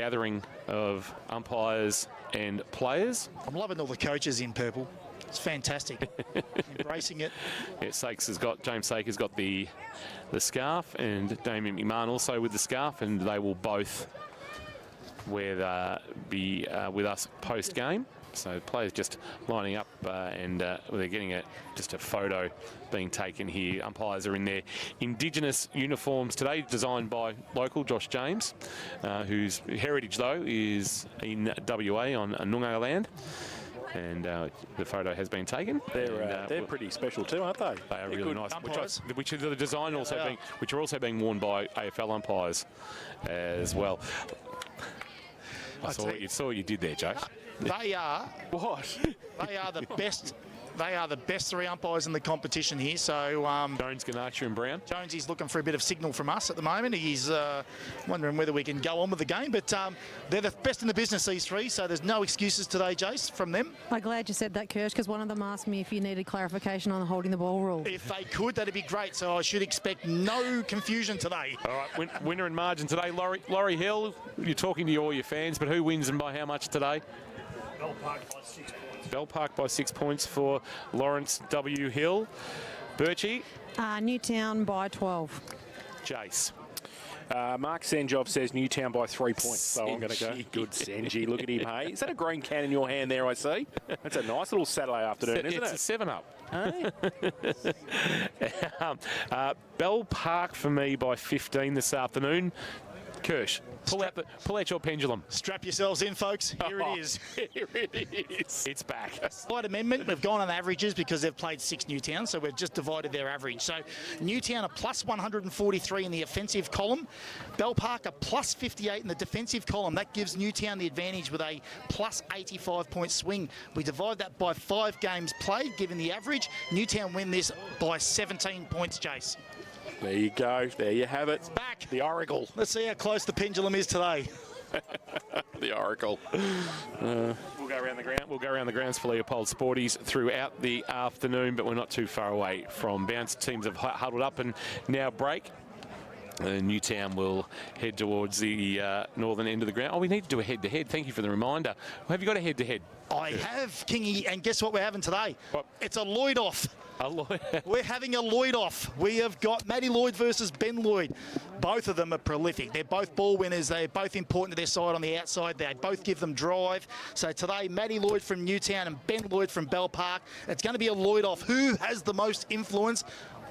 gathering of umpires and players. I'm loving all the coaches in purple. It's fantastic. Embracing it. Yeah, James Sake has got the scarf, and Damien McMahon also with the scarf, and they will both be with us post-game. So players just lining up and they're getting just a photo being taken here. Umpires are in their Indigenous uniforms today, designed by local Josh James, whose heritage, though, is in WA on Noongar land. And the photo has been taken. They're pretty special too, aren't they? They are really nice. Which are the design which are also being worn by AFL umpires as well. I saw what you did there, Joe. They are what? They are the best. They are the best three umpires in the competition here. So Jones, Ganacha and Brown. Jonesy's looking for a bit of signal from us at the moment. He's wondering whether we can go on with the game. But they're the best in the business, these three. So there's no excuses today, Jace, from them. I'm glad you said that, Kirsch, because one of them asked me if you needed clarification on the holding the ball rule. If they could, that'd be great. So I should expect no confusion today. All right, winner in margin today, Laurie Hill. You're talking to all your fans, but who wins and by how much today? Bell Park by 6 points. Bell Park by 6 points for Lawrence W. Hill. Birchie? Newtown by 12. Jace? Mark Senjov says Newtown by 3 points, so I'm going to go. Good Senji, look at him, hey. Is that a green can in your hand there, I see? That's a nice little Saturday afternoon, isn't it? It's a 7-up. Hey? Bell Park for me by 15 this afternoon. Kirsch, pull out your pendulum. Strap yourselves in, folks. Here it is. Here it is. It's back. Slight amendment. We've gone on averages because they've played 6 Newtown, so we've just divided their average. So Newtown are plus 143 in the offensive column. Bell Park are plus 58 in the defensive column. That gives Newtown the advantage with a plus 85-point swing. We divide that by 5 games played, given the average. Newtown win this by 17 points, Jace. There you go. There you have it. It's back. The Oracle. Let's see how close the pendulum is today. The Oracle. We'll go around the ground. We'll go around the grounds for Leopold Sporties throughout the afternoon, but we're not too far away from bounce. Teams have huddled up and now break. Newtown will head towards the northern end of the ground. Oh, we need to do a head-to-head. Thank you for the reminder. Have you got a head-to-head? I have, Kingy, and guess what we're having today? What? It's a Lloyd off. A Lloyd. We're having a Lloyd off. We have got Matty Lloyd versus Ben Lloyd. Both of them are prolific. They're both ball winners. They're both important to their side on the outside. They both give them drive. So today, Matty Lloyd from Newtown and Ben Lloyd from Bell Park. It's going to be a Lloyd off. Who has the most influence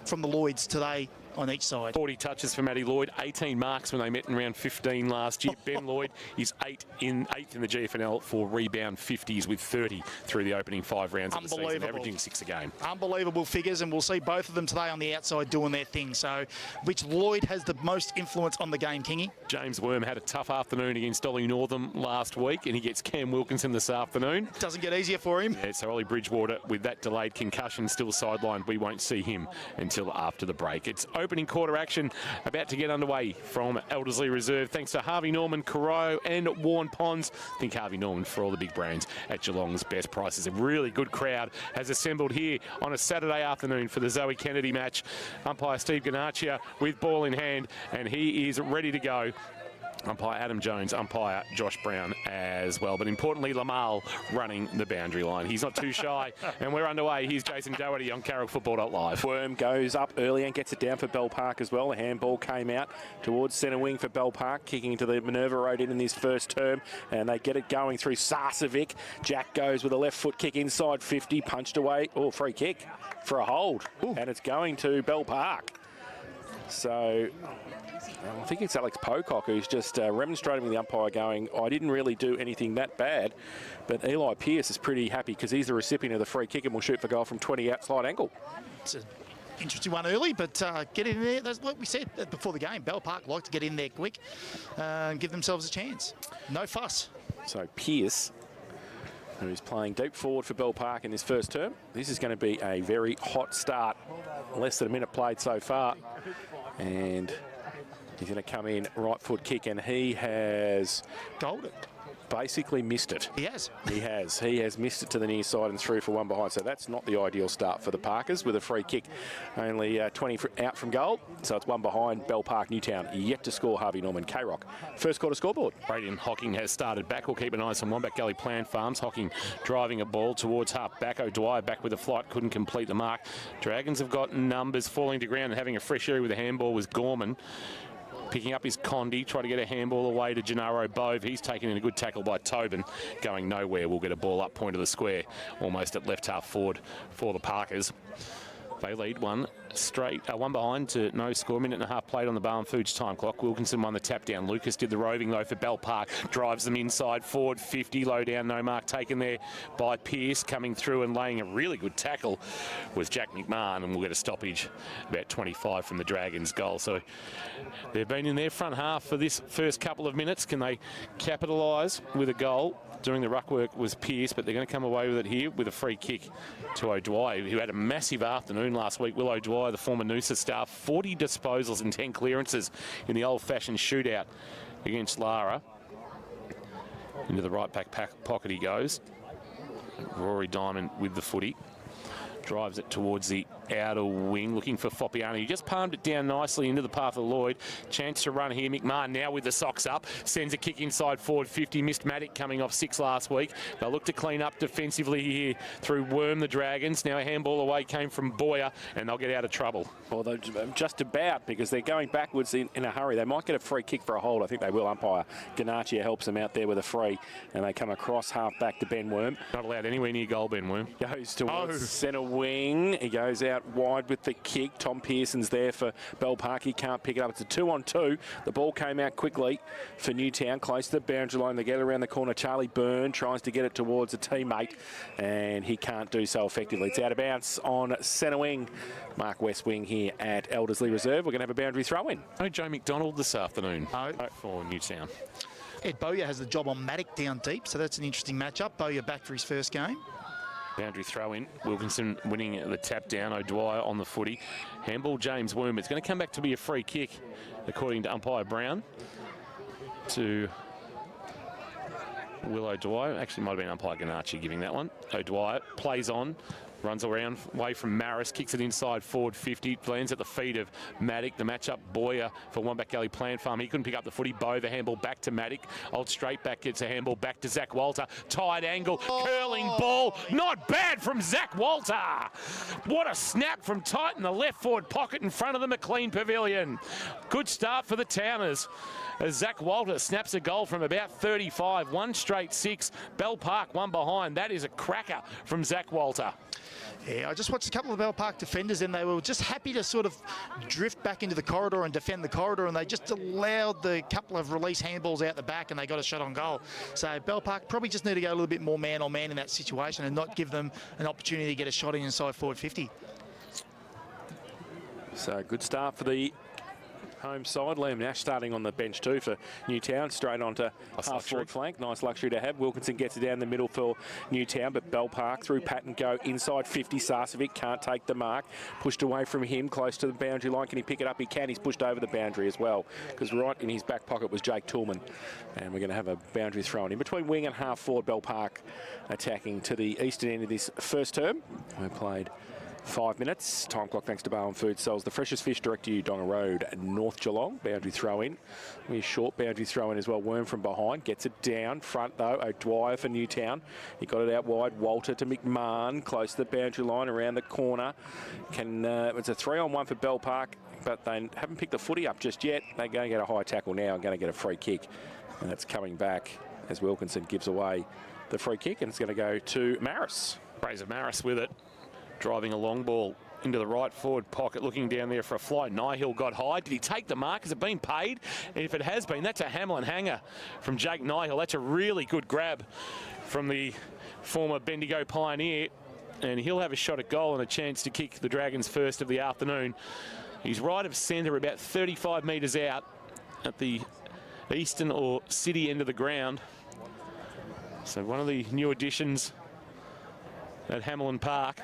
from the Lloyds today on each side? 40 touches for Matty Lloyd, 18 marks when they met in round 15 last year. Ben Lloyd is eighth in the GFNL for rebound 50s with 30 through the opening 5 rounds of the season, averaging 6 a game. Unbelievable figures, and we'll see both of them today on the outside doing their thing. So which Lloyd has the most influence on the game, Kingy? James Worm had a tough afternoon against Ollie Northam last week, and he gets Cam Wilkinson this afternoon. Doesn't get easier for him. Yeah, so Ollie Bridgewater, with that delayed concussion, still sidelined. We won't see him until after the break. It's opening quarter action about to get underway from Elderslie Reserve. Thanks to Harvey Norman, Coroe and Warren Ponds. Think Harvey Norman for all the big brands at Geelong's best prices. A really good crowd has assembled here on a Saturday afternoon for the Zoe Kennedy match. Umpire Steve Ganacha with ball in hand, and he is ready to go. Umpire Adam Jones, umpire Josh Brown as well. But importantly, Lamal running the boundary line. He's not too shy, and we're underway. Here's Jason Doherty on CarrickFootball.live. Worm goes up early and gets it down for Bell Park as well. The handball came out towards centre wing for Bell Park, kicking into the Minerva Road in his first term, and they get it going through Sarcevic. Jack goes with a left foot kick inside 50, punched away. Oh, free kick for a hold. Ooh. And it's going to Bell Park. So I think it's Alex Pocock who's just remonstrating with the umpire going, I didn't really do anything that bad. But Eli Pearce is pretty happy because he's the recipient of the free kick and will shoot for goal from 20 outside angle. It's an interesting one early, but get in there. That's like we said before the game. Bell Park like to get in there quick and give themselves a chance. No fuss. So Pearce, who's playing deep forward for Bell Park in this first term. This is going to be a very hot start. Less than a minute played so far. And he's going to come in right foot kick, and he has goaled it. basically missed it. He has. He has. He has missed it to the near side and through for one behind. So that's not the ideal start for the Parkers with a free kick. Only 20 out from goal. So it's one behind. Bell Park, Newtown yet to score. Harvey Norman, K-Rock. First quarter scoreboard. Brayden Hocking has started back. We'll keep an eye on Wombat Gully Plant Farms. Hocking driving a ball towards half back. O'Dwyer back with a flight. Couldn't complete the mark. Dragons have got numbers. Falling to ground and having a fresh area with a handball was Gorman. Picking up his Condi, try to get a handball away to Gennaro Bove. He's taken in a good tackle by Tobin. Going nowhere. We'll get a ball up point of the square, almost at left half forward for the Parkers. They lead one behind to no score. Minute and a half played on the Barham Foods time clock. Wilkinson won the tap down. Lucas did the roving though for Bell Park. Drives them inside forward 50. Low down, no mark taken there by Pearce. Coming through and laying a really good tackle was Jack McMahon, and we'll get a stoppage about 25 from the Dragons goal. So they've been in their front half for this first couple of minutes. Can they capitalise with a goal? Doing the ruck work was Pearce, but they're going to come away with it here with a free kick to O'Dwyer, who had a massive afternoon last week. Will O'Dwyer, the former Noosa star, 40 disposals and 10 clearances in the old-fashioned shootout against Lara. Into the right back pocket he goes. Rory Diamond with the footy. Drives it towards the outer wing, looking for Foppiano. He just palmed it down nicely into the path of Lloyd. Chance to run here. McMahon now with the socks up. Sends a kick inside forward 50. Missed Matic coming off 6 last week. They'll look to clean up defensively here through Worm, the Dragons. Now a handball away came from Boyer, and they'll get out of trouble. Well, they're just about, because they're going backwards in a hurry. They might get a free kick for a hold. I think they will. Umpire Ganachia helps them out there with a free, and they come across half back to Ben Worm. Not allowed anywhere near goal, Ben Worm. Goes towards centre wing. He goes out wide with the kick. Tom Pearson's there for Bell Park. He can't pick it up. It's a 2-on-2. The ball came out quickly for Newtown, close to the boundary line. They get around the corner. Charlie Byrne tries to get it towards a teammate, and he can't do so effectively. It's out of bounds on centre wing. Mark West wing here at Elderslie Reserve. We're going to have a boundary throw in. No Joe McDonald this afternoon. No. For Newtown. Ed Bowyer has the job on Matic down deep, so that's an interesting matchup. Bowyer back for his first game. Boundary throw in. Wilkinson winning the tap down. O'Dwyer on the footy. Handball James Worm. It's going to come back to be a free kick, according to umpire Brown, to Will O'Dwyer. Actually, might have been umpire Ganachia giving that one. O'Dwyer plays on. Runs around away from Maris, kicks it inside forward 50, lands at the feet of Matic. The matchup Boyer for Wombat Gully Plant Farm. He couldn't pick up the footy. Bow the handball back to Matic. Old straight back gets a handball back to Zach Walter. Tight angle, curling ball. Not bad from Zach Walter. What a snap from tight in the left forward pocket in front of the McLean Pavilion. Good start for the Towners, as Zach Walter snaps a goal from about 35. One straight 6. Bell Park one behind. That is a cracker from Zach Walter. Yeah, I just watched a couple of Bell Park defenders, and they were just happy to sort of drift back into the corridor and defend the corridor, and they just allowed the couple of release handballs out the back, and they got a shot on goal. So Bell Park probably just need to go a little bit more man-on-man in that situation and not give them an opportunity to get a shot in inside forward 50. So good start for the home side. Liam Nash starting on the bench too for Newtown, straight onto half forward flank. Nice luxury to have. Wilkinson gets it down the middle for Newtown, but Bell Park through pat and go inside 50. Sarcevic can't take the mark. Pushed away from him, close to the boundary line. Can he pick it up? He can. He's pushed over the boundary as well, because right in his back pocket was Jake Toolman. And we're going to have a boundary thrown in between wing and half forward. Bell Park attacking to the eastern end of this first term. We played 5 minutes. Time clock thanks to Barham Food sells the freshest fish direct to you, Donga Road, North Geelong. Boundary throw in. We short boundary throw in as well. Worm from behind. Gets it down. Front though. O'Dwyer for Newtown. He got it out wide. Walter to McMahon. Close to the boundary line around the corner. It's a 3-on-1 for Bell Park, but they haven't picked the footy up just yet. They're going to get a high tackle now and going to get a free kick. And that's coming back as Wilkinson gives away the free kick, and it's going to go to Maris. Fraser Maris with it. Driving a long ball into the right forward pocket, looking down there for a fly. Nihill got high. Did he take the mark? Has it been paid? And if it has been, that's a Hamlin hanger from Jake Nihill. That's a really good grab from the former Bendigo Pioneer. And he'll have a shot at goal and a chance to kick the Dragons' first of the afternoon. He's right of centre, about 35 metres out at the eastern or city end of the ground. So one of the new additions at Hamilton Park.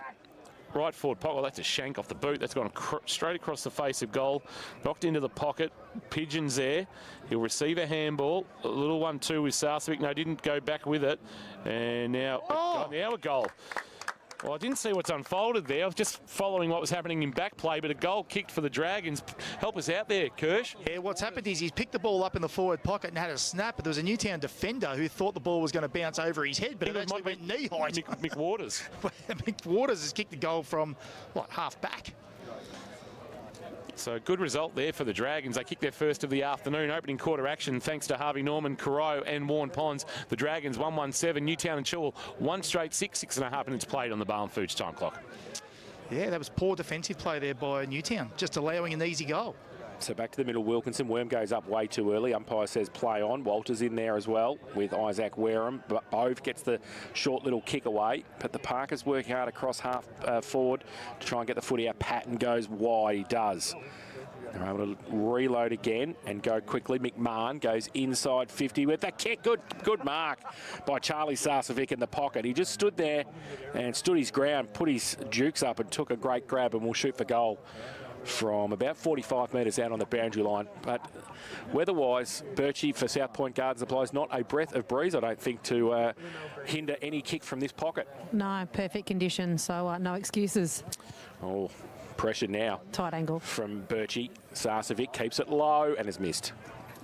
right forward pocket. Well, that's a shank off the boot. That's gone straight across the face of goal. Knocked into the pocket. Pigeon's there. He'll receive a handball. A little 1-2 with Sarcevic. No, didn't go back with it. And now, now a goal. Well, I didn't see what's unfolded there. I was just following what was happening in back play, but a goal kicked for the Dragons. Help us out there, Kirsch. Yeah, what's happened is he's picked the ball up in the forward pocket and had a snap, but there was a Newtown defender who thought the ball was going to bounce over his head, but it actually went knee height. Mick Waters. Mick Waters has kicked the goal from, what, half back? So good result there for the Dragons. They kicked their first of the afternoon. Opening quarter action thanks to Harvey Norman, Coroe and Warren Ponds. The Dragons 1-1-7. Newtown and Chilwell 1 straight 6.5 minutes played on the Barn Foods time clock. Yeah, that was poor defensive play there by Newtown, just allowing an easy goal. So back to the middle, Wilkinson. Worm goes up way too early. Umpire says play on. Walters in there as well with Isaac Wareham. But Bove gets the short little kick away. But the Parkers work hard across half forward to try and get the footy out. Patton goes wide. He does. They're able to reload again and go quickly. McMahon goes inside 50 with the kick. Good mark by Charlie Sarcevic in the pocket. He just stood there and stood his ground, put his jukes up and took a great grab and will shoot for goal from about 45 metres out on the boundary line. But weather-wise, Birchie for South Point Garden Supplies, not a breath of breeze, I don't think, to hinder any kick from this pocket. No, perfect conditions, so no excuses. Oh, pressure now. Tight angle. From Birchie. Sarcevic keeps it low and has missed.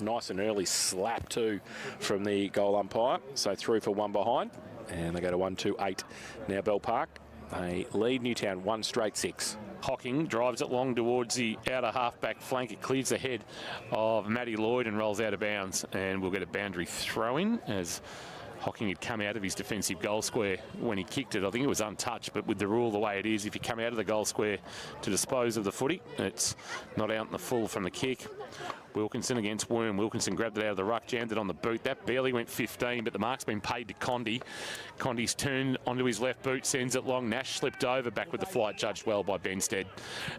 Nice and early slap too from the goal umpire. So through for one behind. And they go to 1-2-8. Now Bell Park. They lead Newtown 1 straight 6. Hocking drives it long towards the outer half-back flank. It clears the head of Matty Lloyd and rolls out of bounds. And we'll get a boundary throw-in as Hocking had come out of his defensive goal square when he kicked it. I think it was untouched, but with the rule the way it is, if you come out of the goal square to dispose of the footy, it's not out in the full from the kick. Wilkinson against Worm. Wilkinson grabbed it out of the ruck, jammed it on the boot. That barely went 15, but the mark's been paid to Condy. Condy's turned onto his left boot, sends it long. Nash slipped over, back with the flight, judged well by Benstead.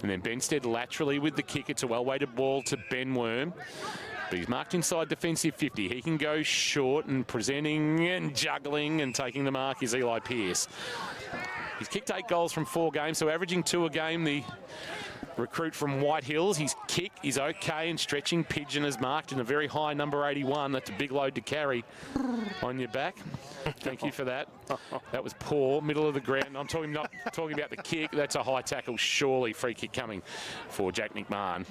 And then Benstead laterally with the kick. It's a well-weighted ball to Ben Worm. But he's marked inside defensive 50. He can go short, and presenting and juggling and taking the mark is Eli Pearce. He's kicked 8 goals from 4 games, so averaging 2 a game. The recruit from White Hills, his kick is okay, and stretching Pigeon is marked in a very high number 81. That's a big load to carry on your back. Thank you for that. That was poor, middle of the ground. I'm not talking about the kick. That's a high tackle, surely. Free kick coming for Jack McMahon.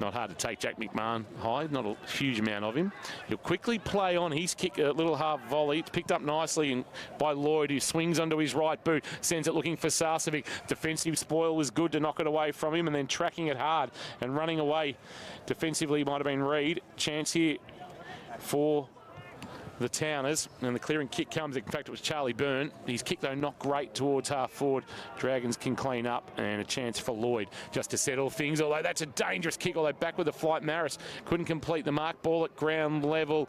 Not hard to take Jack McMahon high, not a huge amount of him. He'll quickly play on his kick, a little half volley. It's picked up nicely by Lloyd, who swings onto his right boot, sends it looking for Sarcevic. Defensive spoil was good to knock it away from him, and then tracking it hard and running away defensively might have been Reed. Chance here for the Towners, and the clearing kick comes. In fact, it was Charlie Byrne. His kick, though, not great towards half forward. Dragons can clean up, and a chance for Lloyd just to settle things, although that's a dangerous kick, although back with the flight. Maris couldn't complete the mark. Ball at ground level.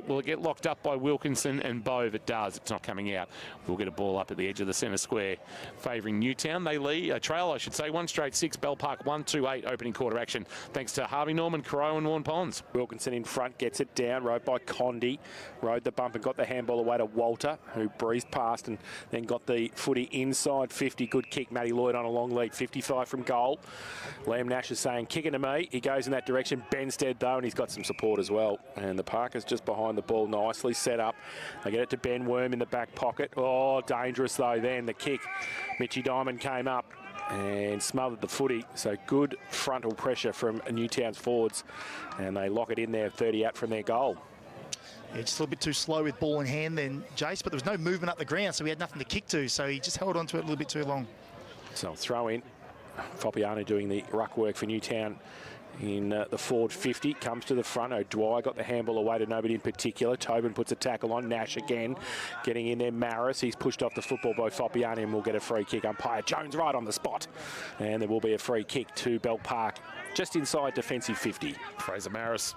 Will it get locked up by Wilkinson and Bove? It does. It's not coming out. We'll get a ball up at the edge of the centre square, favouring Newtown. They lead, trail, I should say, 1 straight 6. Bell Park 1-2-8 opening quarter action, thanks to Harvey Norman, Coroe and Warren Ponds. Wilkinson in front, gets it down, rode by Condy. Rode the bump and got the handball away to Walter, who breezed past and then got the footy inside 50. Good kick. Matty Lloyd on a long lead, 55 from goal. Liam Nash is saying, kicking to me. He goes in that direction. Benstead, though, and he's got some support as well. And the Parkers just behind the ball, nicely set up. They get it to Ben Worm in the back pocket. Oh, dangerous, though, then. The kick. Mitchie Diamond came up and smothered the footy. So good frontal pressure from Newtown's forwards. And they lock it in there, 30 out from their goal. Yeah, just a little bit too slow with ball in hand then, Jace, but there was no movement up the ground, so he had nothing to kick to, so he just held on to it a little bit too long. So throw in. Foppiano doing the ruck work for Newtown in the forward 50. Comes to the front. O'Dwyer got the handball away to nobody in particular. Tobin puts a tackle on. Nash again getting in there. Maris, he's pushed off the football by Foppiano and will get a free kick. Umpire Jones right on the spot. And there will be a free kick to Bell Park just inside defensive 50. Fraser Maris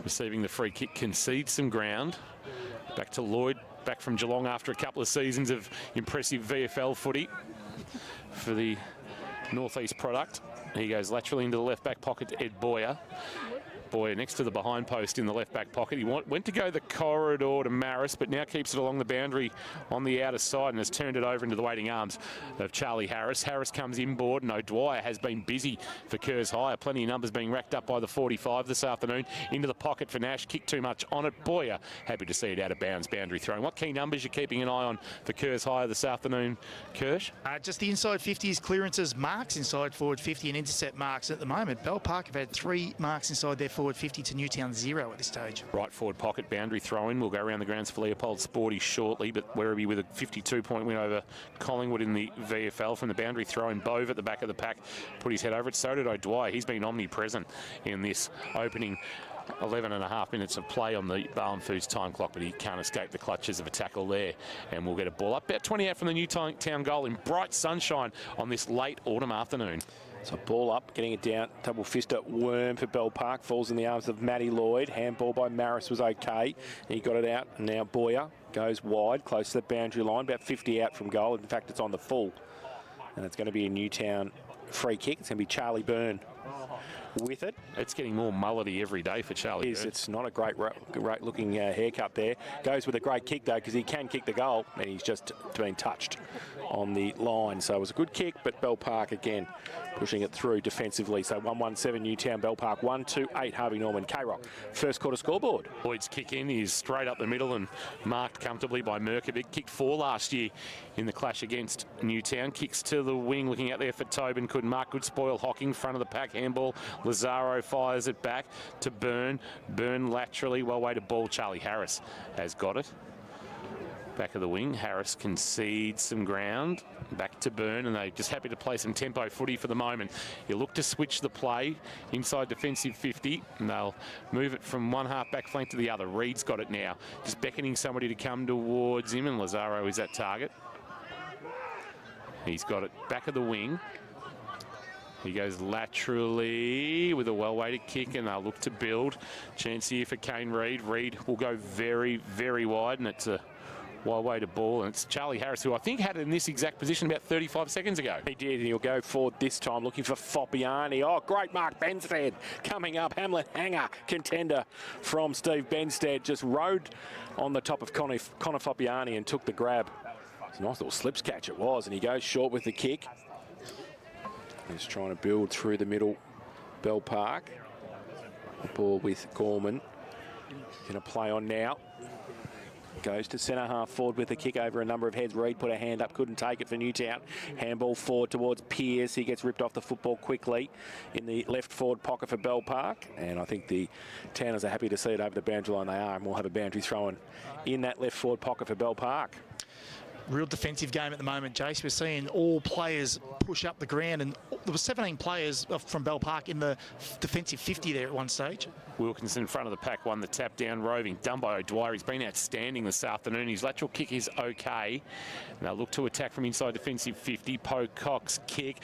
receiving the free kick, concedes some ground. Back to Lloyd, back from Geelong after a couple of seasons of impressive VFL footy for the Northeast product. He goes laterally into the left back pocket to Ed Boyer. Boyer next to the behind post in the left back pocket. He went to go the corridor to Maris, but now keeps it along the boundary on the outer side and has turned it over into the waiting arms of Charlie Harris. Harris comes inboard, and O'Dwyer has been busy for Kerrs Hire. Plenty of numbers being racked up by the 45 this afternoon. Into the pocket for Nash. Kicked too much on it. Boyer happy to see it out of bounds. Boundary throwing. What key numbers you're keeping an eye on for Kerrs Hire this afternoon, Kirsch? Just the inside 50s, clearances, marks inside forward 50 and intercept marks at the moment. Bell Park have had 3 marks inside their forward 50 to Newtown 0 at this stage. Right forward pocket, boundary throw-in. We'll go around the grounds for Leopold Sporty shortly, but Werribee with a 52-point win over Collingwood in the VFL from the boundary throw-in. Bove at the back of the pack put his head over it. So did O'Dwyer. He's been omnipresent in this opening 11 and a half minutes of play on the Bowen Foods time clock, but he can't escape the clutches of a tackle there. And we'll get a ball up about 20 out from the Newtown goal in bright sunshine on this late autumn afternoon. So ball up, getting it down, double fist at Worm for Bell Park, falls in the arms of Matty Lloyd. Handball by Maris was okay. He got it out, and now Boyer goes wide, close to the boundary line, about 50 out from goal. In fact, it's on the full. And it's going to be a Newtown free kick. It's going to be Charlie Byrne with it. It's getting more mullety every day for Charlie Byrne. It's not a great looking haircut there. Goes with a great kick though, because he can kick the goal, and he's just been touched on the line. So it was a good kick, but Bell Park again pushing it through defensively. So 1-1-7 Newtown, Bell Park 1-2-8 Harvey Norman. K-Rock, first quarter scoreboard. Lloyd's kick in is straight up the middle and marked comfortably by Merkovic. Kicked 4 last year in the clash against Newtown. Kicks to the wing, looking out there for Tobin. Couldn't mark. Good spoil. Hocking, front of the pack. Handball. Lazaro fires it back to Byrne. Byrne laterally. Well weighted ball. Charlie Harris has got it. Back of the wing. Harris concedes some ground. Back to Byrne, and they're just happy to play some tempo footy for the moment. You look to switch the play inside defensive 50, and they'll move it from one half back flank to the other. Reed's got it now. Just beckoning somebody to come towards him, and Lazaro is at target. He's got it back of the wing. He goes laterally with a well-weighted kick, and they'll look to build. Chance here for Kane Reed. Reed will go very, very wide, and it's a well-weighted ball, and it's Charlie Harris, who I think had it in this exact position about 35 seconds ago. He did, and he'll go forward this time, looking for Foppiani. Oh, great mark, Benstead coming up. Hamlet hanger contender from Steve Benstead. Just rode on the top of Connor Foppiani and took the grab. It's a nice little slips catch it was, and he goes short with the kick. He's trying to build through the middle. Bell Park. The ball with Gorman. Going to play on now. Goes to centre half forward with a kick over a number of heads. Reed put a hand up, couldn't take it for Newtown. Handball forward towards Pearce. He gets ripped off the football quickly in the left forward pocket for Bell Park. And I think the Towners are happy to see it over the boundary line. They are, and we'll have a boundary throw in that left forward pocket for Bell Park. Real defensive game at the moment, Jace. We're seeing all players push up the ground, and there were 17 players from Bell Park in the defensive 50 there at one stage. Wilkinson in front of the pack, won the tap down, roving, done by O'Dwyer. He's been outstanding this afternoon. His lateral kick is okay. And they'll look to attack from inside defensive 50. Pocock's kick.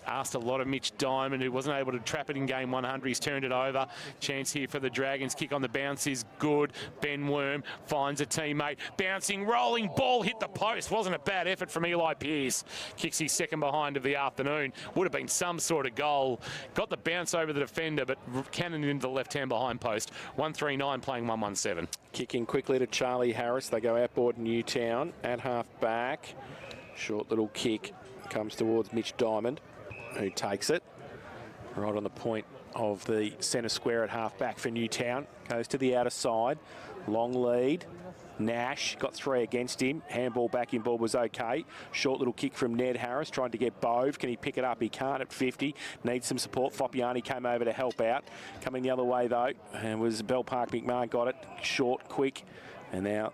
Asked a lot of Mitch Diamond, who wasn't able to trap it in game 100. He's turned it over. Chance here for the Dragons. Kick on the bounce is good. Ben Worm finds a teammate. Bouncing, rolling ball, hit the post. Wasn't a bad effort from Eli Pearce. Kicks his second behind of the afternoon. Would have been some sort of goal. Got the bounce over the defender, but cannoned into the left-hand behind post. 139 playing 117. Kicking quickly to Charlie Harris. They go outboard Newtown at half back. Short little kick comes towards Mitch Diamond, who takes it right on the point of the centre square at half back for Newtown. Goes to the outer side. Long lead. Nash got 3 against him. Handball back in ball was okay. Short little kick from Ned Harris, trying to get Bove. Can he pick it up? He can't at 50. Needs some support. Foppiani came over to help out. Coming the other way though, and was Bell Park. McMahon got it. Short, quick, and now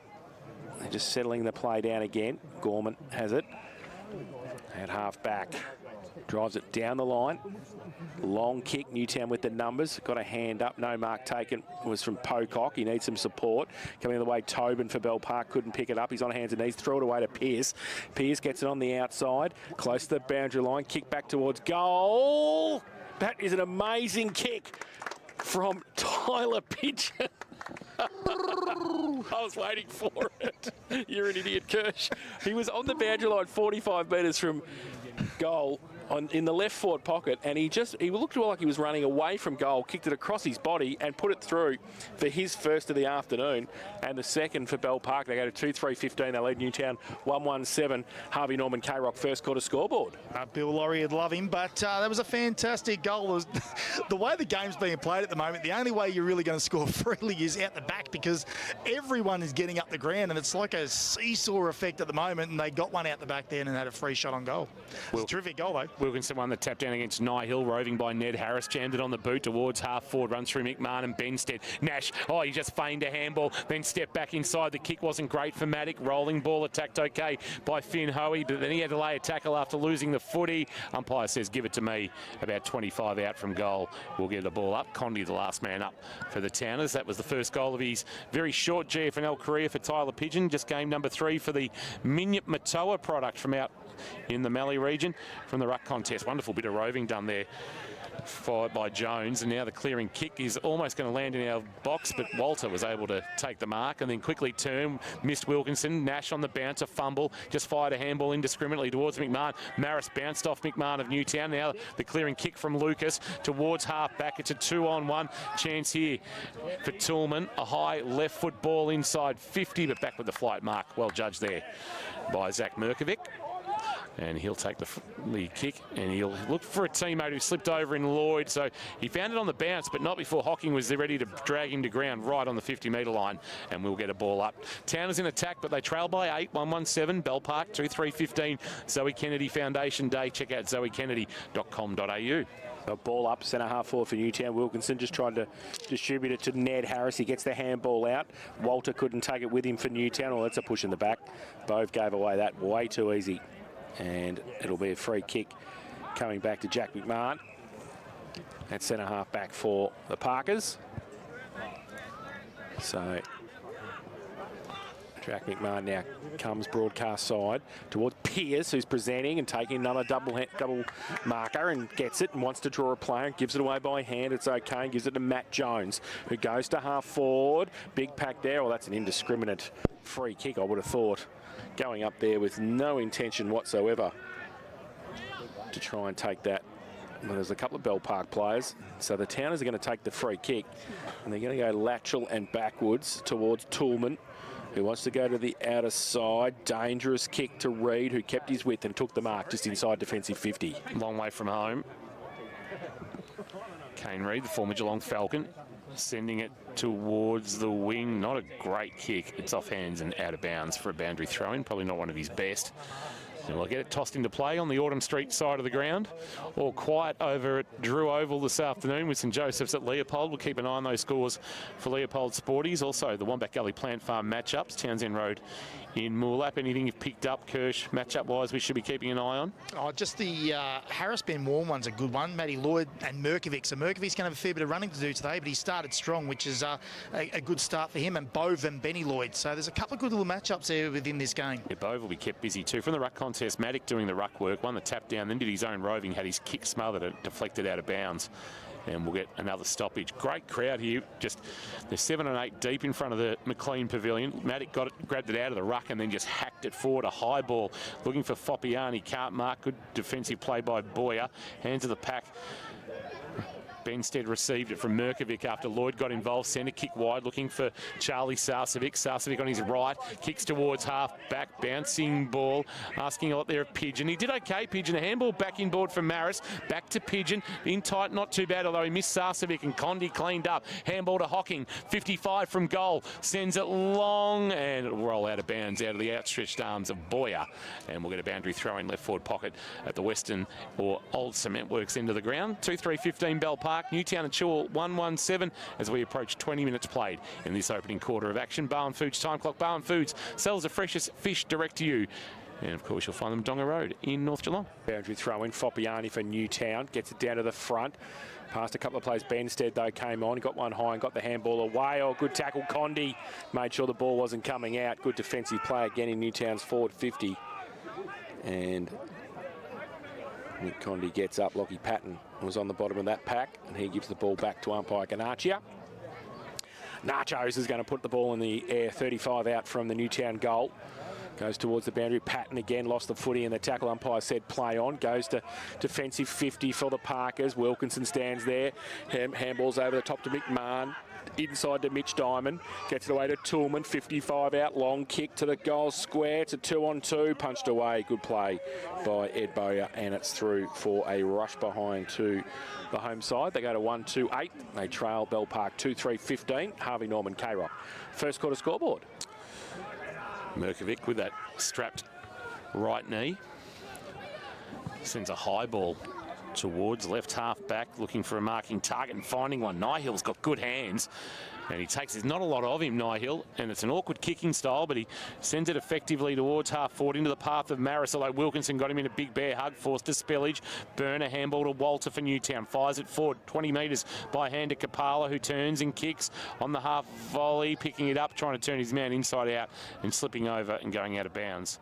they're just settling the play down again. Gorman has it at half back. Drives it down the line. Long kick. Newtown with the numbers. Got a hand up. No mark taken. It was from Pocock. He needs some support. Coming the way, Tobin for Bell Park. Couldn't pick it up. He's on hands and knees. Throw it away to Pearce. Pearce gets it on the outside. Close to the boundary line. Kick back towards goal. That is an amazing kick from Tyler Pigeon. I was waiting for it. You're an idiot, Kirsch. He was on the boundary line 45 metres from goal. in the left forward pocket, and he looked like he was running away from goal, kicked it across his body and put it through for his first of the afternoon, and the second for Bell Park. They go to 2-3-15. They lead Newtown 1-1-7. Harvey Norman K-Rock first quarter scoreboard. Bill Laurie would love him, but that was a fantastic goal. The way the game's being played at the moment, the only way you're really going to score freely is out the back, because everyone is getting up the ground, and it's like a seesaw effect at the moment, and they got one out the back then and had a free shot on goal. It's a terrific goal, though. Wilkinson won the tap down against Hill, roving by Ned Harris, jammed it on the boot towards half forward, runs through McMahon and Benstead. Nash, he just feigned a handball, then stepped back inside. The kick wasn't great for Maddock. Rolling ball attacked okay by Finn Hoey, but then he had to lay a tackle after losing the footy. Umpire says, give it to me. About 25 out from goal. We'll get the ball up. Condy, the last man up for the Towners. That was the first goal of his very short GFNL career for Tyler Pigeon. Just game number 3 for the Minyip Matoa product from out in the Mallee region from the ruck contest. Wonderful bit of roving done there, fired by Jones, and now the clearing kick is almost going to land in our box, but Walter was able to take the mark and then quickly turn, missed Wilkinson. Nash on the bounce, a fumble, just fired a handball indiscriminately towards McMahon. Maris bounced off McMahon of Newtown. Now the clearing kick from Lucas towards half back. It's a 2-on-1 chance here for Toolman. A high left foot ball inside 50, but back with the flight mark. Well judged there by Zach Merkovic. And he'll take the kick, and he'll look for a teammate who slipped over in Lloyd. So he found it on the bounce, but not before Hocking was there ready to drag him to ground right on the 50-metre line, and we'll get a ball up. Towners in attack, but they trail by 8, 1-1-7. Bell Park, 2-3-15. Zoe Kennedy Foundation Day. Check out zoekennedy.com.au. A ball up, centre half forward for Newtown. Wilkinson just tried to distribute it to Ned Harris. He gets the handball out. Walter couldn't take it with him for Newtown. Well, that's a push in the back. Bove gave away that way too easy. And it'll be a free kick coming back to Jack McMahon at centre half back for the Parkers. So Jack McMahon now comes broadcast side towards Pierce, who's presenting and taking another double marker and gets it and wants to draw a player and gives it away by hand. It's okay, and gives it to Matt Jones, who goes to half forward. Big pack there. Well, that's an indiscriminate free kick, I would have thought. Going up there with no intention whatsoever to try and take that. Well, there's a couple of Bell Park players. So the Towners are going to take the free kick, and they're going to go lateral and backwards towards Toolman, who wants to go to the outer side. Dangerous kick to Reid, who kept his width and took the mark just inside defensive 50. Long way from home. Kane Reid, the former Geelong Falcon, sending it towards the wing. Not a great kick. It's off hands and out of bounds for a boundary throw-in. Probably not one of his best. And we'll get it tossed into play on the Autumn Street side of the ground. All quiet over at Drew Oval this afternoon with St Joseph's at Leopold. We'll keep an eye on those scores for Leopold Sporties. Also, the Wombat Gully Plant Farm matchups. Townsend Road in Moorlap. Anything you've picked up, Kirsch, matchup-wise, we should be keeping an eye on? Just the Harris Ben Warm one's a good one. Matty Lloyd and Merkovic. So Merkovic's going to have a fair bit of running to do today, but he started strong, which is a good start for him. And Bove and Benny Lloyd. So there's a couple of good little matchups there within this game. Yeah, Bove will be kept busy too. From the ruck contest, Maddock doing the ruck work, won the tap down, then did his own roving, had his kick smothered and deflected out of bounds. And we'll get another stoppage. Great crowd here. Just they're 7 and 8 deep in front of the McLean Pavilion. Maddock got it, grabbed it out of the ruck and then just hacked it forward. A high ball looking for Foppiani. Can't mark. Good defensive play by Boyer. Hands of the pack. Benstead received it from Merkovic after Lloyd got involved. Centre kick wide, looking for Charlie Sarcevic. Sarcevic on his right, kicks towards half back, bouncing ball, asking a lot there of Pigeon. He did okay, Pigeon. A handball back inboard from Maris, back to Pigeon, in tight, not too bad, although he missed Sarcevic and Condy cleaned up. Handball to Hocking, 55 from goal, sends it long, and it'll roll out of bounds out of the outstretched arms of Boyer. And we'll get a boundary throw in left forward pocket at the Western or Old Cement Works end of the ground. 2-3-15 Bell Park. Newtown and Chilwell 1-1-7 as we approach 20 minutes played in this opening quarter of action. Bowen Foods time clock. Bowen Foods sells the freshest fish direct to you. And of course, you'll find them Donga Road in North Geelong. Boundary throw in. Foppiani for Newtown. Gets it down to the front. Past a couple of plays. Benstead, though, came on. Got one high and got the handball away. Oh, good tackle. Condy made sure the ball wasn't coming out. Good defensive play again in Newtown's forward 50. And Nick Condy gets up. Lockie Patton was on the bottom of that pack, and he gives the ball back to umpire Ganachia. Nachos is going to put the ball in the air, 35 out from the Newtown goal. Goes towards the boundary. Patton again lost the footy and the tackle umpire said play on. Goes to defensive 50 for the Parkers. Wilkinson stands there. Handballs over the top to McMahon. Inside to Mitch Diamond. Gets it away to Toolman. 55 out. Long kick to the goal square. It's a 2-on-2. Punched away. Good play by Ed Bowyer. And it's through for a rush behind to the home side. They go to 1-2-8. They trail Bell Park 2-3-15. Harvey Norman, K-Rock. First quarter scoreboard. Merkovic with that strapped right knee. Sends a high ball towards left half back, looking for a marking target and finding one. Nihill's got good hands, and he takes, there's not a lot of him, Nihill, and it's an awkward kicking style, but he sends it effectively towards half forward into the path of Maris, although Wilkinson got him in a big bear hug, forced to spillage. Burner handball to Walter for Newtown, fires it forward 20 metres by hand to Kapala, who turns and kicks on the half volley, picking it up, trying to turn his man inside out and slipping over and going out of bounds.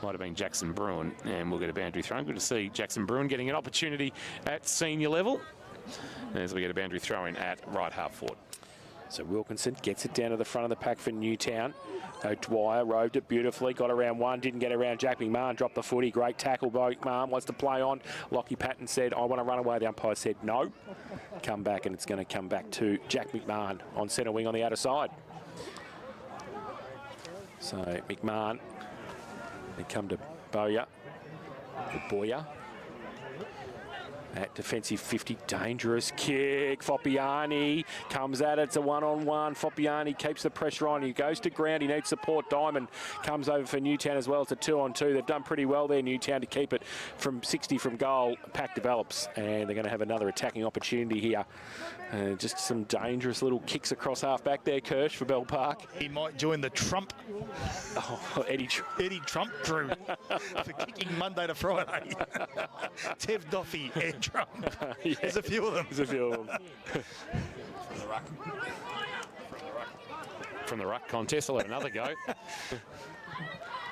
Might have been Jackson Bruin, and we'll get a boundary throw. Good to see Jackson Bruin getting an opportunity at senior level as we get a boundary throw in at right half forward. So Wilkinson gets it down to the front of the pack for Newtown. Dwyer roved it beautifully, got around one, didn't get around Jack McMahon, dropped the footy. Great tackle by McMahon, wants to play on. Lockie Patton said, I want to run away. The umpire said no. Come back, and it's going to come back to Jack McMahon on centre wing on the outer side. So McMahon, they come to Bowyer. Boyer. At defensive 50, dangerous kick. Foppiani comes at it. It's a one-on-one. Foppiani keeps the pressure on. He goes to ground. He needs support. Diamond comes over for Newtown as well. It's a 2-on-2. They've done pretty well there, Newtown, to keep it from 60 from goal. Pack develops, and they're going to have another attacking opportunity here. Just some dangerous little kicks across half back there, Kirsch, for Bell Park. He might join the Trump, Eddie Trump crew for kicking Monday to Friday. Tev Duffy, Ed Trump. Yeah. There's a few of them. There's a few of them. From the ruck contest, I'll have another go.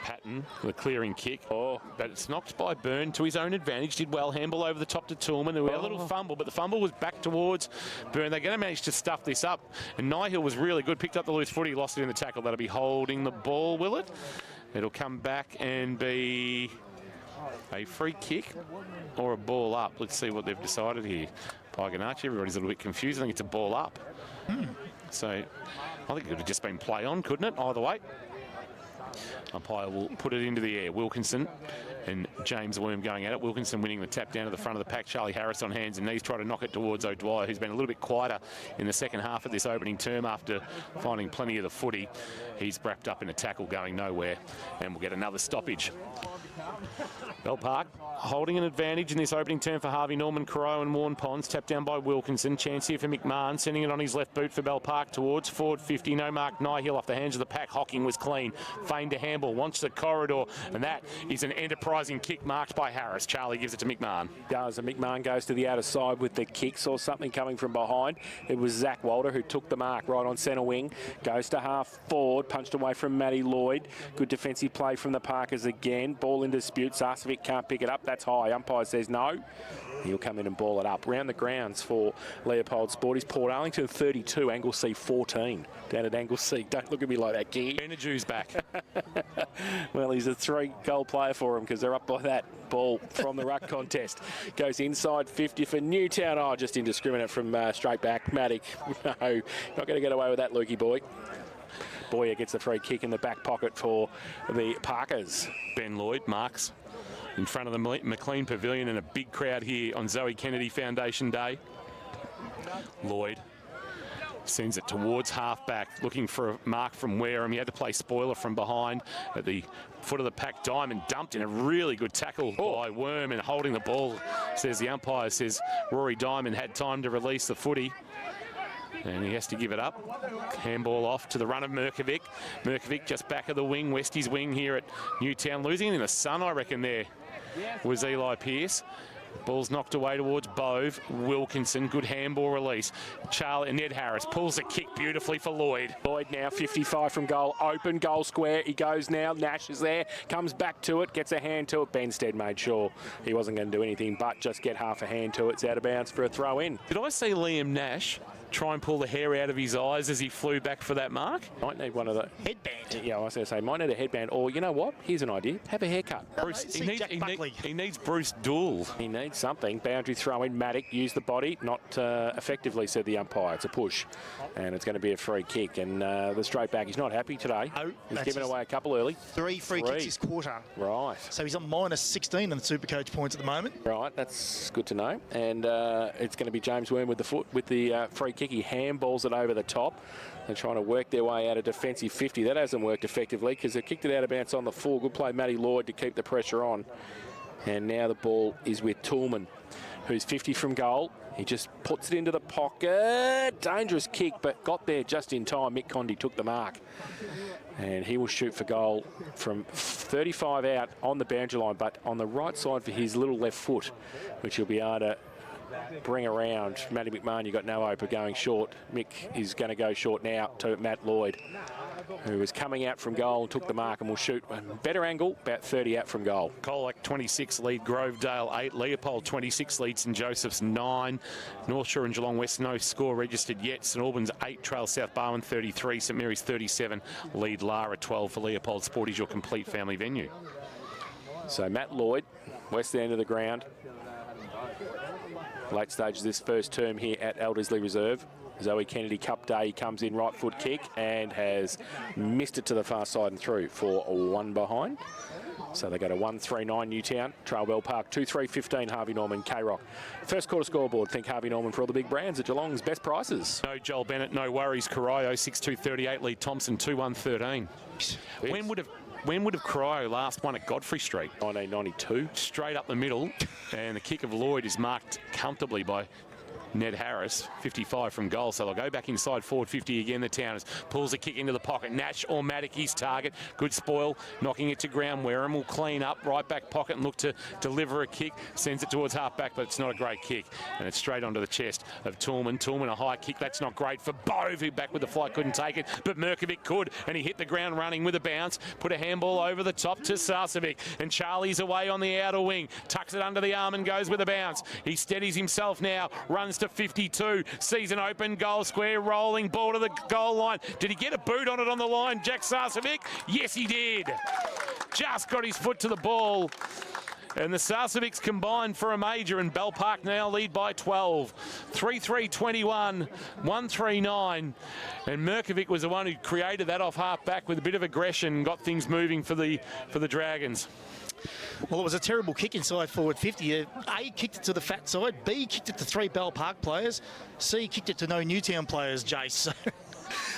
Patton with a clearing kick. Oh, but it's knocked by Byrne to his own advantage. Did well. Handball over the top to Toolman, who had a little fumble, but the fumble was back towards Byrne. They're going to manage to stuff this up. And Nihill was really good. Picked up the loose footy, lost it in the tackle. That'll be holding the ball, will it? It'll come back and be a free kick or a ball up. Let's see what they've decided here. Paiganacci, everybody's a little bit confused. I think it's a ball up. So I think it could have just been play on, couldn't it? Either way. Umpire will put it into the air. Wilkinson and James Worm going at it. Wilkinson winning the tap down to the front of the pack. Charlie Harris on hands and knees, trying to knock it towards O'Dwyer, who's been a little bit quieter in the second half of this opening term after finding plenty of the footy. He's wrapped up in a tackle going nowhere, and we'll get another stoppage. Bell Park holding an advantage in this opening term for Harvey Norman, Crow and Warren Ponds. Tapped down by Wilkinson. Chance here for McMahon, sending it on his left boot for Bell Park towards forward 50. No mark. Nihill off the hands of the pack. Hocking was clean. Feigned to handball. Wants the corridor. And that is an enterprising kick marked by Harris. Charlie gives it to McMahon. Does, and McMahon goes to the outer side with the kick. Saw something coming from behind. It was Zach Walter who took the mark right on centre wing. Goes to half forward. Punched away from Matty Lloyd. Good defensive play from the Parkers again. Ball in dispute. Sarcevic can't pick it up. That's high. Umpire says no. He'll come in and ball it up. Round the grounds for Leopold Sporties. Port Arlington 32, Anglesea 14. Down at Anglesea. Don't look at me like that, Gear. Benadju's back. Well, he's a 3-goal player for him because they're up by that. Ball from the ruck contest. Goes inside 50 for Newtown. Oh, just indiscriminate from straight back. Matic. No, not going to get away with that, Lukey boy. Boyer gets the free kick in the back pocket for the Parkers. Ben Lloyd marks in front of the McLean Pavilion and a big crowd here on Zoe Kennedy Foundation Day. Lloyd sends it towards half-back, looking for a mark from Wareham. He had to play spoiler from behind at the foot of the pack. Diamond dumped in a really good tackle by Worm and holding the ball. Says the umpire, says Rory Diamond had time to release the footy. And he has to give it up. Handball off to the run of Merkovic. Merkovic just back of the wing, Westie's wing here at Newtown. Losing in the sun, I reckon, there was Eli Pearce. Ball's knocked away towards Bove. Wilkinson, good handball release. Charlie, Ned Harris pulls the kick beautifully for Lloyd. Lloyd now 55 from goal. Open goal square. He goes now. Nash is there. Comes back to it. Gets a hand to it. Benstead made sure he wasn't going to do anything but just get half a hand to it. It's out of bounds for a throw in. Did I see Liam Nash try and pull the hair out of his eyes as he flew back for that mark? Might need one of the Headband. Yeah, I was going to say, might need a headband, or you know what? Here's an idea: have a haircut. Bruce, see Jack Buckley. he needs Bruce Dool. He needs something. Boundary throw in. Matic used the body, not effectively, said the umpire. It's a push, and it's going to be a free kick. And the straight back, he's not happy today. Oh, he's given away a couple early. 3 free kicks this quarter. Right. So he's on minus 16 in the Supercoach points at the moment. Right, that's good to know. And it's going to be James Worm with the foot with the free kick. He handballs it over the top. They're trying to work their way out of defensive 50. That hasn't worked effectively because they kicked it out of bounds on the full. Good play, Matty Lloyd, to keep the pressure on. And now the ball is with Toolman, who's 50 from goal. He just puts it into the pocket. Dangerous kick, but got there just in time. Mick Condy took the mark. And he will shoot for goal from 35 out on the boundary line, but on the right side for his little left foot, which he'll be able to bring around. Matty McMahon, you got no hope of going short. Mick is going to go short now to Matt Lloyd, who was coming out from goal, took the mark and will shoot a better angle, about 30 out from goal. Colac 26 lead Grovedale 8, Leopold 26 lead St Joseph's 9, North Shore and Geelong West no score registered yet. St Albans 8, Trail South Barwon 33, St Mary's 37 lead Lara 12 for Leopold. Sport is your complete family venue. So Matt Lloyd, west end of the ground. Late stage of this first term here at Elderslie Reserve. Zoe Kennedy Cup Day, he comes in right foot kick and has missed it to the far side and through for 1 behind. So they go to 1-3-9 Newtown, Trailwell Park 2-3-15 Harvey Norman, K-Rock. First quarter scoreboard, think Harvey Norman for all the big brands at Geelong's best prices. No Joel Bennett, no worries. Corio 6-2-38 lead Thompson 2-1-13. When would have Cryo last won at Godfrey Street? 1992. Straight up the middle, and the kick of Lloyd is marked comfortably by Ned Harris, 55 from goal. So they'll go back inside forward 50 again. The Towners pulls a kick into the pocket. Nash or Matic, his target. Good spoil, knocking it to ground. Wareham will clean up, right back pocket and look to deliver a kick. Sends it towards half back, but it's not a great kick. And it's straight onto the chest of Toolman. Toolman a high kick. That's not great for Bove, who back with the flight couldn't take it, but Merkovic could, and he hit the ground running with a bounce. Put a handball over the top to Sarcevic, and Charlie's away on the outer wing. Tucks it under the arm and goes with a bounce. He steadies himself now, runs to 52, sees an open goal square, rolling ball to the goal line. Did he get a boot on it on the line, Jack Sarcevic? Yes, he did. Just got his foot to the ball. And the Sarcevics combined for a major, and Bell Park now lead by 12. 3-3-21, 1-3-9. And Merkovic was the one who created that off half back with a bit of aggression and got things moving for the Dragons. Well, it was a terrible kick inside forward 50. A kicked it to the fat side. B kicked it to 3 Bell Park players. C kicked it to no Newtown players, Jace. So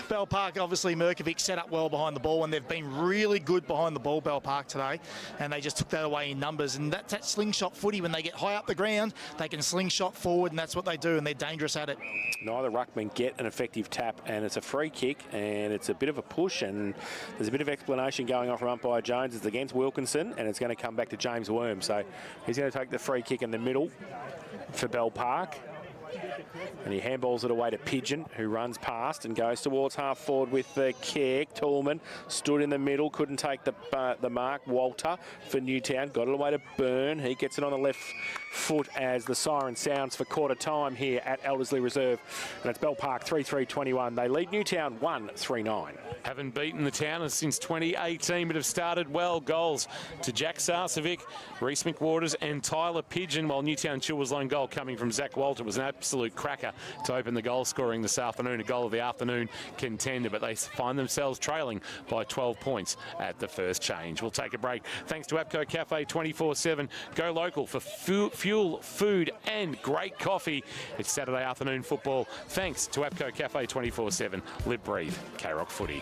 Bell Park, obviously, Merkovic set up well behind the ball, and they've been really good behind the ball, Bell Park, today. And they just took that away in numbers. And that's that slingshot footy. When they get high up the ground, they can slingshot forward, and that's what they do, and they're dangerous at it. Neither ruckman get an effective tap, and it's a free kick, and it's a bit of a push, and there's a bit of explanation going on from umpire Jones. It's against Wilkinson, and it's going to come back to James Worm. So he's going to take the free kick in the middle for Bell Park. And he handballs it away to Pigeon, who runs past and goes towards half forward with the kick. Toolman stood in the middle, couldn't take the mark. Walter for Newtown, got it away to Byrne. He gets it on the left foot as the siren sounds for quarter time here at Elderslie Reserve. And it's Bell Park 3-3-21. They lead Newtown 1-3-9. Haven't beaten the Towners since 2018, but have started well. Goals to Jack Sarcevic, Reece McWaters and Tyler Pigeon, while Newtown Chilwell's lone goal coming from Zach Walter was an absolute cracker to open the goal scoring this afternoon. A goal of the afternoon contender, but they find themselves trailing by 12 points at the first change. We'll take a break. Thanks to APCO Cafe 24/7. Go local for fuel, food and great coffee. It's Saturday afternoon football. Thanks to APCO Cafe 24/7. Live, breathe, K-Rock footy.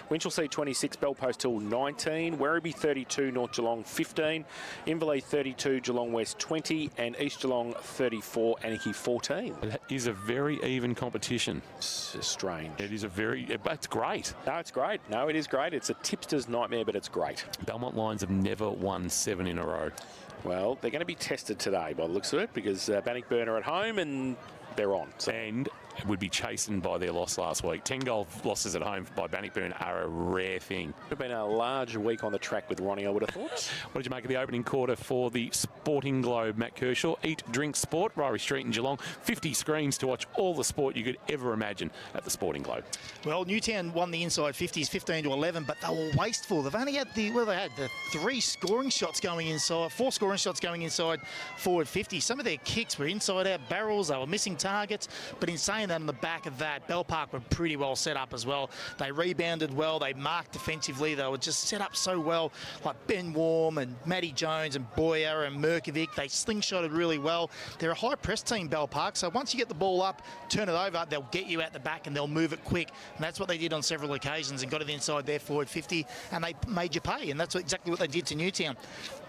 Winchelsea 26, Bell Post Hill 19, Werribee 32, North Geelong 15, Inverleigh 32, Geelong West 20, and East Geelong 34, Anakie 14. It is a very even competition. It's strange. It is it's great. No, it's great. No, it is great. It's a tipster's nightmare, but it's great. Belmont Lions have never won 7 in a row. Well, they're going to be tested today by the looks of it, because Bannockburn are at home and they're on. So. And would be chastened by their loss last week. 10-goal losses at home by Bannockburn are a rare thing. Would have been a large week on the track with Ronnie, I would have thought. What did you make of the opening quarter for the Sporting Globe, Matt Kershaw? Eat, drink, sport, Ryrie Street in Geelong. 50 screens to watch all the sport you could ever imagine at the Sporting Globe. Well, Newtown won the inside 50s, 15-11, but they were wasteful. They've only had the 4 scoring shots going inside forward 50. Some of their kicks were inside out barrels. They were missing targets. But in saying that, on the back of that, Bell Park were pretty well set up as well. They rebounded well. They marked defensively. They were just set up so well, like Ben Warm and Matty Jones and Boyer and Merkovic. They slingshotted really well. They're a high press team, Bell Park. So once you get the ball up, turn it over, they'll get you out the back and they'll move it quick. And that's what they did on several occasions and got it inside their forward 50, and they made you pay. And that's exactly what they did to Newtown.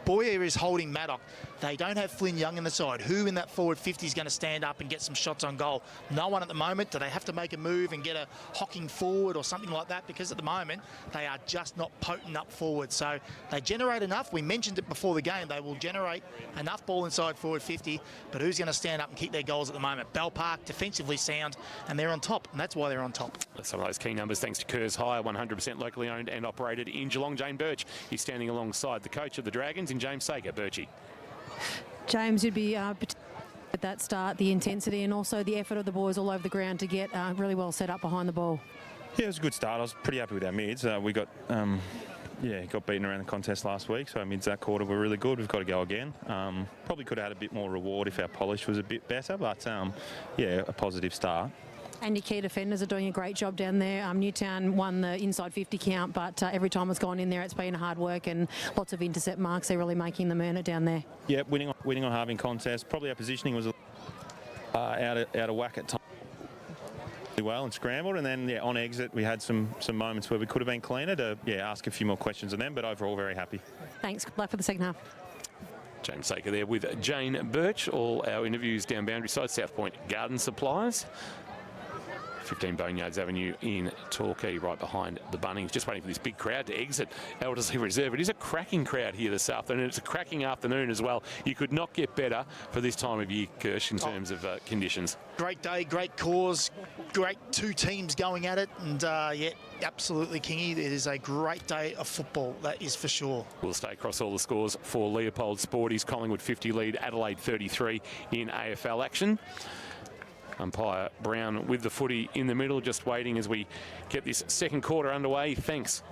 Boyer is holding Maddock. They don't have Flynn Young in the side. Who in that forward 50 is going to stand up and get some shots on goal? No one at the moment. Do they have to make a move and get a hocking forward or something like that? Because at the moment, they are just not potent up forward. So they generate enough. We mentioned it before the game. They will generate enough ball inside forward 50, but who's going to stand up and keep their goals at the moment? Bell Park, defensively sound, and they're on top, and that's why they're on top. Some of those key numbers thanks to Kerrs Hire, 100% locally owned and operated in Geelong. Jane Birch is standing alongside the coach of the Dragons in James Sager. Birchie. James, you'd be at that start, the intensity and also the effort of the boys all over the ground to get really well set up behind the ball. Yeah, it was a good start. I was pretty happy with our mids. We got beaten around the contest last week, so our mids that quarter were really good. We've got to go again. Probably could have had a bit more reward if our polish was a bit better, but a positive start. And your key defenders are doing a great job down there. Newtown won the inside 50 count, but every time it's gone in there, it's been hard work and lots of intercept marks. They're really making them earn it down there. Yeah, winning on halving contest. Probably our positioning was out of whack at times. Well and scrambled, and then on exit we had some moments where we could have been cleaner to ask a few more questions on them, but overall very happy. Thanks. Good luck for the second half. James Saker there with Jane Birch. All our interviews down boundary side, South Point Garden Supplies. 15 Boneyards Avenue in Torquay, right behind the Bunnings. Just waiting for this big crowd to exit Elderslie Reserve. It is a cracking crowd here this afternoon. It's a cracking afternoon as well. You could not get better for this time of year, Kirsch, in terms of conditions. Great day, great cause, great two teams going at it, and absolutely, Kingy. It is a great day of football, that is for sure. We'll stay across all the scores for Leopold Sporties. Collingwood 50 lead, Adelaide 33 in AFL action. Umpire Brown with the footy in the middle, just waiting as we get this second quarter underway. Thanks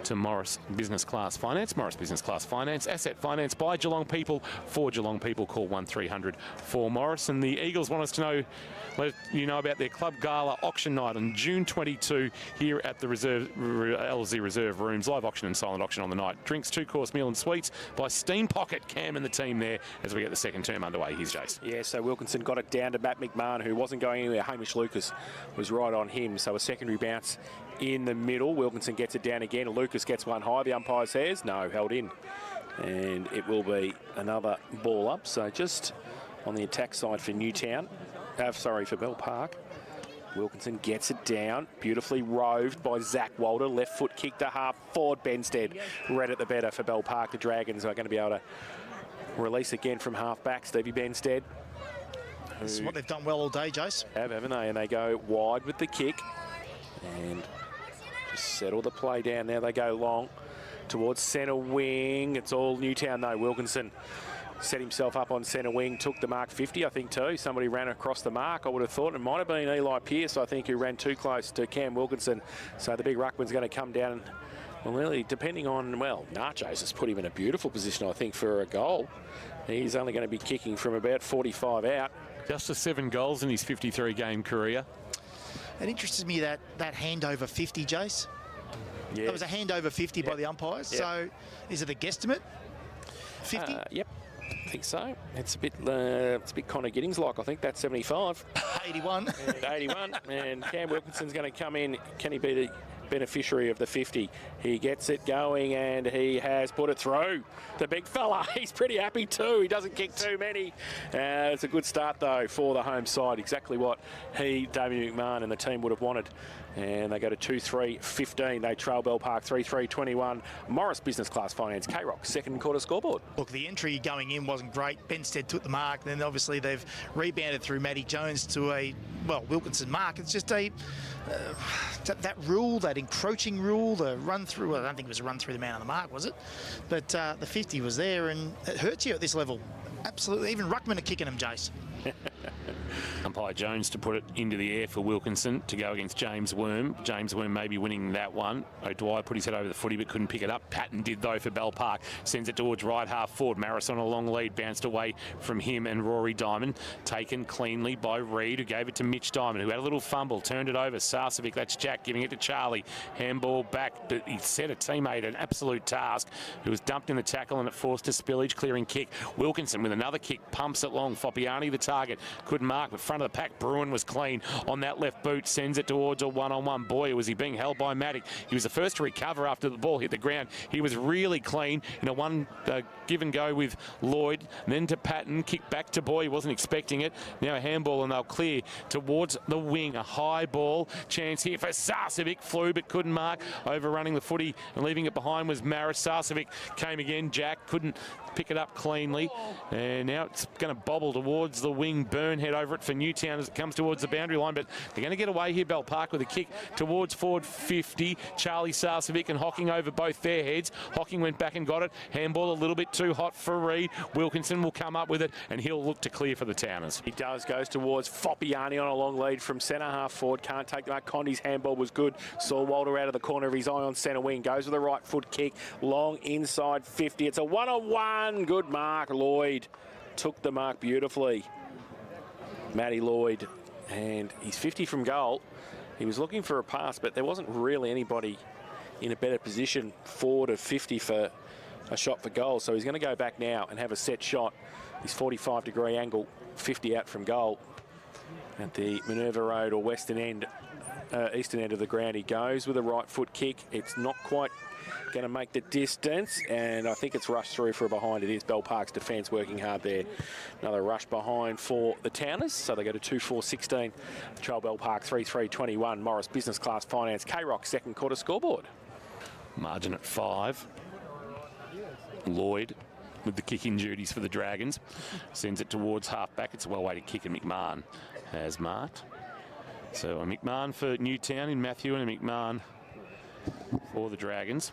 to Morris Business Class Finance. Morris Business Class Finance, asset finance by Geelong people for Geelong people. Call 1300 for Morris. And the Eagles want us to let you know about their Club Gala auction night on June 22 here at the LZ Reserve Rooms. Live auction and silent auction on the night. Drinks, 2-course meal and sweets by Steam Pocket. Cam and the team there as we get the second term underway. Here's Jace. Yeah, so Wilkinson got it down to Matt McMahon, who wasn't going anywhere. Hamish Lucas was right on him. So a secondary bounce in the middle. Wilkinson gets it down again. Lucas gets one high. The umpire says no, held in. And it will be another ball up. So just on the attack side for Newtown. For Bell Park. Wilkinson gets it down. Beautifully roved by Zach Walter. Left foot kick to half forward. Benstead read it the better for Bell Park. The Dragons are going to be able to release again from half back. Stevie Benstead. This is what they've done well all day, Jace. Haven't they? And they go wide with the kick. And just settle the play down. Now they go long towards centre wing. It's all Newtown though. Wilkinson set himself up on centre wing, took the mark 50, I think, too. Somebody ran across the mark, I would have thought. It might have been Eli Pearce, I think, who ran too close to Cam Wilkinson. So the big ruckman's going to come down. Well, really, depending on, Nachos has put him in a beautiful position, I think, for a goal. He's only going to be kicking from about 45 out. Just to 7 goals in his 53-game career. It interests me that handover 50, Jace. Yeah. That was a handover 50 by the umpires. Yep. So is it a guesstimate? 50? Yep. I think so. It's a bit Connor Giddings like. I think that's 75. 81. And 81. And Cam Wilkinson's going to come in. Can he be beneficiary of the 50. He gets it going and he has put it through. The big fella, he's pretty happy too. He doesn't kick too many. It's a good start though for the home side. Exactly what Damien McMahon and the team would have wanted. And they go to 2-3-15. They trail Bell Park 3-3-21. Morris Business Class Finance, K-Rock, second quarter scoreboard. Look, the entry going in wasn't great. Benstead took the mark. Then obviously they've rebounded through Matty Jones to a, well, Wilkinson mark. It's just a, that rule, that encroaching rule, the run through, well, I don't think it was a run through the man on the mark, was it? But the 50 was there and it hurts you at this level. Absolutely. Even Ruckman are kicking him, Jace. Umpire Jones to put it into the air for Wilkinson to go against James Worm. James Worm may be winning that one. O'Dwyer put his head over the footy but couldn't pick it up. Patton did though for Bell Park. Sends it towards right half forward. Maris on a long lead. Bounced away from him and Rory Diamond. Taken cleanly by Reed, who gave it to Mitch Diamond, who had a little fumble. Turned it over. Sarcevic, that's Jack, giving it to Charlie. Handball back, but he set a teammate an absolute task, who was dumped in the tackle and it forced a spillage. Clearing kick. Wilkinson with another kick. Pumps it long. Foppiani the target. Couldn't mark, but front of the pack, Bruin was clean on that left boot, sends it towards a one-on-one. Boy, was he being held by Matic. He was the first to recover after the ball hit the ground. He was really clean in a one give and go with Lloyd, and then to Patton, kick back to Boy, he wasn't expecting it. Now a handball and they'll clear towards the wing. A high ball, chance here for Sarcevic, flew but couldn't mark. Overrunning the footy and leaving it behind was Maris. Sarcevic came again, Jack couldn't pick it up cleanly, and now it's going to bobble towards the wing. Byrne head over it for Newtown as it comes towards the boundary line, but they're going to get away here, Bell Park, with a kick towards forward 50. Charlie Sarcevic and Hocking over both their heads. Hocking went back and got it. Handball a little bit too hot for Reed. Wilkinson will come up with it and he'll look to clear for the Towners. He does, goes towards Foppiani on a long lead from centre half forward. Can't take the mark. Condi's handball was good. Saw Walter out of the corner of his eye on centre wing. Goes with a right foot kick. Long inside 50. It's a one-on-one. Good mark. Lloyd took the mark beautifully. Matty Lloyd, and he's 50 from goal. He was looking for a pass, but there wasn't really anybody in a better position forward of 50 for a shot for goal. So he's going to go back now and have a set shot. His 45-degree angle, 50 out from goal at the Minerva Road or western end, eastern end of the ground. He goes with a right foot kick. It's not quite going to make the distance, and I think it's rushed through for a behind. It is Bell Park's defence working hard there. Another rush behind for the Towners, so they go to 2-4-16. Trail Bell Park 3-3-21. Morris Business Class Finance, K-Rock second quarter scoreboard. Margin at 5. Lloyd with the kicking duties for the Dragons. Sends it towards half-back. It's a well-weighted kick, and McMahon has marked. So a McMahon for Newtown in Matthew and a McMahon for the Dragons.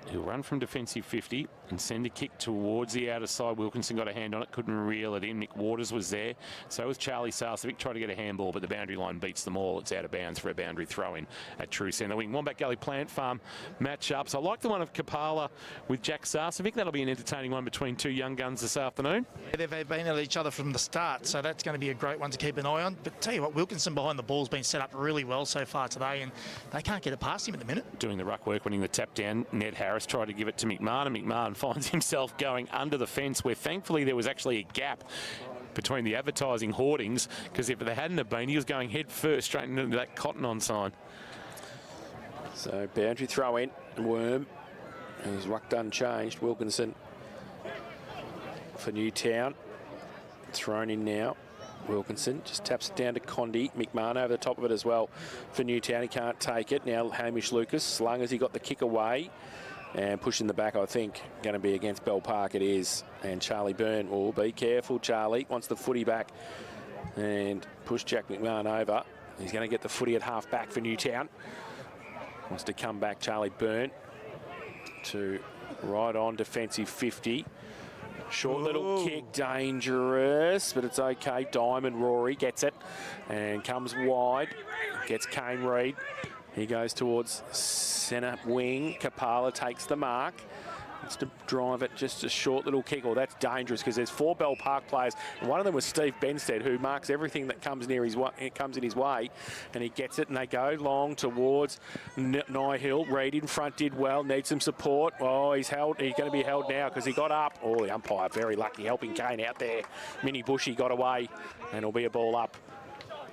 He'll run from defensive 50 and send a kick towards the outer side. Wilkinson got a hand on it, couldn't reel it in. Nick Waters was there. So was Charlie Sarcevic. Tried to get a handball, but the boundary line beats them all. It's out of bounds for a boundary throw-in at true centre wing. Wombat Gully Plant Farm match-ups. I like the one of Kapala with Jack Sarcevic. That'll be an entertaining one between two young guns this afternoon. Yeah, they've been at each other from the start, so that's going to be a great one to keep an eye on. But tell you what, Wilkinson behind the ball's been set up really well so far today, and they can't get it past him at the minute. Doing the ruck work, winning the tap down. Ned Harris tried to give it to McMahon, and McMahon finds himself going under the fence, where thankfully there was actually a gap between the advertising hoardings, because if there hadn't have been, he was going head first straight into that Cotton On sign. So boundary throw in. Worm, his ruck done changed. Wilkinson for Newtown. Thrown in now. Wilkinson just taps it down to Condi. McMahon over the top of it as well for Newtown. He can't take it. Now Hamish Lucas slung as he got the kick away. And pushing the back, I think, going to be against Bell Park. It is. And Charlie Byrne. Oh, be careful, Charlie. Wants the footy back. And push Jack McMahon over. He's going to get the footy at half back for Newtown. Wants to come back, Charlie Byrne, to right on defensive 50. Short little kick, dangerous, but it's okay. Diamond Rory gets it and comes wide. Gets Kane Reid. He goes towards centre wing. Kapala takes the mark. Wants to drive it, just a short little kick. Oh, that's dangerous, because there's 4 Bell Park players. And one of them was Steve Benstead, who marks everything that comes near his way, comes in his way, and he gets it. And they go long towards Nyhill. Reid in front did well. Needs some support. Oh, he's held. He's going to be held now because he got up. Oh, the umpire very lucky, helping Kane out there. Minnie Bushy got away, and it'll be a ball up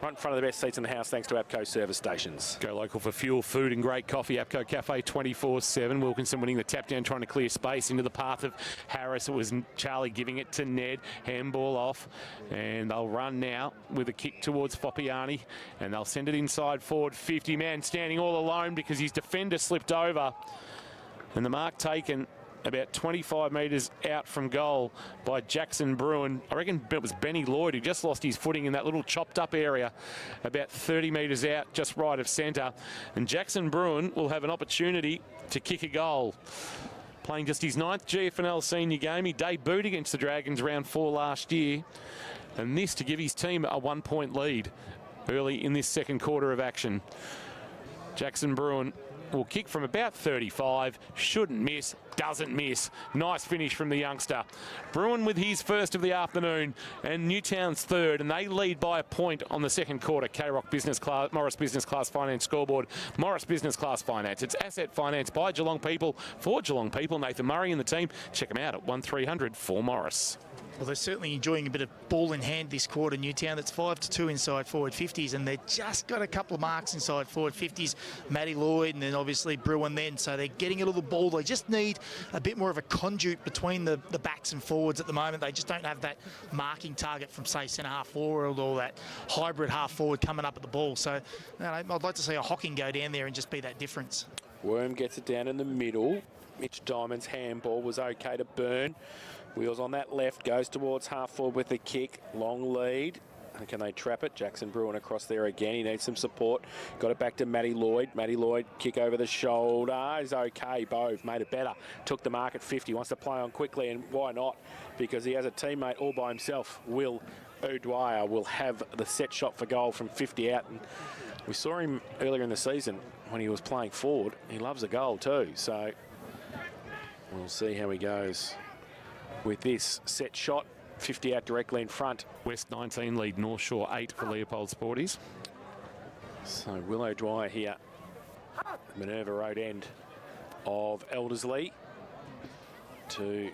Right in front of the best seats in the house thanks to APCO service stations. Go local for fuel, food and great coffee. APCO Cafe 24/7. Wilkinson winning the tap down, trying to clear space into the path of Harris. It was Charlie giving it to Ned. Handball off. And they'll run now with a kick towards Foppiani. And they'll send it inside forward. 50 man standing all alone because his defender slipped over. And the mark taken about 25 metres out from goal by Jackson Bruin. I reckon it was Benny Lloyd who just lost his footing in that little chopped up area about 30 metres out, just right of centre. And Jackson Bruin will have an opportunity to kick a goal. Playing just his 9th GFNL senior game. He debuted against the Dragons round 4 last year. And this to give his team a 1-point lead early in this second quarter of action. Jackson Bruin will kick from about 35, shouldn't miss, doesn't miss. Nice finish from the youngster. Bruin with his first of the afternoon and Newtown's third, and they lead by a point on the second quarter. K-Rock Business Class, Morris Business Class Finance scoreboard. Morris Business Class Finance. It's asset finance by Geelong people for Geelong people. Nathan Murray and the team. Check them out at 1300 for Morris. Well, they're certainly enjoying a bit of ball in hand this quarter, Newtown. That's 5-2 inside forward 50s, and they've just got a couple of marks inside forward 50s. Matty Lloyd and then obviously Bruin then. So they're getting a little ball. They just need a bit more of a conduit between the backs and forwards at the moment. They just don't have that marking target from, say, centre-half forward or that hybrid half forward coming up at the ball. So I'd like to see a Hocking go down there and just be that difference. Worm gets it down in the middle. Mitch Diamond's handball was okay to burn. Wheels on that left, goes towards half forward with the kick. Long lead. And can they trap it? Jackson Bruin across there again. He needs some support. Got it back to Matty Lloyd. Matty Lloyd, kick over the shoulder. Is okay. Bove made it better. Took the mark at 50. Wants to play on quickly, and why not? Because he has a teammate all by himself. Will O'Dwyer will have the set shot for goal from 50 out. And we saw him earlier in the season when he was playing forward. He loves a goal too. So we'll see how he goes with this set shot. 50 out directly in front. West 19 lead, North Shore 8 for Leopold Sporties. So Will O'Dwyer here, Minerva Road end of Elderslie, to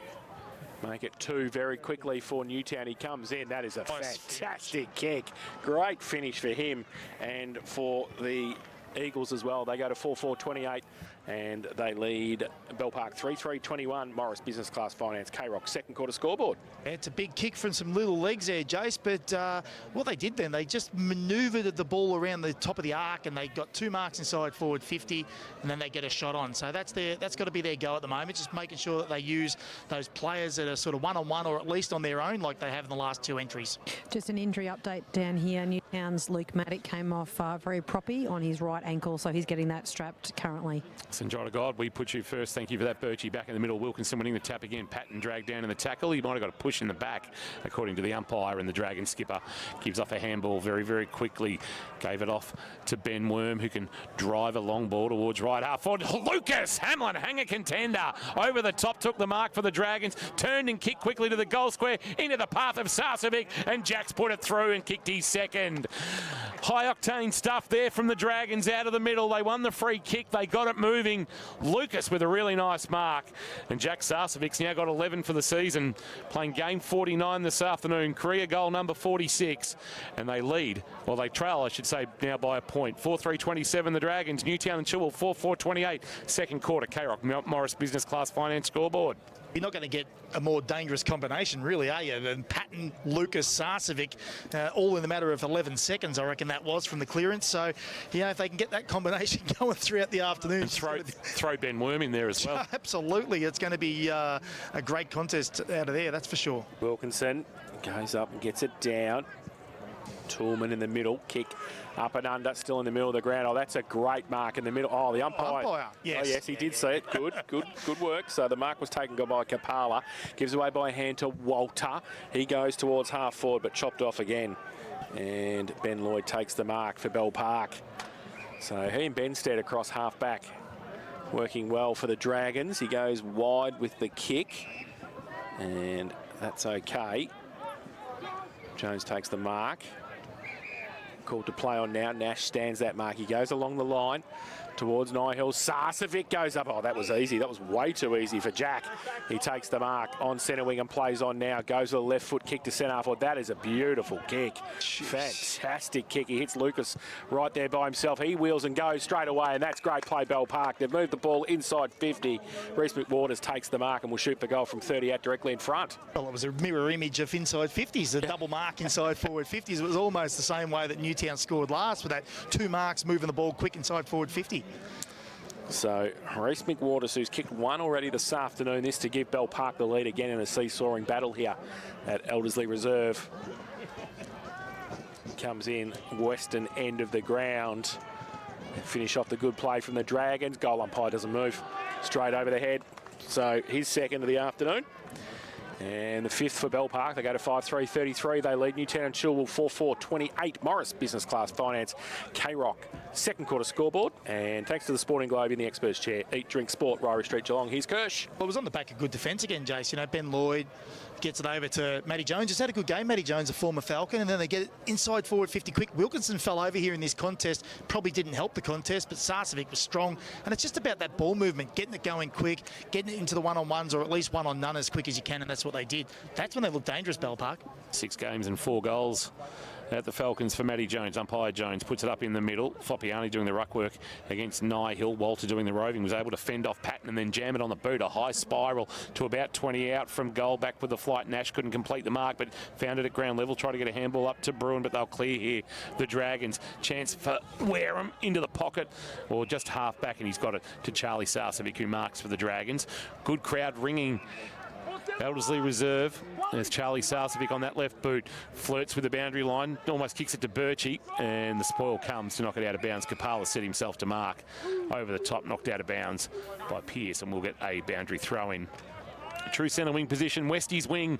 make it 2 very quickly for Newtown. He comes in. That is a fantastic kick. Great finish for him and for the Eagles as well. They go to 4-4-28 and they lead Bell Park 3-3-21. Morris Business Class Finance, K-Rock second quarter scoreboard. It's a big kick from some little legs there, Jace, but what they did then, they just manoeuvred the ball around the top of the arc and they got 2 marks inside forward 50 and then they get a shot on. So that's got to be their goal at the moment, just making sure that they use those players that are sort of one-on-one or at least on their own like they have in the last 2 entries. Just an injury update down here. Newtown's Luke Maddock came off very proppy on his right ankle, so he's getting that strapped currently. St. John of God, we put you first. Thank you for that, Birchie. Back in the middle, Wilkinson winning the tap again. Patton dragged down in the tackle. He might have got a push in the back, according to the umpire, and the Dragon skipper gives off a handball very, very quickly. Gave it off to Ben Worm, who can drive a long ball towards right half forward. Lucas Hamlin, hanger contender, over the top, took the mark for the Dragons, turned and kicked quickly to the goal square, into the path of Sarcevic, and Jack's put it through and kicked his second. High-octane stuff there from the Dragons out of the middle. They won the free kick. They got it moving. Lucas with a really nice mark. And Jack Sarcevic's now got 11 for the season, playing game 49 this afternoon. Career goal number 46. And they lead, well, they trail, I should say, now by a point. 4-3-27, the Dragons. Newtown and Chilwell, 4-4-28. Second quarter, K-Rock Morris Business Class Finance scoreboard. You're not going to get a more dangerous combination, really, are you, than Patton, Lucas, Sarcevic, all in the matter of 11 seconds, I reckon that was, from the clearance. So, if they can get that combination going throughout the afternoon. And throw Ben Worm in there as well. Absolutely. It's going to be a great contest out of there, that's for sure. Wilkinson goes up and gets it down. Toolman in the middle, kick up and under, still in the middle of the ground. Oh, that's a great mark in the middle. Oh, the umpire. Yes. Oh, yes, he did see it. Good work. So the mark was taken by Kapala. Gives away by a hand to Walter. He goes towards half forward, but chopped off again. And Ben Lloyd takes the mark for Bell Park. So he and Benstead across half back, working well for the Dragons. He goes wide with the kick, and that's okay. Jones takes the mark. Called to play on now. Nash stands that mark. He goes along the line towards Nihill. Sarcevic goes up. Oh, that was easy. That was way too easy for Jack. He takes the mark on centre wing and plays on now. Goes with a left foot kick to centre half. Well, that is a beautiful kick. Jeez. Fantastic kick. He hits Lucas right there by himself. He wheels and goes straight away, and that's great play, Bell Park. They've moved the ball inside 50. Reece McWaters takes the mark and will shoot the goal from 30 out directly in front. Well, it was a mirror image of inside 50s, a double mark inside forward 50s. It was almost the same way that Newtown scored last, with that 2 marks moving the ball quick inside forward 50. So, Reece McWaters, who's kicked 1 already this afternoon, this to give Bell Park the lead again in a seesawing battle here at Elderslie Reserve. Comes in western end of the ground. Finish off the good play from the Dragons. Goal umpire doesn't move. Straight over the head. So, his second of the afternoon. And the 5th for Bell Park. They go to 5-3-33. They lead Newtown and Chilwell 4-4-28. Morris Business Class Finance. K-Rock second quarter scoreboard. And thanks to the Sporting Globe in the experts chair. Eat, drink, sport. Ryrie Street, Geelong. Here's Kirsch. Well, it was on the back of good defence again, Jace. You know, Ben Lloyd gets it over to Matty Jones. Just had a good game, Matty Jones, a former Falcon, and then they get it inside forward 50 quick. Wilkinson fell over here in this contest. Probably didn't help the contest, but Sarcevic was strong. And it's just about that ball movement, getting it going quick, getting it into the one-on-ones or at least one-on-none as quick as you can, and that's what they did. That's when they looked dangerous, Bell Park. 6 games and 4 goals at the Falcons for Matty Jones. Umpire Jones puts it up in the middle. Foppiani doing the ruck work against Nihill. Walter doing the roving. Was able to fend off Patton and then jam it on the boot. A high spiral to about 20 out from goal. Back with the flight. Nash couldn't complete the mark, but found it at ground level. Tried to get a handball up to Bruin, but they'll clear here. The Dragons. Chance for Wareham into the pocket, or just half back, and he's got it to Charlie Sarcevic, who marks for the Dragons. Good crowd ringing Elderslie Reserve. There's Charlie Sarcevic on that left boot. Flirts with the boundary line. Almost kicks it to Birchie. And the spoil comes to knock it out of bounds. Kapala set himself to mark. Over the top, knocked out of bounds by Pearce. And we'll get a boundary throw in. True centre wing position. Westie's wing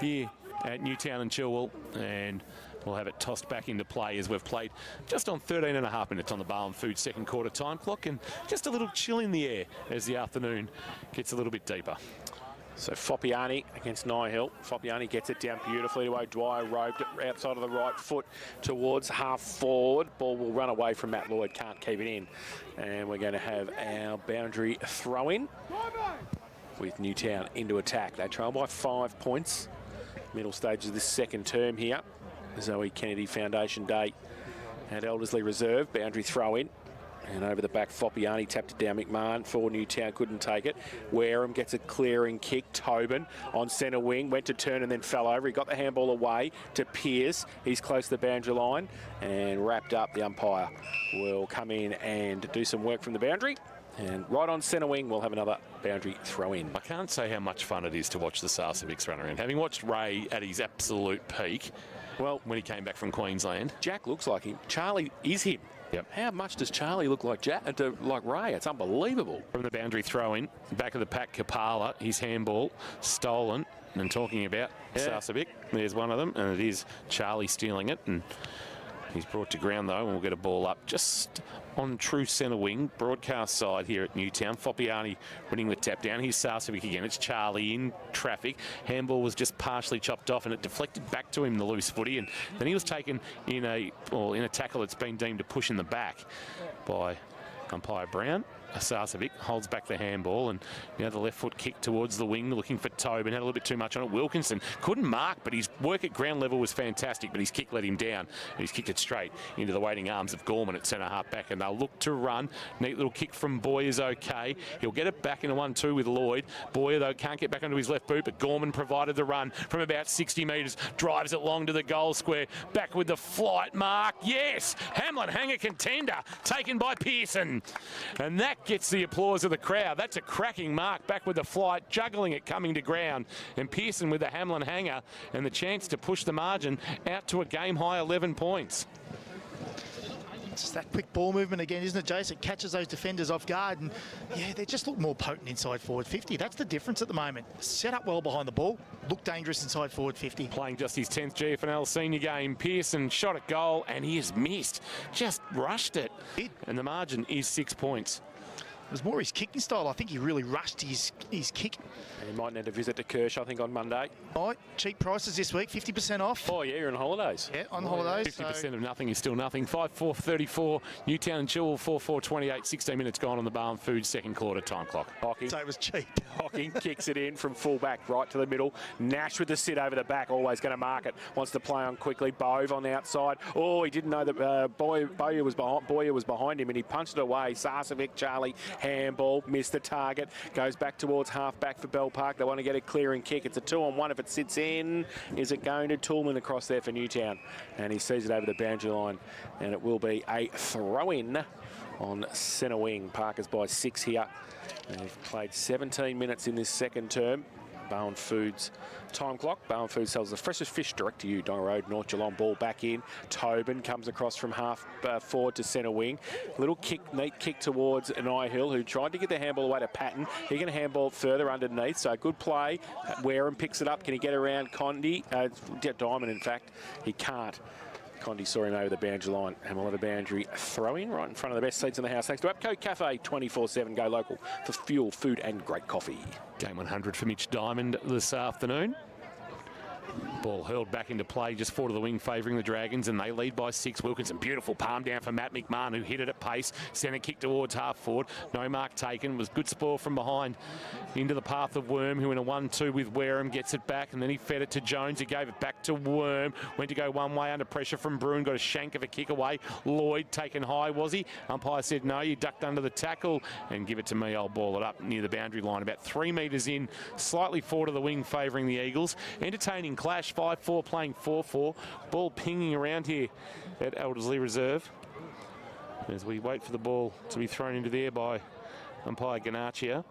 here at Newtown and Chilwell. And we'll have it tossed back into play as we've played just on 13.5 minutes on the Barham Food second quarter time clock. And just a little chill in the air as the afternoon gets a little bit deeper. So Foppiani against Nihill. Foppiani gets it down beautifully to O'Dwyer. Roved it outside of the right foot towards half forward. Ball will run away from Matt Lloyd. Can't keep it in. And we're going to have our boundary throw in with Newtown into attack. They trail by 5 points. Middle stages of this second term here. Zoe Kennedy Foundation Day at Elderslie Reserve. Boundary throw in. And over the back, Foppiani tapped it down. McMahon for Newtown, couldn't take it. Wareham gets a clearing kick. Tobin on centre wing, went to turn and then fell over. He got the handball away to Pearce. He's close to the boundary line and wrapped up. The umpire will come in and do some work from the boundary. And right on centre wing, we'll have another boundary throw in. I can't say how much fun it is to watch the Sarcevics run around. Having watched Ray at his absolute peak, well, when he came back from Queensland. Jack looks like him. Charlie is him. Yep. How much does Charlie look like like Ray? It's unbelievable. From the boundary throw in, back of the pack, Kapala, his handball, stolen. And talking about Sarcevic, there's one of them, and it is Charlie stealing it. And he's brought to ground though, and we'll get a ball up just on true centre wing, broadcast side here at Newtown. Foppiani winning the tap down. Here's Sarcevic again. It's Charlie in traffic. Handball was just partially chopped off and it deflected back to him, the loose footy, and then he was taken in a tackle that's been deemed a push in the back by umpire Brown. Sarcevic holds back the handball, and now the left foot kick towards the wing, looking for Tobin. Had a little bit too much on it. Wilkinson couldn't mark, but his work at ground level was fantastic, but his kick let him down. And he's kicked it straight into the waiting arms of Gorman at centre half back, and they'll look to run. Neat little kick from Boyer is okay. He'll get it back into 1-2 with Lloyd. Boyer, though, can't get back onto his left boot, but Gorman provided the run from about 60 metres, drives it long to the goal square. Back with the flight mark. Yes! Hamlin Hanger contender, taken by Pearson. And that gets the applause of the crowd. That's a cracking mark, back with the flight, juggling it coming to ground. And Pearson with the Hamlin Hanger and the chance to push the margin out to a game-high 11 points. It's that quick ball movement again, isn't it, Jace? It catches those defenders off guard, and yeah, they just look more potent inside forward 50. That's the difference at the moment. Set up well behind the ball, look dangerous inside forward 50. Playing just his 10th GFNL senior game, Pearson shot at goal and he has missed. Just rushed it. And the margin is 6 points. It was more his kicking style. I think he really rushed his kick. He might need a visit to Kirsch, I think, on Monday. Right, cheap prices this week, 50% off. Oh, yeah, you're on holidays. Yeah, on holidays. 50% of nothing is still nothing. 5-4-34. Newtown and Chilwell 4-4-28. 16 minutes gone on the Barn Foods second quarter time clock. Hocking. So it was cheap. Hocking kicks it in from full-back right to the middle. Nash with the sit over the back, always going to mark it. Wants to play on quickly. Bove on the outside. Oh, he didn't know that Boyer was behind him, and he punched it away. Sarcevic, Charlie, handball, missed the target. Goes back towards half-back for Bell Park. They want to get a clearing kick. It's a 2-on-1 if it sits in. Is it going to Toolman across there for Newtown? And he sees it over the boundary line, and it will be a throw-in on centre wing. Parker's by 6 here. They've played 17 minutes in this second term. Barn Foods time clock. Barn Foods sells the freshest fish direct to you. Donga Road, North Geelong. Ball back in. Tobin comes across from half forward to centre wing. Little kick, neat kick towards Hill, who tried to get the handball away to Patton. He can handball further underneath, so good play. Wareham picks it up. Can he get around Condi? Diamond, in fact. He can't. Condi saw him over the boundary line, and we'll have a boundary throw-in right in front of the best seats in the house. Thanks to Apco Cafe, 24/7. Go local for fuel, food and great coffee. Game 100 for Mitch Diamond this afternoon. Ball hurled back into play, just forward of the wing, favouring the Dragons, and they lead by 6. Wilkinson, beautiful palm down for Matt McMahon, who hit it at pace. Centre kick towards half forward. No mark taken. Was good spoil from behind into the path of Worm, who in a 1-2 with Wareham gets it back, and then he fed it to Jones, who gave it back to Worm. Went to go one way under pressure from Bruin. Got a shank of a kick away. Lloyd taken high, was he? Umpire said no, you ducked under the tackle, and give it to me. I'll ball it up near the boundary line, about 3 metres in, slightly forward of the wing, favouring the Eagles. Entertaining clash. 5-4 playing 4-4. Ball pinging around here at Elderslie Reserve as we wait for the ball to be thrown into the air by umpire Ganachia.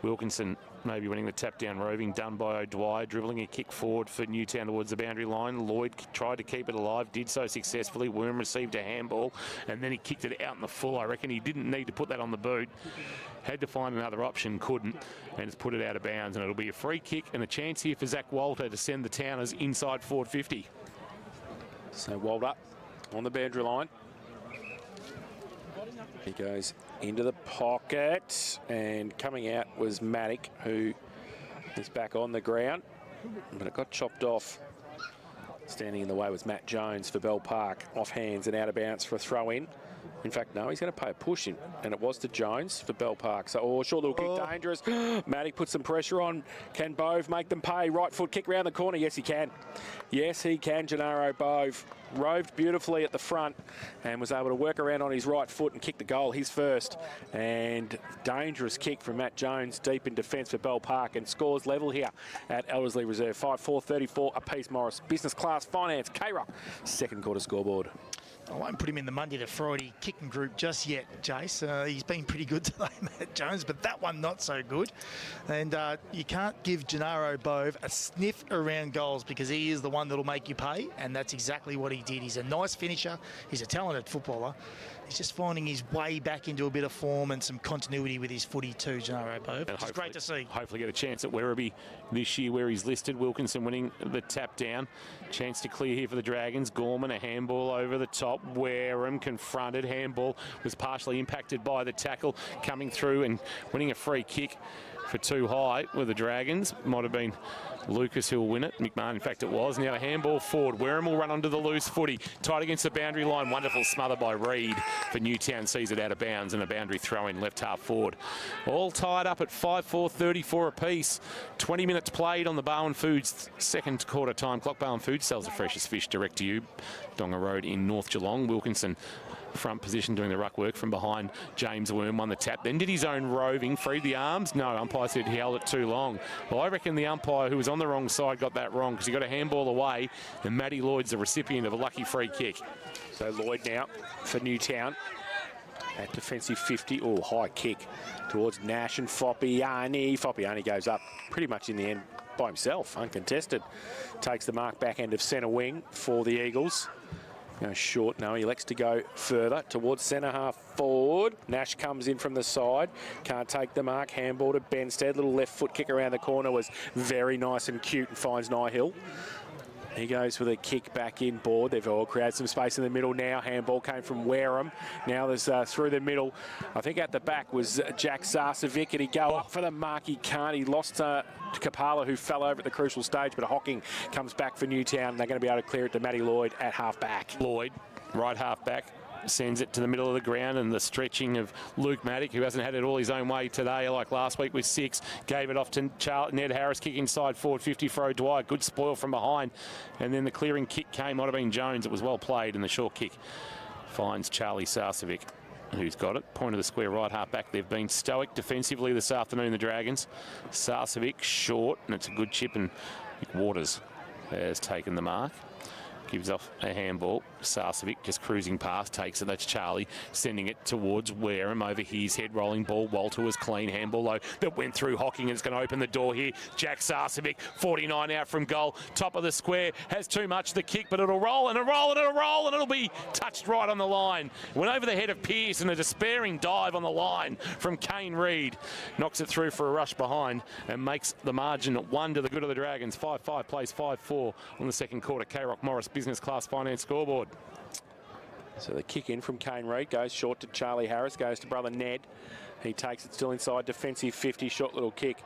Wilkinson maybe winning the tap down roving, done by O'Dwyer, dribbling a kick forward for Newtown towards the boundary line. Lloyd tried to keep it alive, did so successfully. Worm received a handball, and then he kicked it out in the full. I reckon he didn't need to put that on the boot. Had to find another option, couldn't, and it's put it out of bounds. And it'll be a free kick and a chance here for Zach Walter to send the Towners inside forward 50. So Walter on the boundary line. He goes into the pocket, and coming out was Maddock, who is back on the ground, but it got chopped off. Standing in the way was Matt Jones for Bell Park, off hands and out of bounds for a throw-in. In fact, no, he's going to pay a push in, and it was to Jones for Bell Park. So, short little kick, dangerous. Maddock puts some pressure on. Can Bove make them pay? Right foot kick round the corner. Yes, he can. Yes, he can, Gennaro Bove. Roved beautifully at the front and was able to work around on his right foot and kick the goal, his first. And dangerous kick from Matt Jones deep in defence for Bell Park, and scores level here at Elderslie Reserve. 5-4-34 apiece. Morris. Business Class Finance, K-Rock. Second quarter scoreboard. I won't put him in the Monday to Friday kicking group just yet, Jace. He's been pretty good today, Matt Jones, but that one not so good. And you can't give Gennaro Bove a sniff around goals, because he is the one that'll make you pay, and that's exactly what he did. He's a nice finisher. He's a talented footballer. He's just finding his way back into a bit of form and some continuity with his footy too, Gennaro Bove. It's great to see. Hopefully get a chance at Werribee this year where he's listed. Wilkinson winning the tap down. Chance to clear here for the Dragons. Gorman, a handball over the top. Wareham confronted. Handball was partially impacted by the tackle, coming through and winning a free kick for too high with the Dragons. Might have been Lucas who will win it. McMahon, in fact, it was. Now a handball forward. Wareham will run onto the loose footy. Tight against the boundary line. Wonderful smother by Reid for Newtown. Sees it out of bounds, and a boundary throw in left half forward. All tied up at 5-4-34 apiece. 20 minutes played on the Barwon Foods second quarter time clock. Barwon Foods sells the freshest fish direct to you. Donga Road in North Geelong. Wilkinson front position doing the ruck work from behind. James Worm won the tap, then did his own roving, freed the arms. No, umpire said he held it too long. Well, I reckon the umpire who was on the wrong side got that wrong, because he got a handball away, and Matty Lloyd's the recipient of a lucky free kick. So Lloyd now for Newtown at defensive 50. Oh, high kick towards Nash and Foppiani. Foppiani goes up pretty much in the end by himself, uncontested. Takes the mark back end of centre wing for the Eagles. Goes short. No, he elects to go further towards centre half forward. Nash comes in from the side. Can't take the mark. Handball to Benstead. Little left foot kick around the corner was very nice and cute, and finds Nihill. He goes with a kick back in board. They've all created some space in the middle now. Handball came from Wareham. Now there's through the middle. I think at the back was Jack Sarcevic, and he go up for the mark. He can't. He lost to Kapala, who fell over at the crucial stage, but Hocking comes back for Newtown. They're going to be able to clear it to Matty Lloyd at half back. Lloyd, right half back, sends it to the middle of the ground, and the stretching of Luke Maddock, who hasn't had it all his own way today, like last week with 6, gave it off to Ned Harris, kick inside forward 50 for O'Dwyer. Good spoil from behind, and then the clearing kick came, might have been Jones. It was well played, and the short kick finds Charlie Sarcevic, who's got it. Point of the square, right half back. They've been stoic defensively this afternoon, the Dragons. Sarcevic short, and it's a good chip, and Waters has taken the mark. Gives off a handball. Sarcevic just cruising past, takes it. That's Charlie sending it towards Wareham over his head, rolling ball. Walter was clean. Handball low that went through Hocking, and it's going to open the door here. Jack Sarcevic, 49 out from goal. Top of the square, has too much the kick, but it'll roll and it'll roll and it'll roll and it'll be touched right on the line. Went over the head of Pearce, and a despairing dive on the line from Kane Reid. Knocks it through for a rush behind and makes the margin 1 to the good of the Dragons. 5-5 plays 5-4 on the second quarter. K-Rock Morris Business Class Finance scoreboard. So the kick in from Kane Reid goes short to Charlie Harris, goes to brother Ned. He takes it still inside, defensive 50, short little kick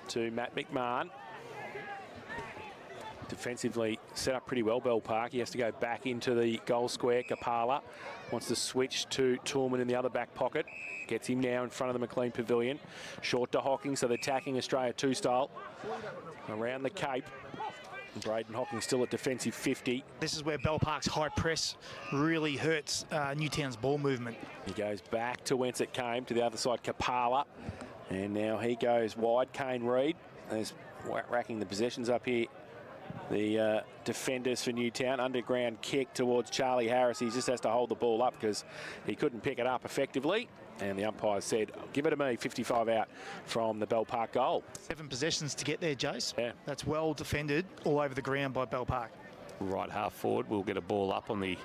to Matt McMahon. Defensively set up pretty well, Bell Park. He has to go back into the goal square. Kapala wants to switch to Toolman in the other back pocket. Gets him now in front of the McLean Pavilion. Short to Hocking, so they're attacking Australia 2 style. Around the Cape. Braden Hocking still at defensive 50. This is where Bell Park's high press really hurts Newtown's ball movement. He goes back to whence it came, to the other side, Kapala. And now he goes wide, Kane Reid. There's racking the possessions up here. The defenders for Newtown. Underground kick towards Charlie Harris. He just has to hold the ball up because he couldn't pick it up effectively. And the umpire said, give it to me, 55 out from the Bell Park goal. 7 possessions to get there, Jace. Yeah. That's well defended all over the ground by Bell Park. Right half forward, we'll get a ball up on the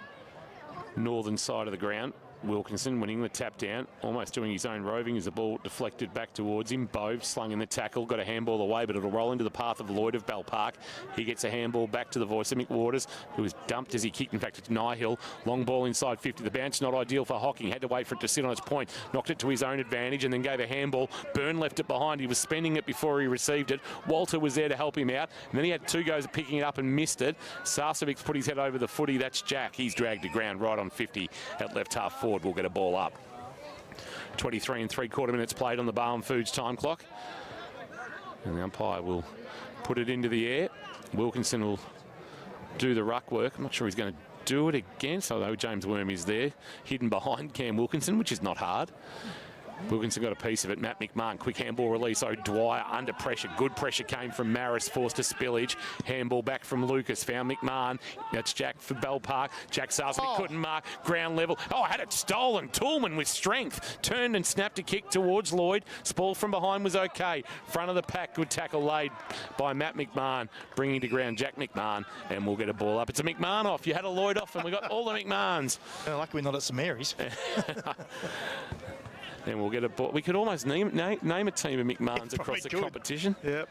northern side of the ground. Wilkinson winning the tap down, almost doing his own roving as the ball deflected back towards him. Bove slung in the tackle, got a handball away, but it'll roll into the path of Lloyd of Bell Park. He gets a handball back to the voice of Mick Waters, who was dumped as he kicked. In fact, it's Nihill. Long ball inside 50. The bounce not ideal for Hocking. Had to wait for it to sit on its point. Knocked it to his own advantage and then gave a handball. Byrne left it behind. He was spending it before he received it. Walter was there to help him out. And then he had 2 goes at picking it up and missed it. Sarcevic's put his head over the footy. That's Jack. He's dragged to ground right on 50 at left half forward. We'll get a ball up. 23 3/4 minutes played on the Barham Foods time clock. And the umpire will put it into the air. Wilkinson will do the ruck work. I'm not sure he's going to do it again, although James Worm is there, hidden behind Cam Wilkinson, which is not hard. Wilkinson got a piece of it. Matt McMahon, quick handball release. O'Dwyer under pressure. Good pressure came from Maris, forced to spillage. Handball back from Lucas. Found McMahon. That's Jack for Bell Park. Jack Sarcevic couldn't mark. Ground level. Oh, had it stolen. Toolman with strength. Turned and snapped a kick towards Lloyd. Spool from behind was okay. Front of the pack. Good tackle laid by Matt McMahon. Bringing to ground Jack McMahon. And we'll get a ball up. It's a McMahon off. You had a Lloyd off and we got all the McMahons. Lucky we're not at St Mary's. And we'll get a ball. We could almost name a team of McMahons across the competition. Yep.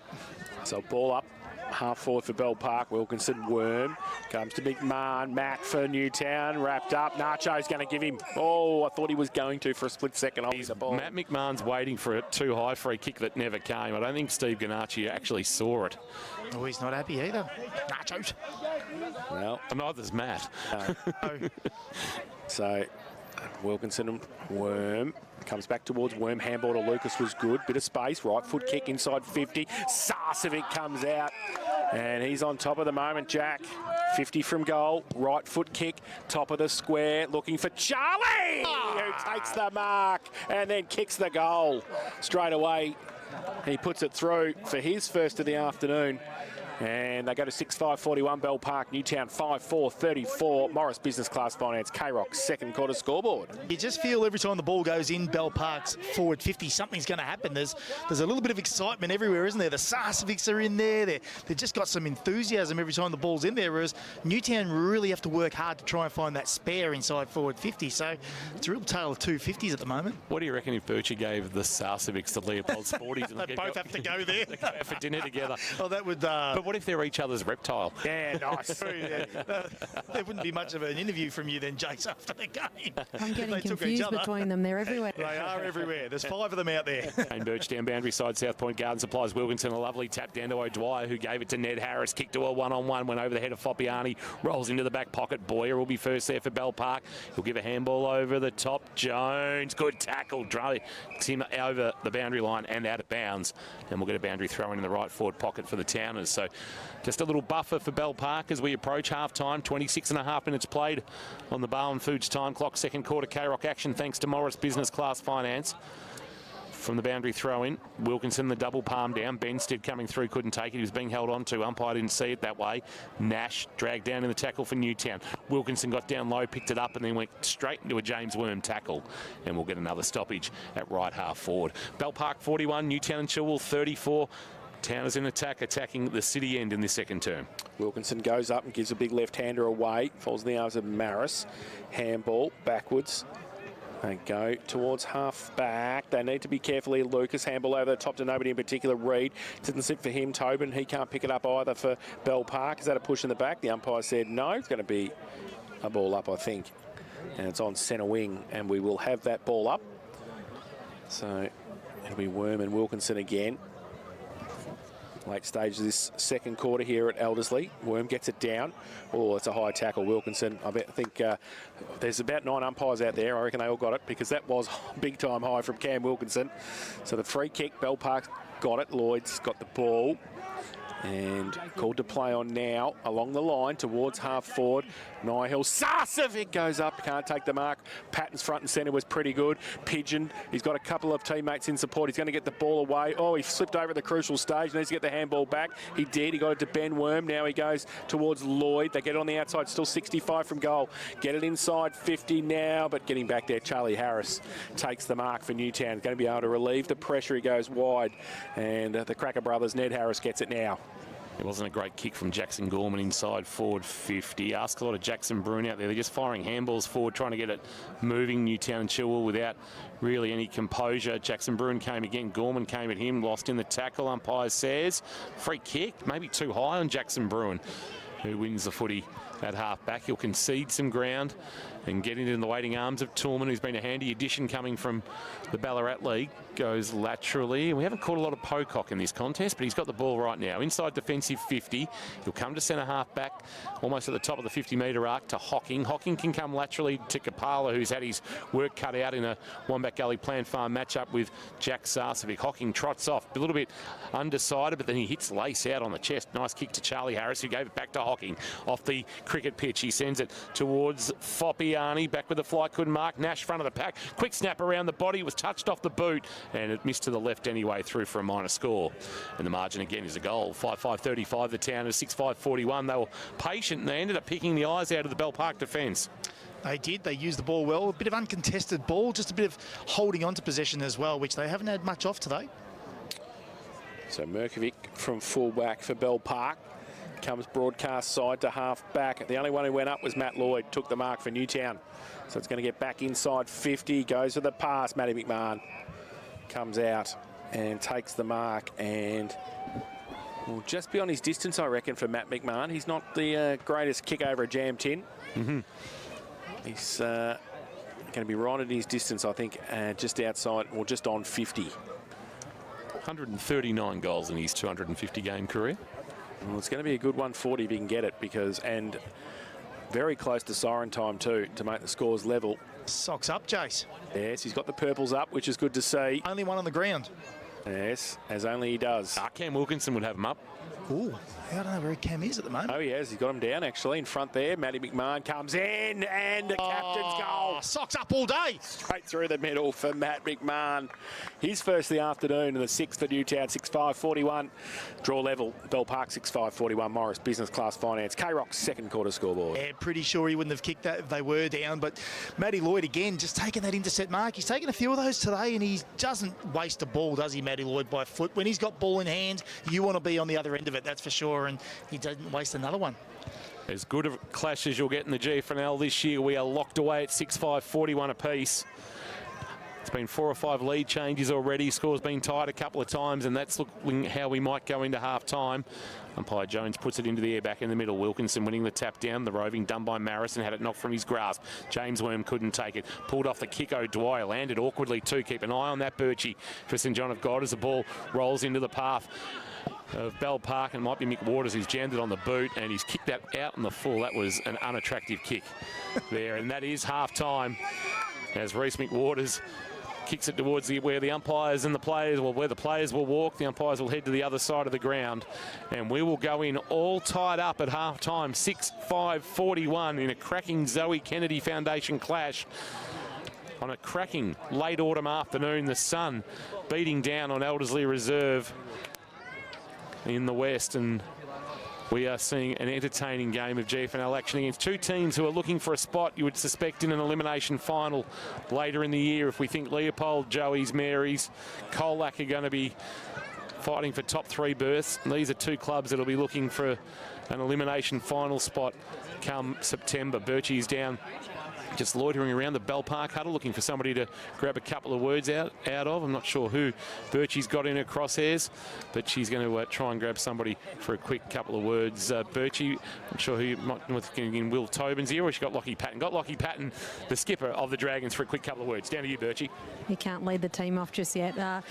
So ball up, half forward for Bell Park. Wilkinson, Worm, comes to McMahon. Matt for Newtown, wrapped up. Nacho's going to give him, I thought he was going to for a split second. The ball. Matt McMahon's waiting for it too high for a kick that never came. I don't think Steve Ganacci actually saw it. Oh, he's not happy either. Nachos. Well, neither's Matt. So Wilkinson and Worm. Comes back towards Worm. Handball to Lucas was good. Bit of space. Right foot kick inside 50. Sarcevic comes out. And he's on top of the moment, Jack. 50 from goal. Right foot kick. Top of the square. Looking for Charlie, who takes the mark and then kicks the goal straight away. He puts it through for his first of the afternoon. And they go to 6-5-41 Bell Park, Newtown 5-4-34. Morris Business Class Finance, K-Rock, second quarter scoreboard. You just feel every time the ball goes in Bell Park's forward 50, something's going to happen. There's a little bit of excitement everywhere, isn't there? The Sarcevics are in there. They've just got some enthusiasm every time the ball's in there, whereas Newtown really have to work hard to try and find that spare inside forward 50. So it's a real tale of 250s at the moment. What do you reckon if Birchie gave the Sarcevics to Leopold Sporties? They both have to go there. They go out for dinner together. Oh, that would... But What if they're each other's reptile? Yeah, nice. There wouldn't be much of an interview from you then, Jace, after the game. I'm getting They took each confused other. between them. They're everywhere. They are everywhere. There's 5 of them out there. And Birchdown boundary side, South Point Garden Supplies, Wilkinson, a lovely tap down to O'Dwyer, who gave it to Ned Harris, kicked to a one-on-one, went over the head of Foppiani, rolls into the back pocket. Boyer will be first there for Bell Park. He'll give a handball over the top. Jones, good tackle, drags him over the boundary line and out of bounds. And we'll get a boundary throw in the right forward pocket for the Towners. So just a little buffer for Bell Park as we approach half-time. 26.5 minutes played on the Barwon Foods time clock. Second quarter K-Rock action thanks to Morris Business Class Finance. From the boundary throw-in, Wilkinson the double palm down. Benstead coming through, couldn't take it. He was being held on to. Umpire didn't see it that way. Nash dragged down in the tackle for Newtown. Wilkinson got down low, picked it up, and then went straight into a James Worm tackle. And we'll get another stoppage at right half forward. Bell Park 41, Newtown and Chilwell 34. Towners in attack, attacking the city end in this second term. Wilkinson goes up and gives a big left-hander away. Falls in the arms of Maris. Handball backwards. They go towards half-back. They need to be careful here. Lucas, handball over the top to nobody in particular. Reed, didn't sit for him. Tobin, he can't pick it up either for Bell Park. Is that a push in the back? The umpire said no. It's going to be a ball up, I think. And it's on centre wing, and we will have that ball up. So it'll be Worm and Wilkinson again. Late stage of this second quarter here at Elderslie. Worm gets it down. Oh, it's a high tackle. Wilkinson, I think there's about 9 umpires out there. I reckon they all got it because that was big time high from Cam Wilkinson. So the free kick, Bell Park got it. Lloyd's got the ball. And called to play on now along the line towards half forward. Nihill Sarcevic goes up, can't take the mark. Patton's front and centre was pretty good. Pigeon, he's got a couple of teammates in support. He's going to get the ball away. Oh, he slipped over at the crucial stage. Needs to get the handball back. He did. He got it to Ben Worm. Now he goes towards Lloyd. They get it on the outside. Still 65 from goal. Get it inside 50 now, but getting back there, Charlie Harris takes the mark for Newtown. Going to be able to relieve the pressure. He goes wide. And the Cracker brothers, Ned Harris gets it now. It wasn't a great kick from Jackson Gorman inside forward 50. Ask a lot of Jackson Bruin out there. They're just firing handballs forward, trying to get it moving. Newtown and Chilwell without really any composure. Jackson Bruin came again. Gorman came at him, lost in the tackle. Umpire says free kick, maybe too high on Jackson Bruin, who wins the footy at half back. He'll concede some ground and get into the waiting arms of Toolman, who's been a handy addition coming from the Ballarat League. Goes laterally. We haven't caught a lot of Pocock in this contest, but he's got the ball right now. Inside defensive 50. He'll come to centre half back, almost at the top of the 50-metre arc to Hocking. Hocking can come laterally to Kapala, who's had his work cut out in a Wombat Gully Plan Farm matchup with Jack Sarcevic. Hocking trots off, a little bit undecided, but then he hits Lace out on the chest. Nice kick to Charlie Harris, who gave it back to Hocking off the cricket pitch. He sends it towards Foppiani, back with the fly, couldn't mark. Nash front of the pack, quick snap around the body, was touched off the boot, and it missed to the left anyway, through for a minor score. And the margin again is a goal. 5-5-35, the Towners, 6-5-41. They were patient and they ended up picking the eyes out of the Bell Park defence. They did. They used the ball well. A bit of uncontested ball, just a bit of holding on to possession as well, which they haven't had much of today. So Merkovic from fullback for Bell Park. Comes broadcast side to half back. The only one who went up was Matt Lloyd, took the mark for Newtown. So it's going to get back inside 50, goes for the pass. Matty McMahon comes out and takes the mark and will just be on his distance, I reckon, for Matt McMahon. He's not the greatest kick over a jam tin. He's going to be right at his distance, I think, just outside or just on 50. 139 goals in his 250-game career. Well, it's going to be a good 140 if he can get it, and very close to siren time too to make the scores level. Socks up, Jace. Yes, he's got the purples up, which is good to see. Only one on the ground. Yes, as only he does. Cam Wilkinson would have him up. Ooh, I don't know where Cam is at the moment. Oh, he has. He's got him down, actually, in front there. Matty McMahon comes in, and the captain's goal. Socks up all day. Straight through the middle for Matt McMahon. His first of the afternoon, and the 6th for Newtown, 6-5-41. Draw level, Bell Park, 6-5-41. Morris Business Class Finance. K-Rock's second quarter scoreboard. Yeah, pretty sure he wouldn't have kicked that if they were down, but Matty Lloyd, again, just taking that intercept mark. He's taken a few of those today, and he doesn't waste a ball, does he, Matty Lloyd, by foot? When he's got ball in hand, you want to be on the other end of it, that's for sure, and he doesn't waste another one. As good a clash as you'll get in the GFNL this year. We are locked away at 6-5-41 apiece. It's been 4 or 5 lead changes already. Score's been tied a couple of times, and that's looking how we might go into half-time. Umpire Jones puts it into the air back in the middle. Wilkinson winning the tap down. The roving done by Marison, had it knocked from his grasp. James Worm couldn't take it. Pulled off the kick. O'Dwyer landed awkwardly too. Keep an eye on that Birchie for St John of God as the ball rolls into the path of Bell Park, and it might be Mick Waters who's jammed it on the boot, and he's kicked that out in the full. That was an unattractive kick there, and that is half-time as Reece McWaters kicks it towards where the umpires and the players, well, where the players will walk. The umpires will head to the other side of the ground, and we will go in all tied up at half-time, 6-5-41 in a cracking Zoe Kennedy Foundation clash. On a cracking late autumn afternoon, the sun beating down on Elderslie Reserve in the west, and we are seeing an entertaining game of GFNL action against two teams who are looking for a spot, you would suspect, in an elimination final later in the year. If we think Leopold, Joey's, Mary's, Colac are going to be fighting for top 3 berths, and these are two clubs that will be looking for an elimination final spot come September. Birchie's down just loitering around the Bell Park huddle, looking for somebody to grab a couple of words out of. I'm not sure who Birchie's got in her crosshairs, but she's going to try and grab somebody for a quick couple of words. Birchie, I'm sure who might in Will Tobin's here, or she got Lockie Patton. Got Lockie Patton, the skipper of the Dragons, for a quick couple of words. Down to you, Birchie. He can't lead the team off just yet.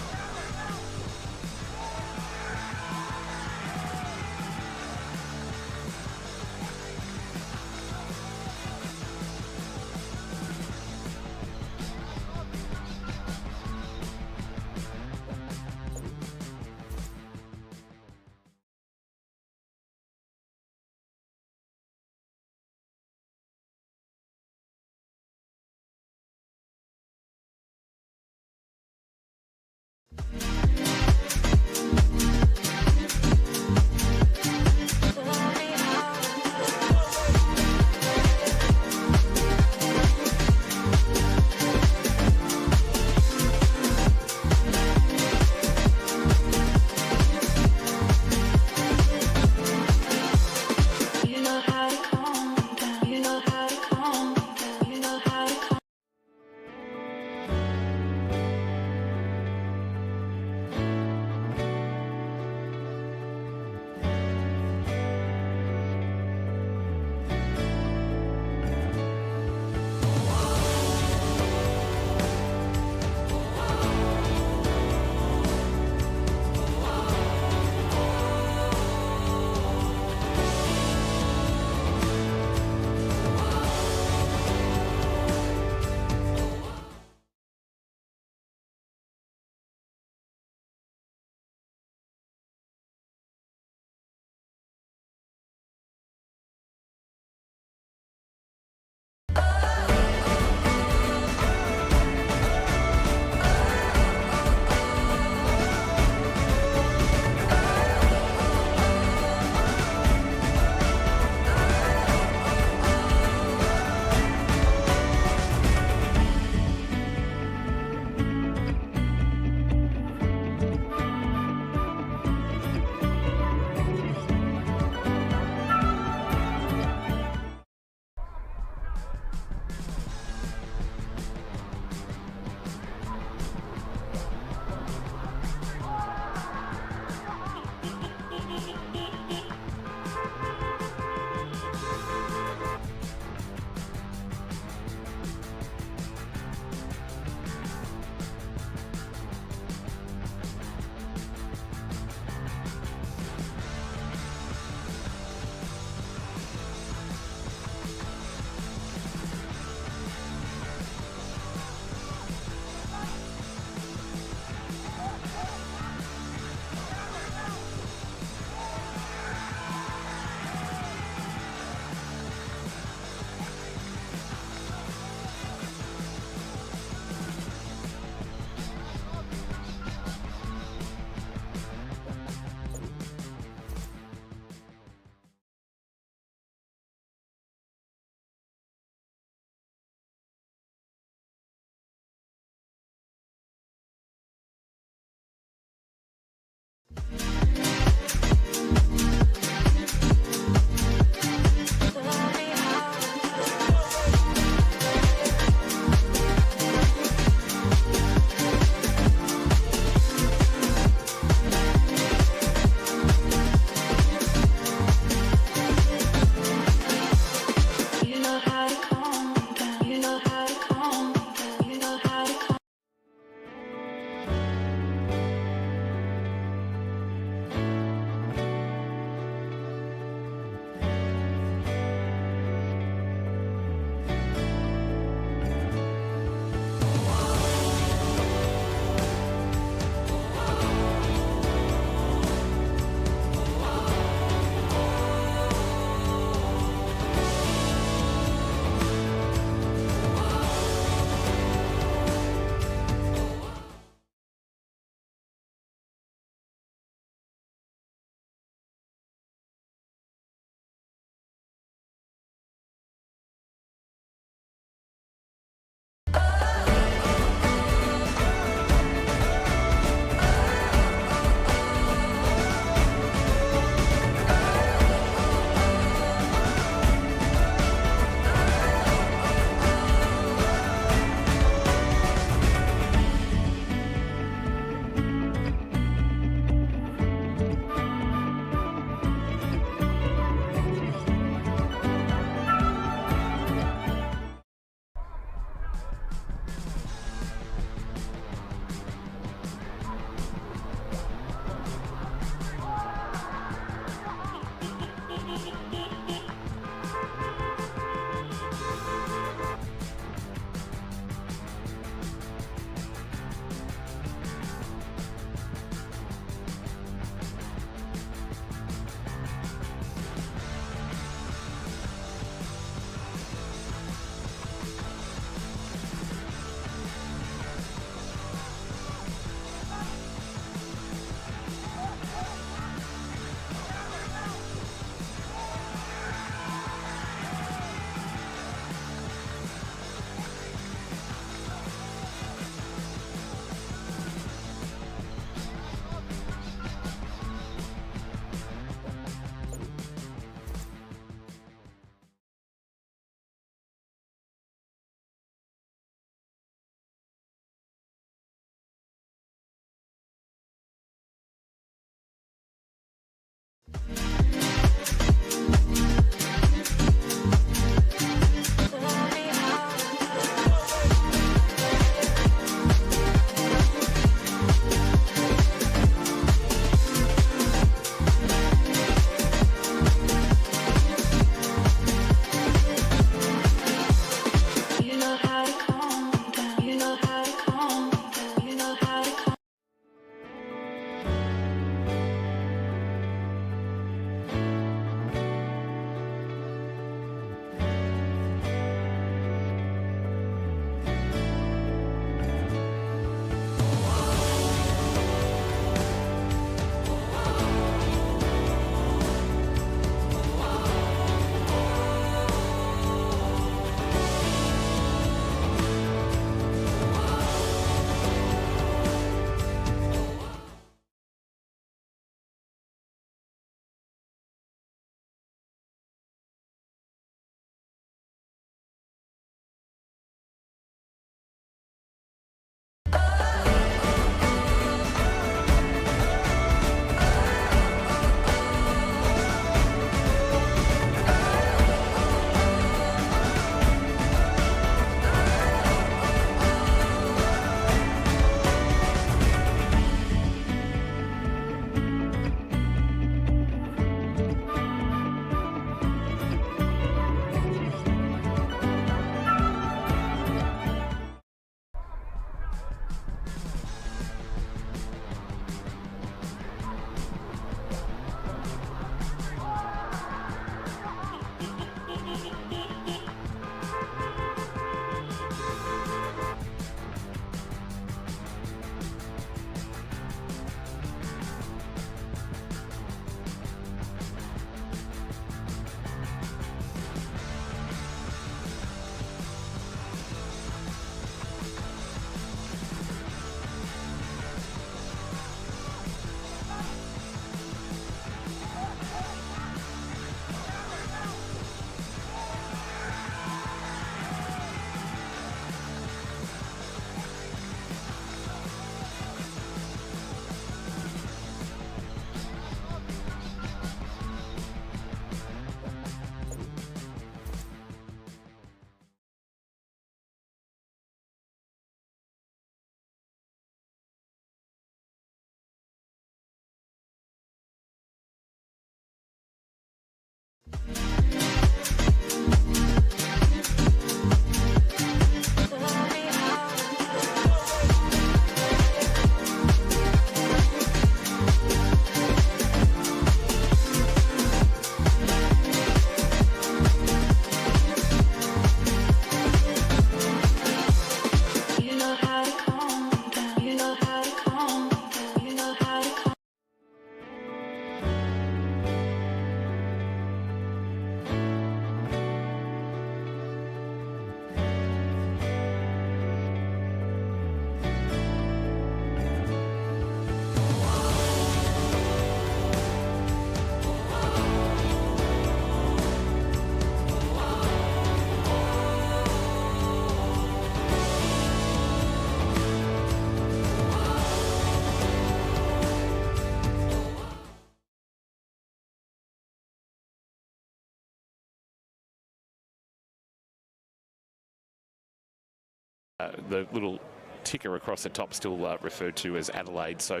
the little ticker across the top still referred to as Adelaide. So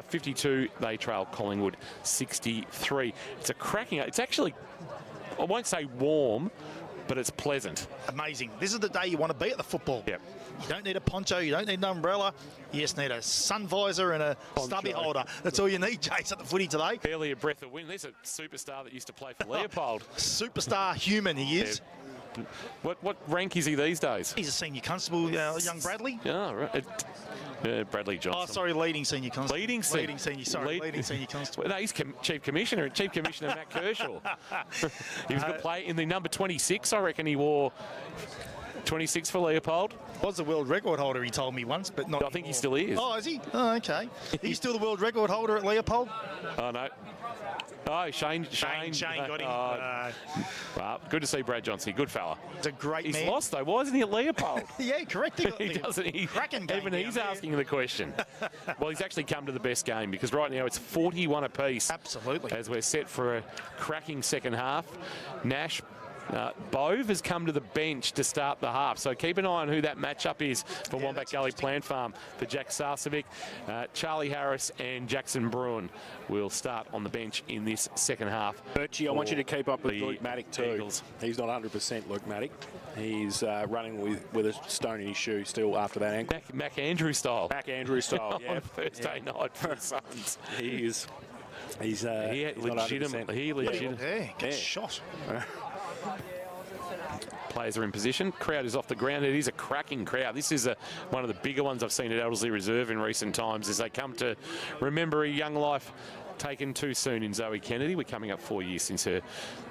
52, they trail Collingwood 63. It's a cracking, it's actually, I won't say warm, but it's pleasant. Amazing. This is the day you want to be at the football. Yep. You don't need a poncho, you don't need an umbrella, you just need a sun visor and a stubby holder. That's all you need, Jace, at the footy today. Barely a breath of wind. There's a superstar that used to play for Leopold. Superstar human he is. Yeah. What rank is he these days? He's a senior constable, young Bradley. Oh, right. Bradley Johnson. Oh, sorry, leading senior constable. Leading senior, leading senior constable. No, he's Chief Commissioner Matt Kershaw. He was a good player in the number 26. I reckon he wore 26 for Leopold. Was the world record holder, he told me once, but not I think anymore. he still is. Oh, is he? Oh, okay. He's still the world record holder at Leopold? Oh, no. Oh, Shane got him. Well, good to see Brad Johnson. Good fella. He's a great He's man. lost, though. Why isn't he at Leopold? Yeah, correct. He doesn't. Cracking game Even down he's there. asking the question. Well, he's actually come to the best game because right now it's 41 apiece. Absolutely. As we're set for a cracking second half. Nash. Bove has come to the bench to start the half, so keep an eye on who that matchup is for Wombat Gully Plant Farm. For Jack Sarcevic, Charlie Harris and Jackson Bruin will start on the bench in this second half. Bertie, I want you to keep up with the Luke Maddock too. Eagles. He's not 100% Luke Maddock. He's running with a stone in his shoe still after that ankle. Mac Andrew style. Back Andrew style, yeah. On Thursday night for the Suns. He's He not 100%. Yeah, gets shot. Players are in position. Crowd is off the ground. It is a cracking crowd. This is one of the bigger ones I've seen at Elderslie Reserve in recent times as they come to remember a young life taken too soon in Zoe Kennedy. We're coming up 4 years since her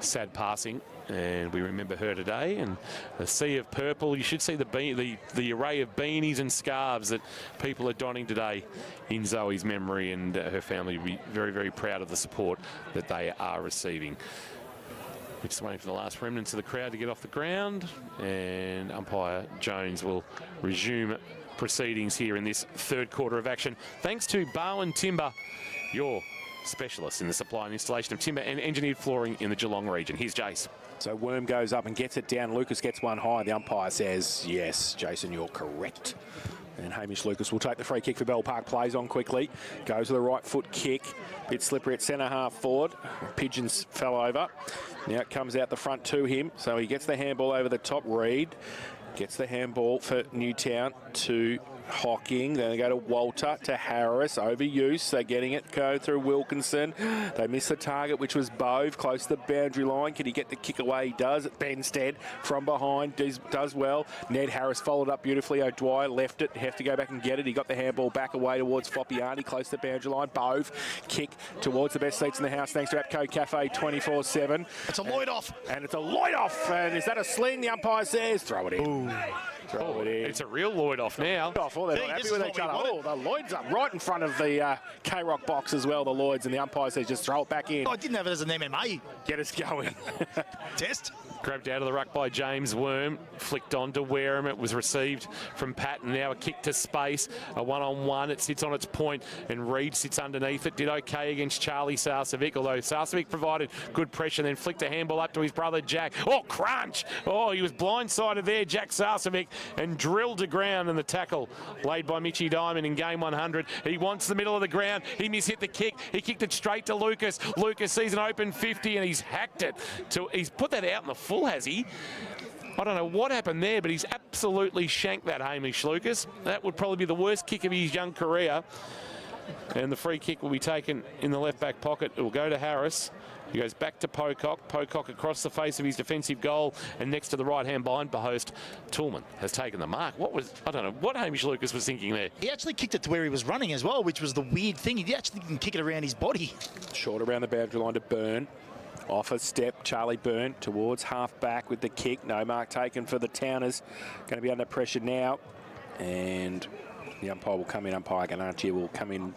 sad passing, and we remember her today. And a sea of purple. You should see the array of beanies and scarves that people are donning today in Zoe's memory, and her family will be very, very proud of the support that they are receiving. We're just waiting for the last remnants of the crowd to get off the ground, and umpire Jones will resume proceedings here in this third quarter of action. Thanks to Barwon Timber, your specialist in the supply and installation of timber and engineered flooring in the Geelong region. Here's Jace. So Worm goes up and gets it down. Lucas gets one high. The umpire says, yes, Jason, you're correct. And Hamish Lucas will take the free kick for Bell Park. Plays on quickly. Goes with a right foot kick. Bit slippery at centre half forward. Pigeons fell over. Now it comes out the front to him. So he gets the handball over the top. Reed gets the handball for Newtown to Hocking. Then they go to Walter, to Harris. Overuse. They're getting it. Go through Wilkinson. They miss the target, which was Bove, close to the boundary line. Can he get the kick away? He does. Benstead from behind does well. Ned Harris followed up beautifully. O'Dwyer left it. Have to go back and get it. He got the handball back away towards Foppiani, close to the boundary line. Bove kick towards the best seats in the house thanks to Apco Cafe 24/7. It's a Lloyd off. And it's a Lloyd off. And is that a sling? The umpire says throw it in. Ooh. Throw it in. It's a real Lloyd off now. Oh, they're not happy with each other. Oh, the Lloyd's up right in front of the K-Rock box as well, the Lloyd's, and the umpire says just throw it back in. I didn't have it as an MMA Get us going. test. Grabbed out of the ruck by James Worm, flicked on to Wareham. It was received from Patton. Now a kick to space, a one-on-one. It sits on its point, and Reed sits underneath it. Did okay against Charlie Sarcevic, although Sarcevic provided good pressure, then flicked a handball up to his brother Jack. Oh, crunch! Oh, he was blindsided there, Jack Sarcevic, and drilled to ground in the tackle laid by Mitchy Diamond in game 100. He wants the middle of the ground. He mishit the kick. He kicked it straight to Lucas. Lucas sees an open 50, and he's hacked it. He's put that out in the full, has he? I don't know what happened there, but he's absolutely shanked that Hamish Lucas. That would probably be the worst kick of his young career. And the free kick will be taken in the left back pocket. It will go to Harris. He goes back to Pocock. Pocock across the face of his defensive goal, and next to the right-hand blind post, Toolman has taken the mark. I don't know what Hamish Lucas was thinking there. He actually kicked it to where he was running as well, which was the weird thing. He actually didn't kick it around his body. Short around the boundary line to Byrne. Off a step, Charlie Byrne towards half-back with the kick. No mark taken for the Towners. Going to be under pressure now. And the umpire will come in. Umpire Ganarchi will come in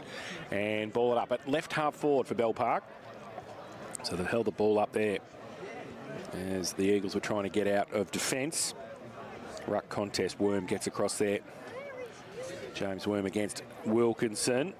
and ball it up at left half forward for Bell Park. So they've held the ball up there as the Eagles were trying to get out of defence. Ruck contest. Worm gets across there. James Worm against Wilkinson.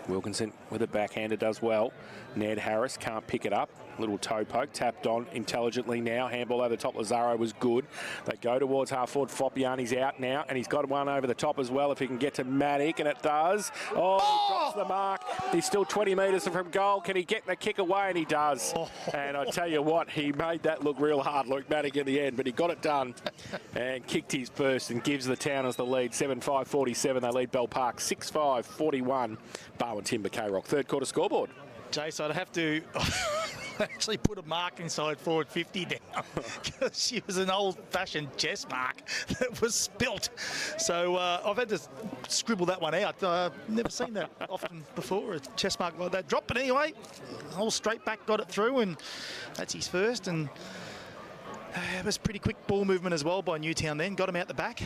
Wilkinson with a backhander does well. Ned Harris can't pick it up. Little toe poke, tapped on intelligently now. Handball over the top. Lazaro was good. They go towards half forward. Foppiani's out now, and he's got one over the top as well if he can get to Matic, and it does. Oh, he drops the mark. He's still 20 metres from goal. Can he get the kick away? And he does. And I tell you what, he made that look real hard, Luke Matic, in the end, but he got it done and kicked his first and gives the Towners the lead. 7-5-47. They lead Bell Park 6-5-41. Barwon Timber K-Rock. Third quarter scoreboard. Jace, I'd have to actually put a mark inside forward 50 down because she was an old-fashioned chess mark that was spilt. So I've had to scribble that one out. Never seen that often before, a chess mark like that. Drop it anyway. All straight back, got it through, and that's his first. And it was pretty quick ball movement as well by Newtown then. Got him out the back.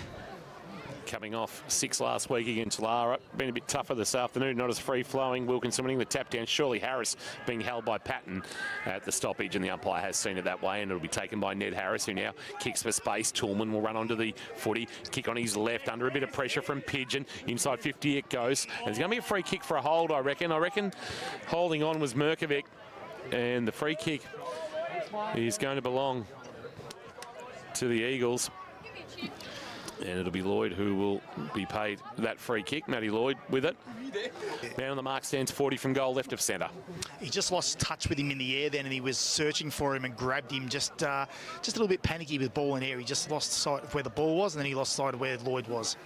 Coming off 6 last week against Lara. Been a bit tougher this afternoon, not as free-flowing. Wilkinson winning the tap down. Surely Harris being held by Patton at the stoppage, and the umpire has seen it that way, and it'll be taken by Ned Harris, who now kicks for space. Toolman will run onto the footy. Kick on his left, under a bit of pressure from Pigeon. Inside 50 it goes. And it's going to be a free kick for a hold, I reckon. I reckon holding on was Merkovic, and the free kick is going to belong to the Eagles. And it'll be Lloyd who will be paid that free kick. Matty Lloyd with it. Man on the mark, stands 40 from goal, left of centre. He just lost touch with him in the air then, and he was searching for him and grabbed him just a little bit panicky with ball in air. He just lost sight of where the ball was, and then he lost sight of where Lloyd was.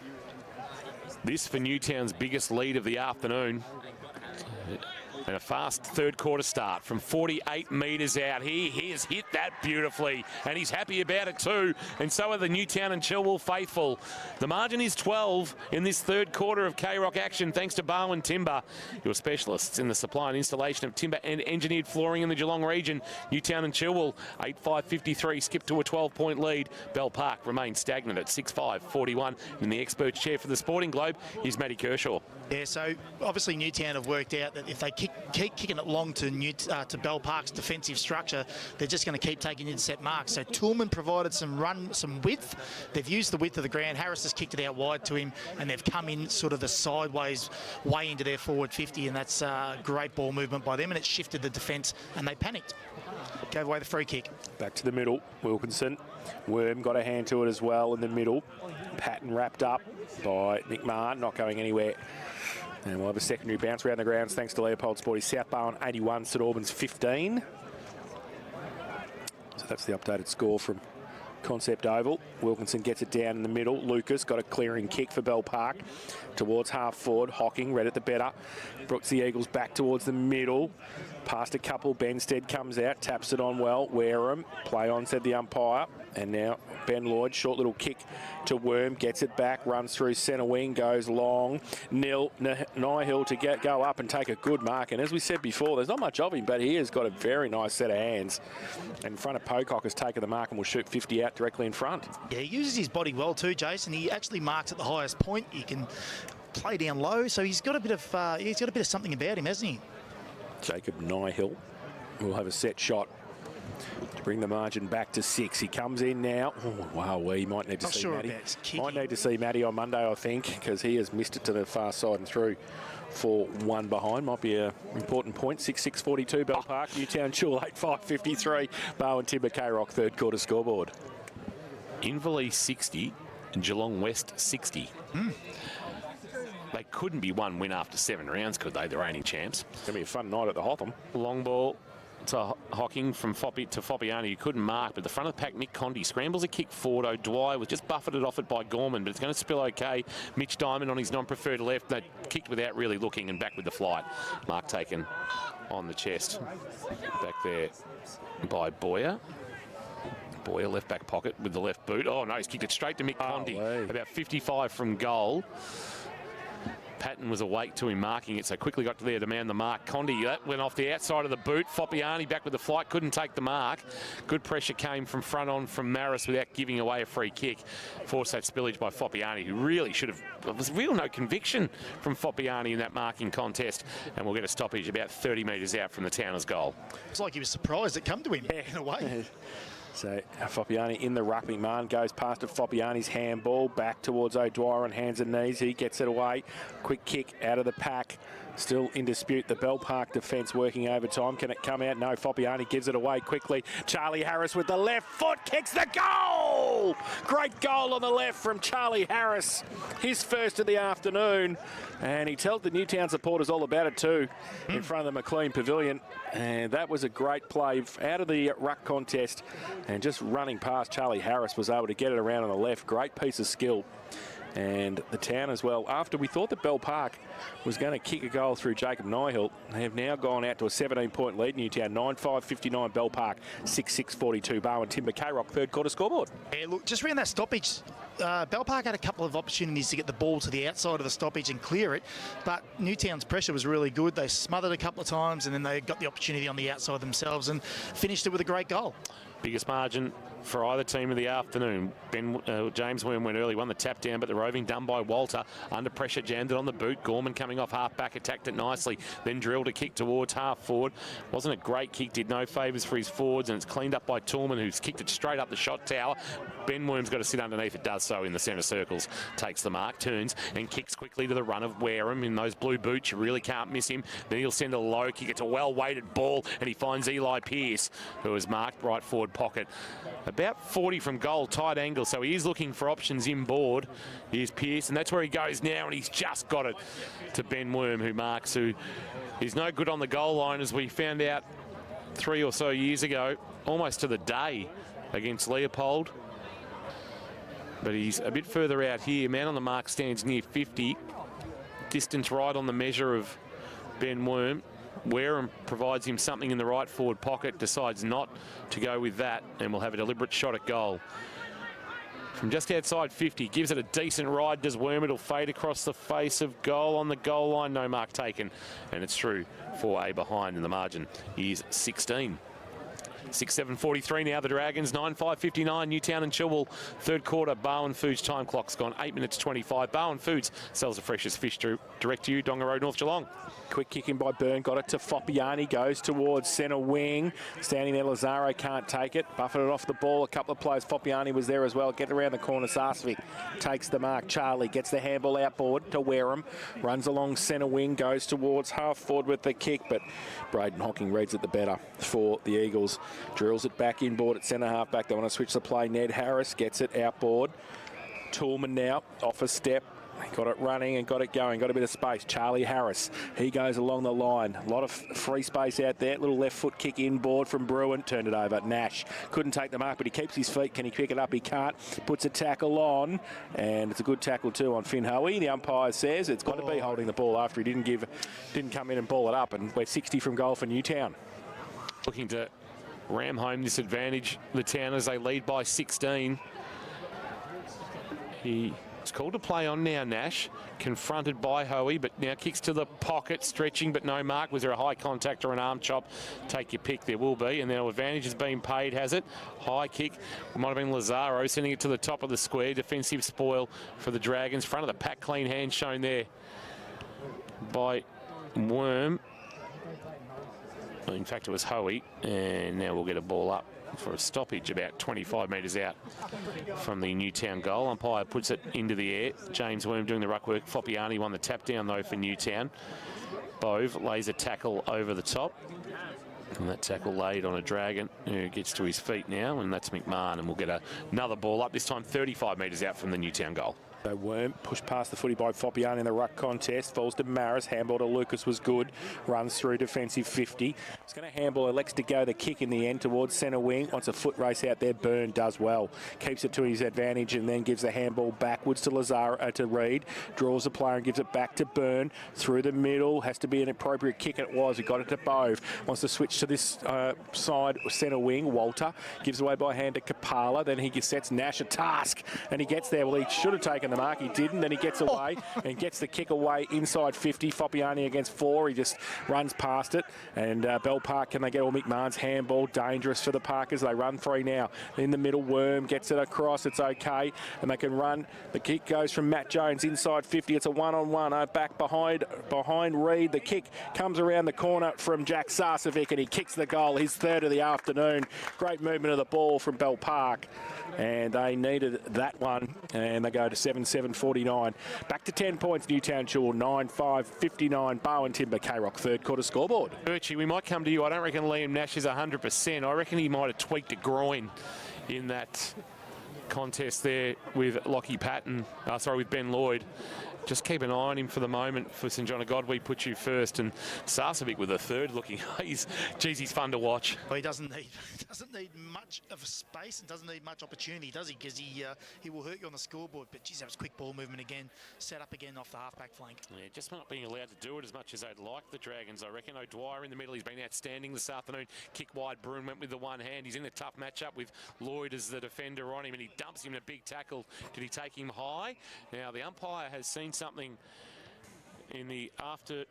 This for Newtown's biggest lead of the afternoon. And a fast third quarter start from 48 metres out. He has hit that beautifully, and he's happy about it too. And so are the Newtown and Chilwell faithful. The margin is 12 in this third quarter of K-Rock action, thanks to Barwon Timber, your specialists in the supply and installation of timber and engineered flooring in the Geelong region. Newtown and Chilwell, 8-5-53, skip to a 12-point lead. Bell Park remains stagnant at 6-5-41. In the experts chair for the Sporting Globe is Matty Kershaw. Yeah, so obviously Newtown have worked out that if they keep kicking it long to Bell Park's defensive structure, they're just going to keep taking intercept marks. So Toolman provided some width. They've used the width of the ground. Harris has kicked it out wide to him, and they've come in sort of the sideways way into their forward 50, and that's great ball movement by them, and it's shifted the defence, and they panicked. Gave away the free kick. Back to the middle. Wilkinson. Worm got a hand to it as well in the middle. Patton wrapped up by Nick Marr, not going anywhere. And we'll have a secondary bounce around the grounds thanks to Leopold Sporty. South Barwon 81, St Albans 15. So that's the updated score from Concept Oval. Wilkinson gets it down in the middle. Lucas got a clearing kick for Bell Park towards half forward. Hocking read it the better. Brooks the Eagles back towards the middle. Past a couple. Benstead comes out, taps it on well. Wareham, play on, said the umpire. And now Ben Lloyd, short little kick to Worm, gets it back, runs through centre wing, goes long. Nihill to go up and take a good mark. And as we said before, there's not much of him, but he has got a very nice set of hands. And in front of Pocock has taken the mark and will shoot 50 out directly in front. Yeah, he uses his body well too, Jason. He actually marks at the highest point. He can play down low, so he's got a bit of something about him, hasn't he? Jacob Nihill will have a set shot to bring the margin back to 6. He comes in now. Oh, wow, we might need to see Matty. Might need to see Matty on Monday, I think, because he has missed it to the far side and through for one behind. Might be an important point. 6-6-42 Bell Park. Newtown Chilwell 8-5-53. Barwon Timber K-Rock third quarter scoreboard. Inverleigh 60 and Geelong West 60. They couldn't be one win after 7 rounds, could they? The reigning champs. It's going to be a fun night at the Hotham. Long ball to Hocking from Foppy to Foppiani, who couldn't mark, but the front of the pack, Nick Condy scrambles a kick forward. O'Dwyer was just buffeted off it by Gorman, but it's going to spill okay. Mitch Diamond on his non-preferred left. They kicked without really looking and back with the flight. Mark taken on the chest. Back there by Boyer. Boyer, left back pocket with the left boot. Oh no, he's kicked it straight to Mick Condy. About 55 from goal. Patton was awake to him marking it, so quickly got to there to man the mark. Condy, that went off the outside of the boot. Foppiani back with the flight, couldn't take the mark. Good pressure came from front on from Maris without giving away a free kick. Forced that spillage by Foppiani, who really should have... There was real no conviction from Foppiani in that marking contest, and we'll get a stoppage about 30 metres out from the Towners' goal. It's like he was surprised it come to him in a way. So Foppiani in the ruck. McMahon goes past to Foppiani's handball, back towards O'Dwyer on hands and knees. He gets it away. Quick kick out of the pack. Still in dispute. The Bell Park defence working overtime. Can it come out? No. Foppiani gives it away quickly. Charlie Harris with the left foot kicks the goal. Great goal on the left from Charlie Harris. His first of the afternoon. And he told the Newtown supporters all about it too in front of the McLean Pavilion. And that was a great play out of the ruck contest. And just running past Charlie Harris was able to get it around on the left. Great piece of skill. And the Town as well. After we thought that Bell Park was going to kick a goal through Jacob Nyhill, they have now gone out to a 17-point lead. Newtown 9-5-59, Bell Park 6-6-42. Bowen Timber K-Rock third quarter scoreboard. Yeah, look, just around that stoppage, Bell Park had a couple of opportunities to get the ball to the outside of the stoppage and clear it, but Newtown's pressure was really good. They smothered a couple of times and then they got the opportunity on the outside themselves and finished it with a great goal. Biggest margin for either team of the afternoon. James Worm went early, won the tap down, but the roving done by Walter. Under pressure, jammed it on the boot. Gorman coming off half back, attacked it nicely, then drilled a kick towards half forward. Wasn't a great kick, did no favours for his forwards, and it's cleaned up by Toolman, who's kicked it straight up the shot tower. Ben Worm's got to sit underneath, it does so in the centre circles. Takes the mark, turns and kicks quickly to the run of Wareham in those blue boots. You really can't miss him. Then he'll send a low kick. It's a well-weighted ball, and he finds Eli Pearce, who is marked right forward pocket. About 40 from goal, tight angle, so he is looking for options inboard. Here's Pearce, and that's where he goes now, and he's just got it to Ben Worm, who marks, who is no good on the goal line, as we found out 3 or so years ago, almost to the day against Leopold. But he's a bit further out here. Man on the mark stands near 50. Distance right on the measure of Ben Worm. Wareham provides him something in the right forward pocket, decides not to go with that, and will have a deliberate shot at goal. From just outside 50, gives it a decent ride, does Worm. It'll fade across the face of goal. On the goal line, no mark taken, and it's through for a behind, and the margin is 16. 6-7-43 now, the Dragons, 9-5-59, Newtown and Chilwell. Third quarter, Bowen Foods time clock's gone 8 minutes 25. Bowen Foods sells the freshest fish direct to you, Donga Road, North Geelong. Quick kick in by Byrne, got it to Foppiani, goes towards centre wing. Standing there, Lazaro can't take it. Buffeted off the ball, a couple of players. Foppiani was there as well. Get around the corner, Sarcevic takes the mark. Charlie gets the handball outboard to Wareham. Runs along centre wing, goes towards half forward with the kick, but Braden Hocking reads it the better for the Eagles. Drills it back inboard at centre half back. They want to switch the play. Ned Harris gets it outboard. Toolman now off a step. Got it running and got it going. Got a bit of space. Charlie Harris, he goes along the line. A lot of free space out there. Little left foot kick inboard from Bruin. Turned it over. Nash couldn't take the mark, but he keeps his feet. Can he pick it up? He can't. Puts a tackle on, and it's a good tackle too on Finn Hoey. The umpire says it's got to be holding the ball after he didn't come in and ball it up. And we're 60 from goal for Newtown. Looking to ram home this advantage, the Town, as they lead by 16. He's called to play on now, Nash, confronted by Hoey, but now kicks to the pocket, stretching, but no mark. Was there a high contact or an arm chop? Take your pick, there will be. And now advantage has been paid, has it? High kick, might have been Lazaro, sending it to the top of the square. Defensive spoil for the Dragons. Front of the pack, clean hand shown there by Worm. In fact, it was Hoey, and now we'll get a ball up for a stoppage about 25 metres out from the Newtown goal. Umpire puts it into the air. James Worm doing the ruck work. Foppiani won the tap down, though, for Newtown. Bove lays a tackle over the top. And that tackle laid on a Dragon who gets to his feet now, and that's McMahon, and we'll get another ball up, this time 35 metres out from the Newtown goal. So Worm pushed past the footy by Foppiani in the ruck contest. Falls to Maris. Handball to Lucas was good. Runs through defensive 50. It's going to handball. Elects to go the kick in the end towards centre wing. Wants a foot race out there. Byrne does well. Keeps it to his advantage and then gives the handball backwards to Lazaro, to Reed. Draws the player and gives it back to Byrne. Through the middle. Has to be an appropriate kick. It was. He got it to Bove. Wants to switch to this side centre wing. Walter gives away by hand to Kapala. Then he sets Nash a task and he gets there. Well, he should have taken the the mark. He didn't, then he gets away and gets the kick away inside 50. Foppiani against 4. He just runs past it. And Bell Park, can they get all McMahon's handball? Dangerous for the Parkers. They run 3 now. In the middle, Worm gets it across. It's okay. And they can run. The kick goes from Matt Jones inside 50. It's a one-on-one. Back behind Reed. The kick comes around the corner from Jack Sarcevic, and he kicks the goal. His third of the afternoon. Great movement of the ball from Bell Park. And they needed that one. And they go to 7-7-49. Back to 10 points, Newtown Chilwell, 9-5-59. Bowen Timber, K-Rock, third quarter scoreboard. Birchie, we might come to you. I don't reckon Liam Nash is 100%. I reckon he might have tweaked a groin in that contest there with Lockie Patton. With Ben Lloyd. Just keep an eye on him for the moment. For St John of God, we put you first, and Sarcevic with a third looking. He's fun to watch. Well, he doesn't need much of a space and doesn't need much opportunity, does he? Because he will hurt you on the scoreboard. But geez, that was quick ball movement again, set up again off the half-back flank. Yeah, just not being allowed to do it as much as they'd like, the Dragons, I reckon. O'Dwyer in the middle, he's been outstanding this afternoon. Kick wide, Bruin went with the one hand. He's in a tough matchup with Lloyd as the defender on him, and he dumps him in a big tackle. Did he take him high? Now, the umpire has seen something in the after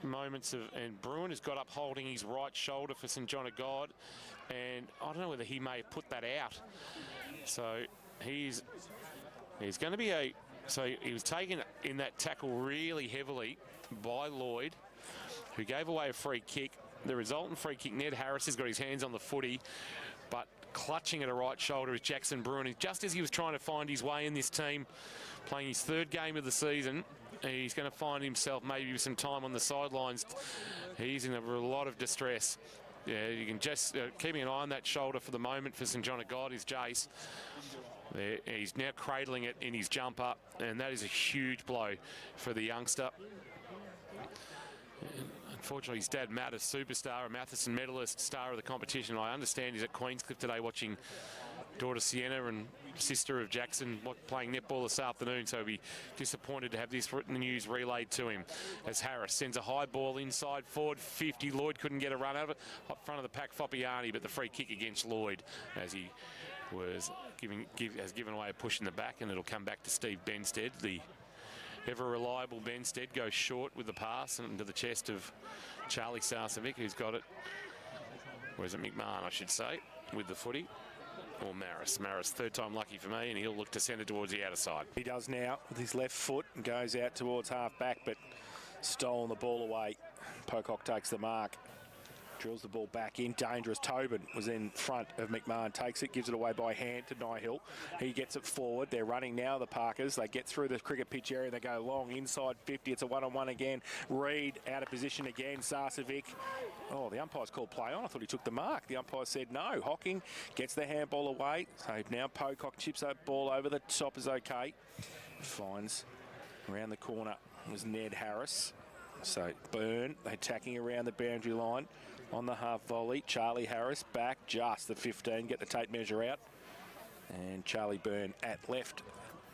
moments of, and Bruin has got up holding his right shoulder for St John of God, and I don't know whether he may have put that out. So he's going to be so he was taken in that tackle really heavily by Lloyd, who gave away a free kick. The resultant free kick, Ned Harris has got his hands on the footy, but clutching at a right shoulder is Jackson Bruin. Just as he was trying to find his way in this team, playing his third game of the season, he's going to find himself maybe with some time on the sidelines. He's in a lot of distress. Yeah, you can just keeping an eye on that shoulder for the moment for St John of God is Jace. There, he's now cradling it in his jumper, and that is a huge blow for the youngster. Unfortunately, his dad, Matt, a superstar, a Matheson medalist, star of the competition. I understand he's at Queenscliff today watching daughter Sienna and sister of Jackson playing netball this afternoon, so he'll be disappointed to have this news relayed to him. As Harris sends a high ball inside forward 50. Lloyd couldn't get a run of it. Up front of the pack, Foppiani, but the free kick against Lloyd as he was has given away a push in the back, and it'll come back to Steve Benstead. The ever-reliable Benstead goes short with the pass into the chest of Charlie Sarcevic, who's got it. Where's it? McMahon, I should say, with the footy. Or Maris. Maris, third time lucky for me, and he'll look to send it towards the outer side. He does now with his left foot and goes out towards half-back, but stolen the ball away. Pocock takes the mark. Drills the ball back in. Dangerous. Tobin was in front of McMahon. Takes it, gives it away by hand to Nyhill. He gets it forward. They're running now, the Parkers. They get through the cricket pitch area. They go long inside 50. It's a one-on-one again. Reed out of position again. Sarcevic. Oh, the umpire's called play on. I thought he took the mark. The umpire said no. Hocking gets the handball away. So now Pocock chips that ball over the top is okay. Finds around the corner was Ned Harris. So Byrne, they're attacking around the boundary line. On the half volley, Charlie Harris back just the 15, get the tape measure out. And Charlie Byrne at left,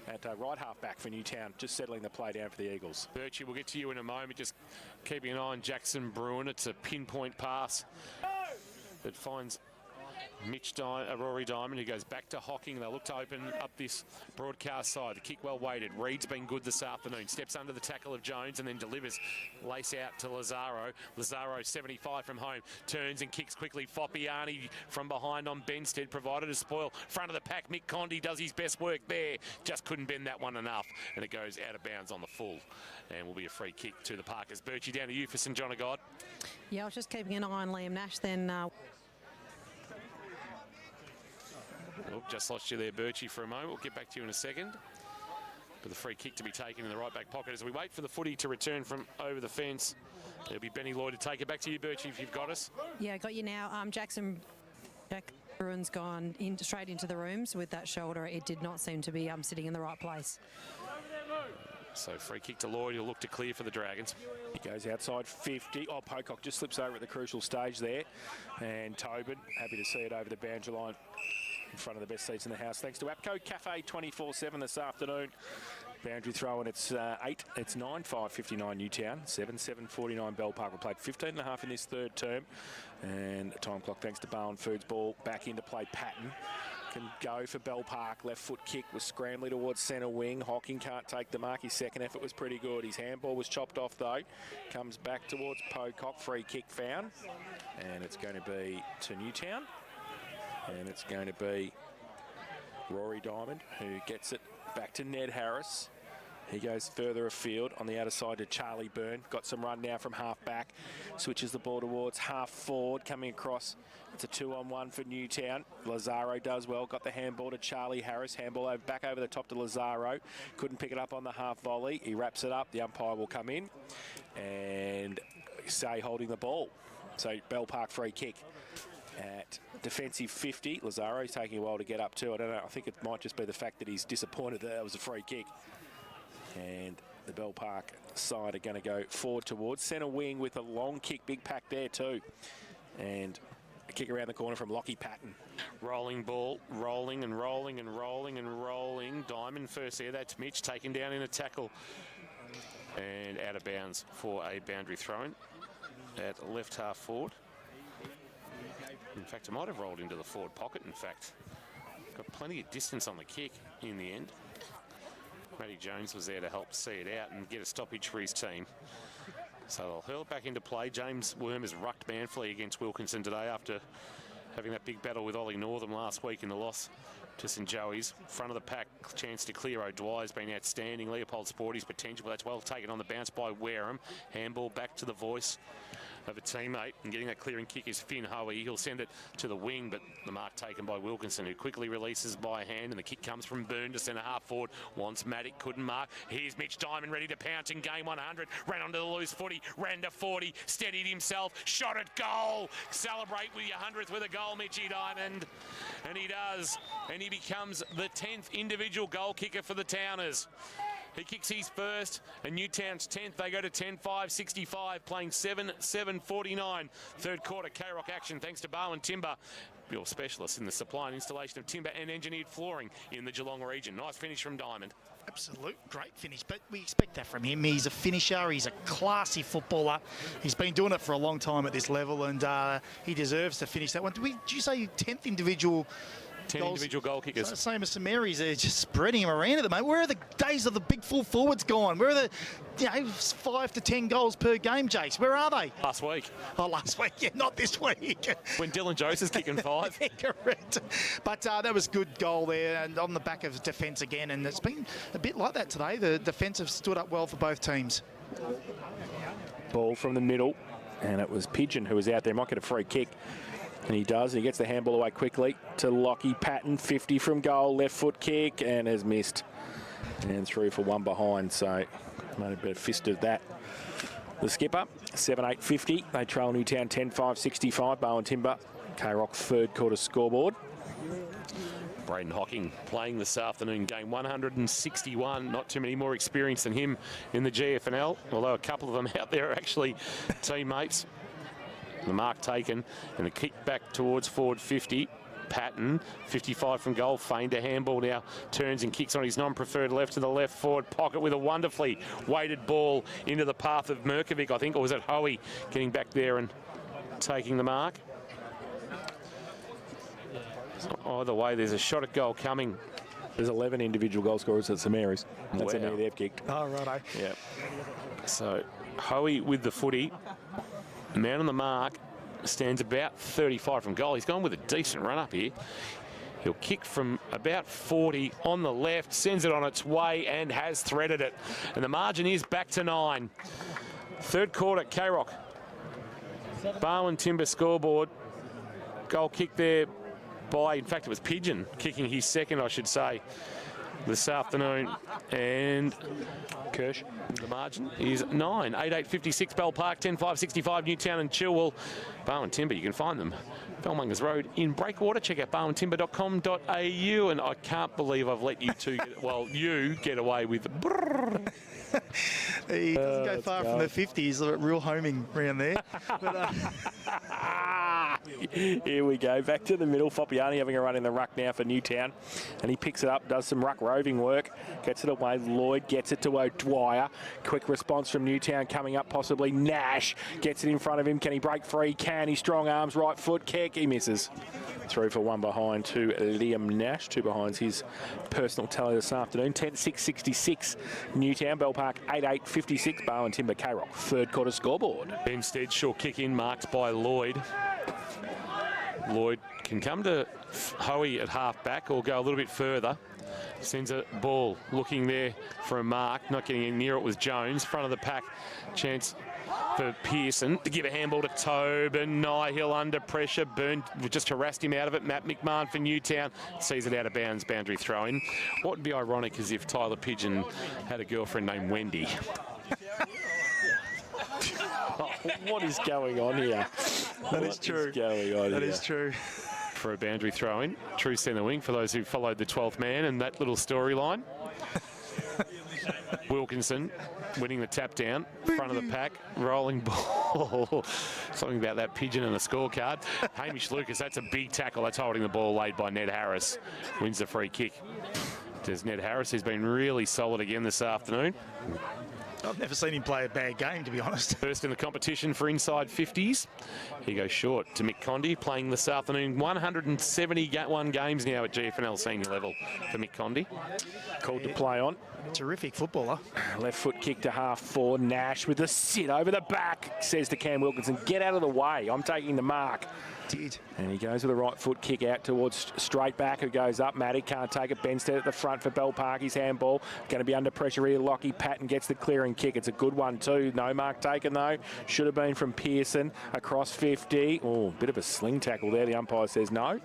at right half back for Newtown, just settling the play down for the Eagles. Birchie, we'll get to you in a moment. Just keeping an eye on Jackson Bruin. It's a pinpoint pass that finds Rory Diamond, who goes back to Hocking. They look to open up this broadcast side. The kick well weighted. Reed's been good this afternoon. Steps under the tackle of Jones and then delivers. Lace out to Lazaro. Lazaro, 75 from home. Turns and kicks quickly. Foppiani from behind on Benstead. Provided a spoil. Front of the pack. Mick Condy does his best work there. Just couldn't bend that one enough. And it goes out of bounds on the full. And will be a free kick to the Parkers. Birchie, down to you for St John of God. Yeah, I was just keeping an eye on Liam Nash then. Oh, just lost you there, Birchie, for a moment. We'll get back to you in a second. But the free kick to be taken in the right back pocket as we wait for the footy to return from over the fence. There'll be Benny Lloyd to take it back to you, Birchie, if you've got us. Yeah, got you now. Jack Bruin's gone straight into the rooms with that shoulder. It did not seem to be sitting in the right place. So free kick to Lloyd. He'll look to clear for the Dragons. He goes outside 50. Oh, Pocock just slips over at the crucial stage there. And Tobin, happy to see it over the boundary line in front of the best seats in the house. Thanks to APCO Cafe 24/7 this afternoon. Boundary throw, and it's 8. It's 9-5-59 Newtown. 7-7-49 Bell Park. We played 15.5 in this third term. And time clock thanks to Bowen Foods. Ball back into play. Patton can go for Bell Park. Left foot kick was scrambling towards centre wing. Hocking can't take the mark. His second effort was pretty good. His handball was chopped off though. Comes back towards Pocock. Free kick found. And it's going to be to Newtown. And it's going to be Rory Diamond who gets it back to Ned Harris. He goes further afield on the outer side to Charlie Byrne. Got some run now from half back. Switches the ball towards half forward. Coming across. It's a 2-on-1 for Newtown. Lazaro does well. Got the handball to Charlie Harris. Handball over, back over the top to Lazaro. Couldn't pick it up on the half volley. He wraps it up. The umpire will come in. And Say holding the ball. So Bell Park free kick at defensive 50. Lazaro's taking a while to get up too. I don't know. I think it might just be the fact that he's disappointed that it was a free kick. And the Bell Park side are going to go forward towards centre wing with a long kick. Big pack there too. And a kick around the corner from Lockie Patton. Rolling ball, rolling and rolling and rolling and rolling. Diamond first there. That's Mitch taken down in a tackle. And out of bounds for a boundary throw-in at left half forward. In fact, it might have rolled into the forward pocket, in fact. Got plenty of distance on the kick in the end. Matty Jones was there to help see it out and get a stoppage for his team. So they'll hurl it back into play. James Worm has rucked manfully against Wilkinson today after having that big battle with Ollie Northam last week in the loss to St Joey's. Front of the pack, chance to clear. O'Dwyer's been outstanding. Leopold Sporty's potential, but that's well taken on the bounce by Wareham. Handball back to the voice of a teammate, and getting that clearing kick is Finn Hoey. He'll send it to the wing, but the mark taken by Wilkinson, who quickly releases by hand, and the kick comes from Byrne to centre half forward. Wants Matic, couldn't mark. Here's Mitch Diamond ready to pounce in game 100. Ran onto the loose footy, ran to 40, steadied himself, shot at goal. Celebrate with your 100th with a goal, Mitchy Diamond. And he does, and he becomes the 10th individual goal kicker for the Towners. He kicks his first, and Newtown's 10th. They go to 10-5-65, playing 7-7-49. Third quarter K-Rock action thanks to Bowen Timber, your specialist in the supply and installation of timber and engineered flooring in the Geelong region. Nice finish from Diamond. Absolute great finish, but we expect that from him. He's a finisher, he's a classy footballer. He's been doing it for a long time at this level, and he deserves to finish that one. Did you say 10th individual 10 individual goal kickers. So, same as St Mary's, they're just spreading him around at the moment. Where are the days of the big full forwards gone? Where are the 5 to 10 goals per game, Jace? Where are they? Last week. Oh, last week, yeah, not this week. When Dylan Joseph's kicking 5. Yeah, correct. But that was good goal there, and on the back of defence again, and it's been a bit like that today. The defence have stood up well for both teams. Ball from the middle, and it was Pigeon who was out there. Might get a free kick. And he does, and he gets the handball away quickly to Lockie Patton, 50 from goal, left foot kick, and has missed. And through for one behind, so might have been a fist of that. The skipper, 7-8-50. They trail Newtown 10-5-65. Bowen Timber, K-Rock third quarter scoreboard. Braden Hocking playing this afternoon, game 161. Not too many more experience than him in the GFNL, although a couple of them out there are actually teammates. The mark taken, and the kick back towards forward 50. Patton, 55 from goal, feigned a handball now, turns and kicks on his non-preferred left to the left forward pocket with a wonderfully weighted ball into the path of Merkovic, I think, or was it Hoey getting back there and taking the mark? Either way, there's a shot at goal coming. There's 11 individual goal scorers at St Mary's. That's an area they've kicked. Oh, righto. Yeah. So Hoey with the footy. Man on the mark, stands about 35 from goal. He's gone with a decent run up here. He'll kick from about 40 on the left, sends it on its way and has threaded it. And the margin is back to 9. Third quarter, K-Rock. Bowen Timber scoreboard. Goal kick there by, in fact, it was Pigeon kicking his second, I should say, this afternoon. And Kirsch. The margin is 9. 8-8-56 Bell Park, 10-5-65 Newtown and Chilwell. Bowen Timber, you can find them. Belmungers Road in Breakwater. Check out bowentimber.com.au. And I can't believe I've let you two you get away with He doesn't go far from the 50s. Real homing around there. But, Here we go. Back to the middle. Foppiani having a run in the ruck now for Newtown. And he picks it up, does some ruck roving work, gets it away. Lloyd gets it to O'Dwyer. Quick response from Newtown coming up, possibly. Nash gets it in front of him. Can he break free? Can he? Strong arms, right foot, kick. He misses. Through for one behind to Liam Nash. Two behinds his personal tally this afternoon. 10-6-66 Newtown. Bell Park 8-8-56. Bowen Timber K-Rock. Third quarter scoreboard. Ben Steadshaw kick in, marked by Lloyd. Lloyd can come to Hoey at half back or go a little bit further. Sends a ball looking there for a mark. Not getting in near it was Jones. Front of the pack. Chance for Pearson to give a handball to Tobin. Nihill under pressure. Byrne just harassed him out of it. Matt McMahon for Newtown sees it out of bounds. Boundary throw in. What would be ironic is if Tyler Pigeon had a girlfriend named Wendy. What is going on here? That is true. That is true. For a boundary throw in. True centre wing for those who followed the 12th man and that little storyline. Wilkinson winning the tap down, front of the pack, rolling ball. Something about that pigeon and a scorecard. Hamish Lucas, that's a big tackle. That's holding the ball laid by Ned Harris. Wins the free kick. There's Ned Harris, who's been really solid again this afternoon. I've never seen him play a bad game, to be honest. First in the competition for inside 50s. He goes short to Mick Condy, playing this afternoon. 171 games now at GFNL senior level for Mick Condy. Called to play on. Terrific footballer. Left foot kick to half forward. Nash with a sit over the back. Says to Cam Wilkinson, get out of the way. I'm taking the mark. Did. And he goes with a right foot kick out towards straight back, who goes up. Matty can't take it. Benstead at the front for Bell Park. His handball going to be under pressure here. Lockie Patton gets the clearing kick. It's a good one too. No mark taken though. Should have been from Pearson across 50. Oh, bit of a sling tackle there. The umpire says no.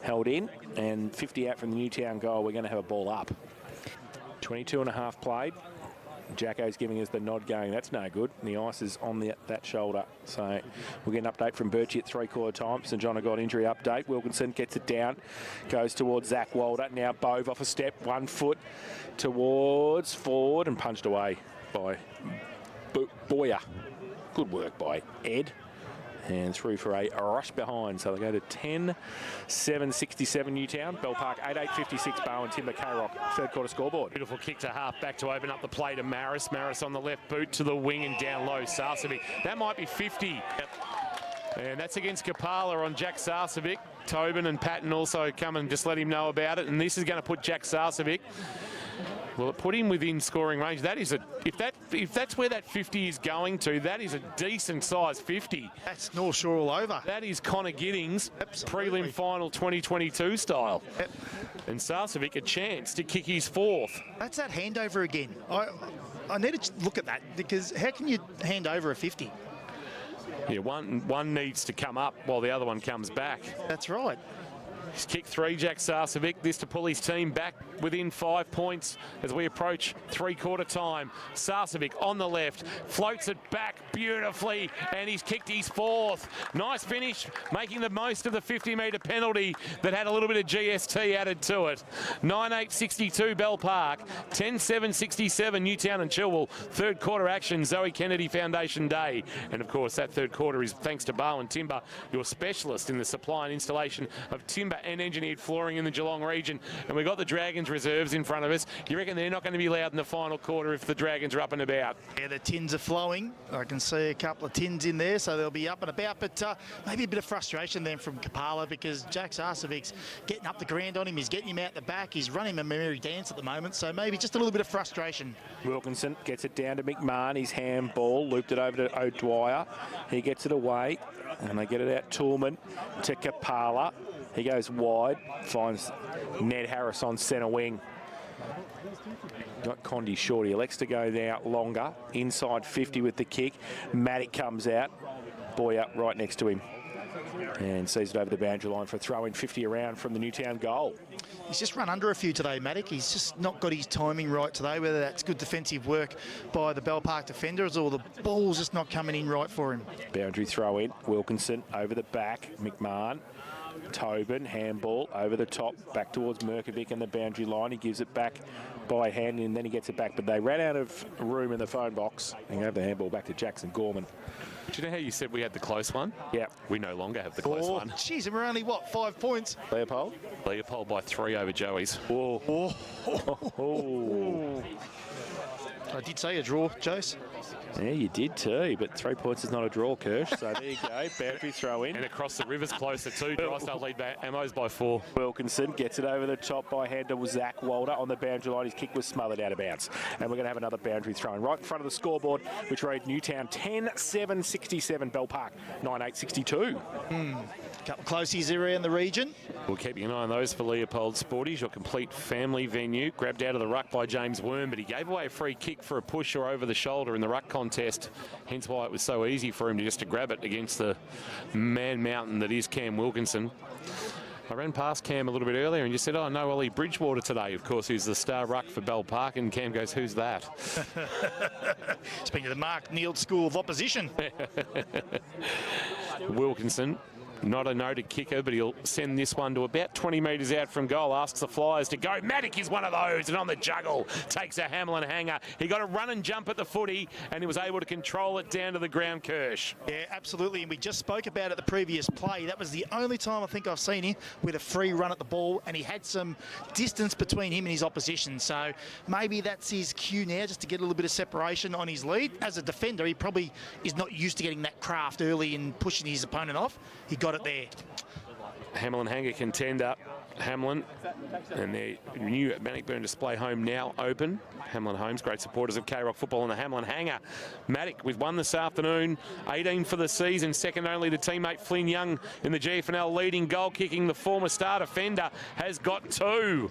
Held in and 50 out from the Newtown goal. We're going to have a ball up. 22 and a half played. Jacko's giving us the nod going, that's no good. And the ice is on that shoulder. So we'll get an update from Birchie at three-quarter time. St John got injury update. Wilkinson gets it down, goes towards Zach Walder. Now Bove off a step, 1 foot towards forward and punched away by Boyer. Good work by Ed. And through for a rush behind. So they go to 10-7-67 Newtown. Bell Park 8-8-56 Bowen Timber K-Rock. Third quarter scoreboard. Beautiful kick to half back to open up the play to Maris. Maris on the left boot to the wing and down low. Sarcevic. That might be 50. Yep. And that's against Kapala on Jack Sarcevic. Tobin and Patton also come and just let him know about it. And this is going to put Jack Sarcevic. Well, it put him within scoring range. That is if that's where that 50 is going to, that is a decent size 50. That's North Shore all over. That is Connor Giddings' Absolutely. prelim final 2022 style. Yep. And Sarcevic a chance to kick his fourth. That's that handover again. I need to look at that because how can you hand over a 50? Yeah, one needs to come up while the other one comes back. That's right. He's kicked 3, Jack Sarcevic. This to pull his team back within 5 points as we approach three-quarter time. Sarcevic on the left, floats it back beautifully, and he's kicked his fourth. Nice finish, making the most of the 50-metre penalty that had a little bit of GST added to it. 9-8-62 Bell Park, 10-7-67 Newtown and Chilwell. Third quarter action, Zoe Kennedy Foundation Day. And of course, that third quarter is thanks to Bowen Timber, your specialist in the supply and installation of timber and engineered flooring in the Geelong region. And we've got the Dragons reserves in front of us. You reckon they're not going to be loud in the final quarter if the Dragons are up and about? Yeah, the tins are flowing. I can see a couple of tins in there, so they'll be up and about. But maybe a bit of frustration then from Kapala because Jack Sarcevic's getting up the ground on him. He's getting him out the back. He's running a merry dance at the moment. So maybe just a little bit of frustration. Wilkinson gets it down to McMahon. His handball, looped it over to O'Dwyer. He gets it away, and they get it out Toolman to Kapala. He goes wide, finds Ned Harris on centre wing. Got Condy short. He elects to go now longer. Inside 50 with the kick. Matic comes out. Boy up right next to him. And sees it over the boundary line for a throw in 50 around from the Newtown goal. He's just run under a few today, Matic. He's just not got his timing right today, whether that's good defensive work by the Bell Park defenders or the ball's just not coming in right for him. Boundary throw in. Wilkinson over the back. McMahon Tobin, handball over the top, back towards Merkovic and the boundary line. He gives it back by hand and then he gets it back. But they ran out of room in the phone box and gave the handball back to Jackson Gorman. Do you know how you said we had the close one? Yeah. We no longer have the close one. Jeez, and we're only, what, 5 points? Leopold? Leopold by 3 over Joey's. Whoa. Oh. I did say a draw, Jose. Yeah, you did too, but 3 points is not a draw, Kirsch. So there you go, boundary throw in. And across the river's closer too. Drysdale lead back. Ammos by 4. Wilkinson gets it over the top by hand to Zach Walder on the boundary line. His kick was smothered out of bounds. And we're going to have another boundary throw in right in front of the scoreboard, which read Newtown 10-7-67, Bell Park 9-8-62. Couple closies around the region. We're keeping an eye on those for Leopold Sporties, your complete family venue. Grabbed out of the ruck by James Worm, but he gave away a free kick for a push or over the shoulder in the ruck contest. Hence why it was so easy for him to grab it against the man mountain that is Cam Wilkinson. I ran past Cam a little bit earlier and just said, oh, no, Ollie Bridgewater today. Of course, he's the star ruck for Bell Park. And Cam goes, who's that? Speaking of the Mark Neild School of Opposition. Wilkinson. Not a noted kicker, but he'll send this one to about 20 metres out from goal. Asks the Flyers to go. Maddock is one of those, and on the juggle, takes a Hamlin hanger. He got a run and jump at the footy, and he was able to control it down to the ground, Kirsch. Yeah, absolutely, and we just spoke about it the previous play. That was the only time I think I've seen him with a free run at the ball, and he had some distance between him and his opposition. So maybe that's his cue now, just to get a little bit of separation on his lead. As a defender, he probably is not used to getting that craft early and pushing his opponent off. He got it there. Hamlin hanger contender. Hamlin and their new Bannockburn display home now open. Hamlin Homes, great supporters of K-Rock football, and the Hamlin hanger. Maddock with 1 this afternoon, 18 for the season, second only to teammate Flynn Young in the GFNL, leading goal kicking. The former star defender has got 2.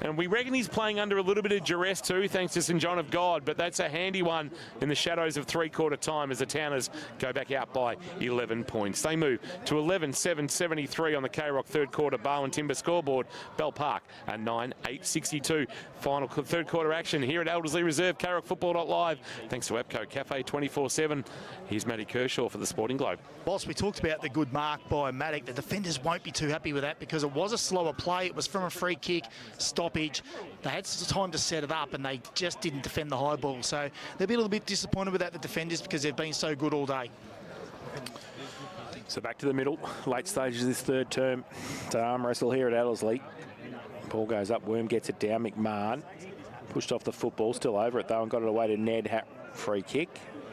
And we reckon he's playing under a little bit of duress too, thanks to St John of God, but that's a handy one in the shadows of three-quarter time as the Towners go back out by 11 points. They move to 11-7-73 on the K-Rock third quarter Barwon Timber scoreboard. Bell Park a 9-8-62. Final third quarter action here at Elderslie Reserve, KRockFootball.live. Thanks to APCO Cafe 24/7. Here's Matty Kershaw for the Sporting Globe. Whilst we talked about the good mark by Maddock, the defenders won't be too happy with that because it was a slower play. It was from a free kick, stoppage. They had some time to set it up and they just didn't defend the high ball. So they'll be a little bit disappointed with that, the defenders, because they've been so good all day. So back to the middle, late stages of this third term. To arm wrestle here at Ellerslie. Ball goes up, Worm gets it down, McMahon pushed off the football, still over it though, and got it away to Ned. Free kick,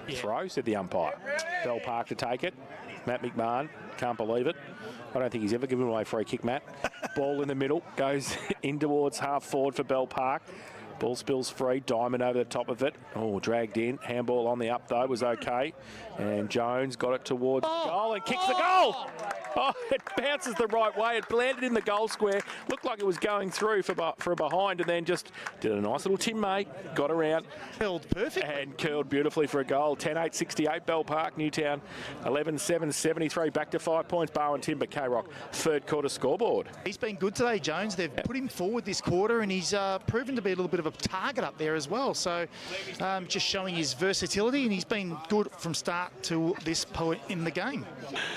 throw, said the umpire. Bell Park to take it. Matt McMahon, can't believe it. I don't think he's ever given away a free kick, Matt. Ball in the middle, goes in towards half forward for Bell Park. Ball spills free, Diamond over the top of it. Oh, dragged in. Handball on the up, though, was okay. And Jones got it towards goal and kicks the goal. Oh, it bounces the right way. It landed in the goal square. Looked like it was going through for a behind and then just did a nice little Tim May. Got around. Curled perfect. And curled beautifully for a goal. 10-8-68 Bell Park, Newtown. 11-7-73, back to 5 points. Barwon Timber, K-Rock, third quarter scoreboard. He's been good today, Jones. They've put him forward this quarter and he's proven to be a little bit of a target up there as well. So just showing his versatility, and he's been good from start to this point in the game.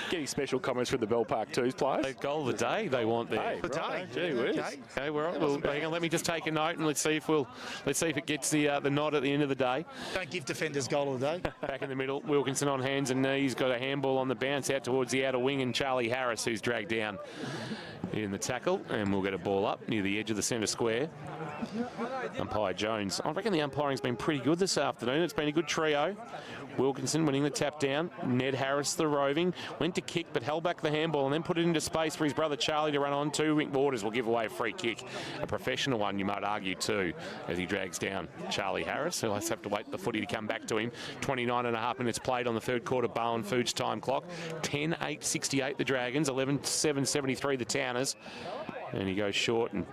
Getting special comments from the Bell Park 2's players. The goal of the day they want there. Hey, The day. Gee whiz. Okay, we're on. Well, hang on, let me just take a note and let's see if it gets the nod at the end of the day. Don't give defenders goal of the day. Back in the middle, Wilkinson on hands and knees, got a handball on the bounce out towards the outer wing, and Charlie Harris, who's dragged down in the tackle, and we'll get a ball up near the edge of the centre square. Umpire Jones. I reckon the umpiring's been pretty good this afternoon. It's been a good trio. Wilkinson winning the tap down. Ned Harris, the roving, went to kick but held back the handball and then put it into space for his brother Charlie to run on to. Rick Waters will give away a free kick. A professional one, you might argue, too, as he drags down Charlie Harris. He'll have to wait the footy to come back to him. 29.5 minutes played on the third quarter Barwon Foods time clock. 10-8-68 the Dragons, 11-7-73 the Towners. And he goes short, and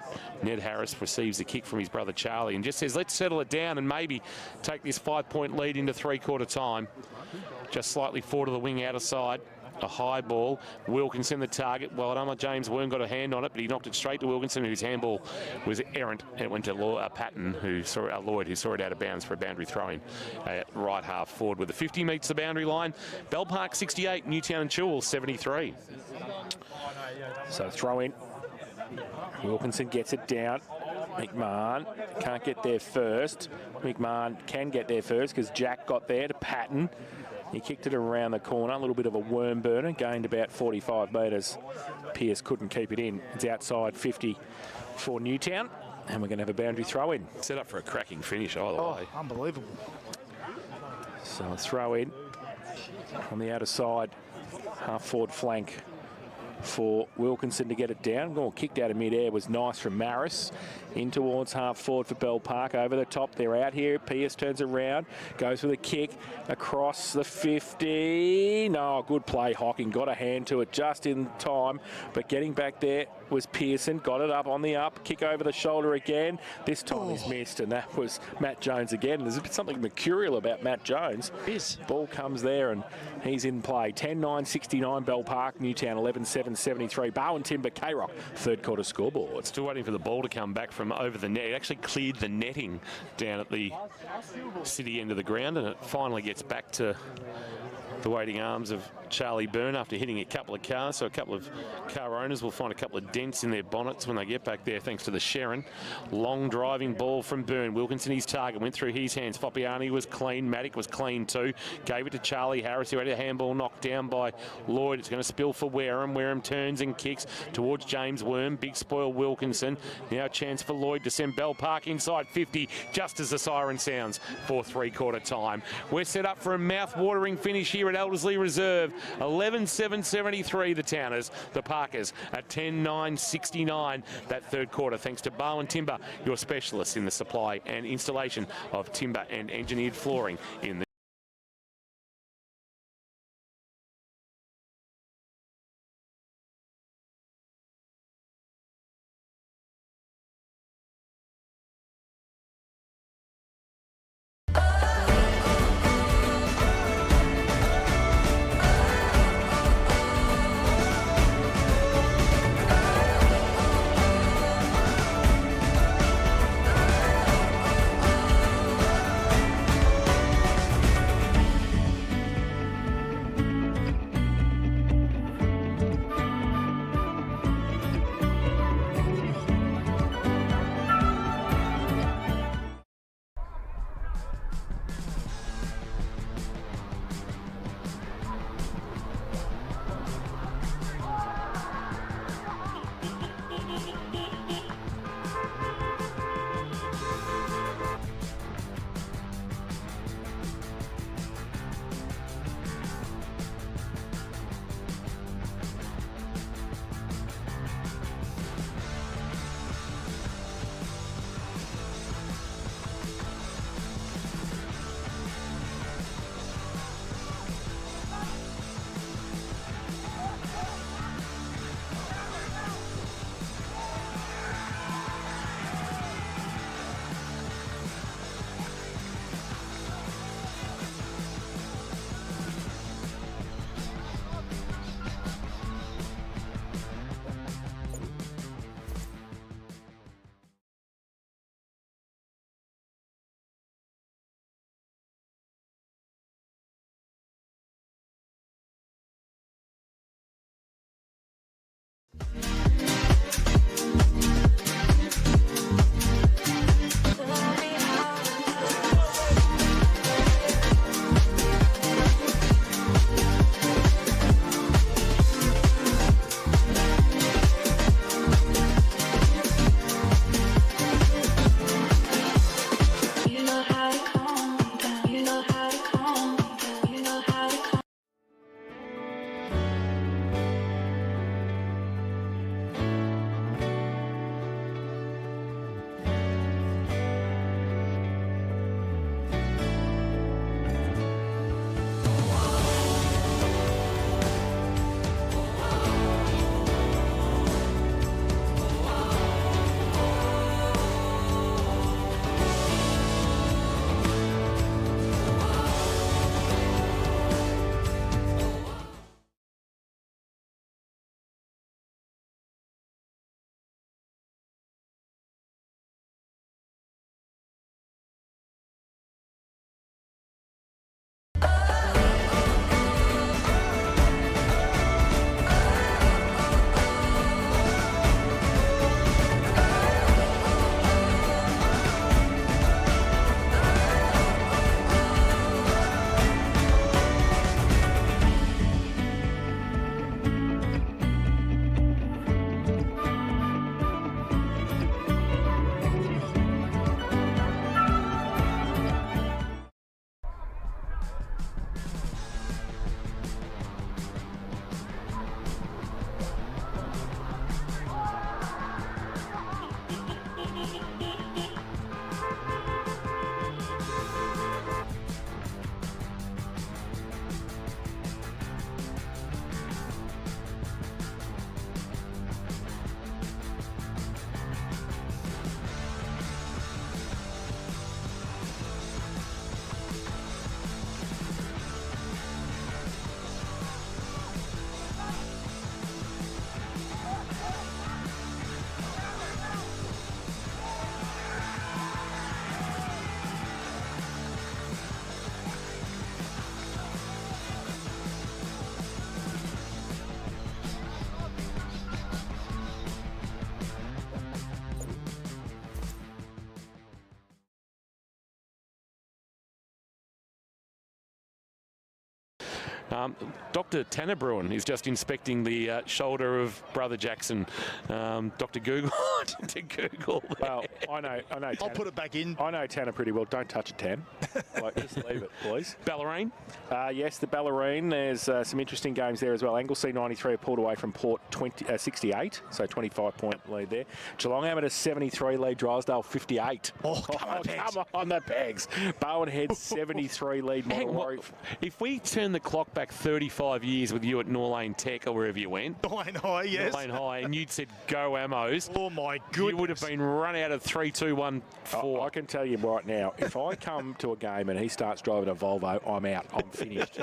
Ned Harris receives the kick from his brother Charlie and just says, let's settle it down and maybe take this 5-point lead into three-quarter time. Just slightly forward of the wing, out of side. a high ball. Wilkinson, the target. Well done, James Worm got a hand on it, but he knocked it straight to Wilkinson, whose handball was errant, and it went to Patton, who saw Lloyd, who saw it out of bounds for a boundary throw-in at right half forward. With the 50 meets the boundary line. Bell Park 68, Newtown and Chilwell 73. So throw in. Wilkinson gets it down. McMahon can't get there first. McMahon can get there first because Jack got there to Patton. He kicked it around the corner, a little bit of a worm burner, gained about 45 metres. Pearce couldn't keep it in. It's outside 50 for Newtown, and we're going to have a boundary throw in. Set up for a cracking finish either way. Unbelievable. So a throw in on the outer side, half forward flank for Wilkinson to get it down. Goal kicked out of mid-air was nice from Maris. In towards half forward for Bell Park. Over the top, they're out here. Pearce turns around, goes with a kick across the 50. No, good play, Hocking. Got a hand to it just in time, but getting back there was Pearson. Got it up on the up. Kick over the shoulder again. This time he's missed, and that was Matt Jones again. There's something mercurial about Matt Jones. Yes. Ball comes there, and he's in play. 10-9-69 Bell Park. Newtown 11-7-73. Bowen Timber, K-Rock. Third quarter scoreboard. Still waiting for the ball to come back from over the net. It actually cleared the netting down at the city end of the ground, and it finally gets back to the waiting arms of Charlie Byrne after hitting a couple of cars. So a couple of car owners will find a couple of dents in their bonnets when they get back there, thanks to the Sharon. Long driving ball from Byrne. Wilkinson, his target, went through his hands. Foppiani was clean. Maddock was clean too. Gave it to Charlie Harris, who had a handball knocked down by Lloyd. It's going to spill for Wareham. Wareham turns and kicks towards James Worm. Big spoil Wilkinson. Now a chance for Lloyd to send Bell Park inside 50 just as the siren sounds for three-quarter time. We're set up for a mouth-watering finish here at Elderslie Reserve. 11-7-73 the Towners, the Parkers at 10-9-69 that third quarter, thanks to Bowen Timber, your specialists in the supply and installation of timber and engineered flooring in the Dr. Tanner Bruin is just inspecting the shoulder of Brother Jackson. Dr. Google. to Google. Well, I know. I'll put it back in. I know Tanner pretty well. Don't touch it, Tan. Just leave it, please. Ballerine. Yes, the Ballerine. There's some interesting games there as well. Anglesea 93 pulled away from Port 68, so 25-point lead there. Geelong Amateur 73 lead. Drysdale 58. Oh, come on, the pegs. Bowen Head 73 lead. If we turn the clock back 35 years with you at Norlane Tech or wherever you went, Norlane High, yes. Norlane High, and you'd said go Ammos. Oh my goodness. You would have been run out of 3, 2, 1, 4. I can tell you right now, if I come to a game and he starts driving a Volvo, I'm out. I'm finished.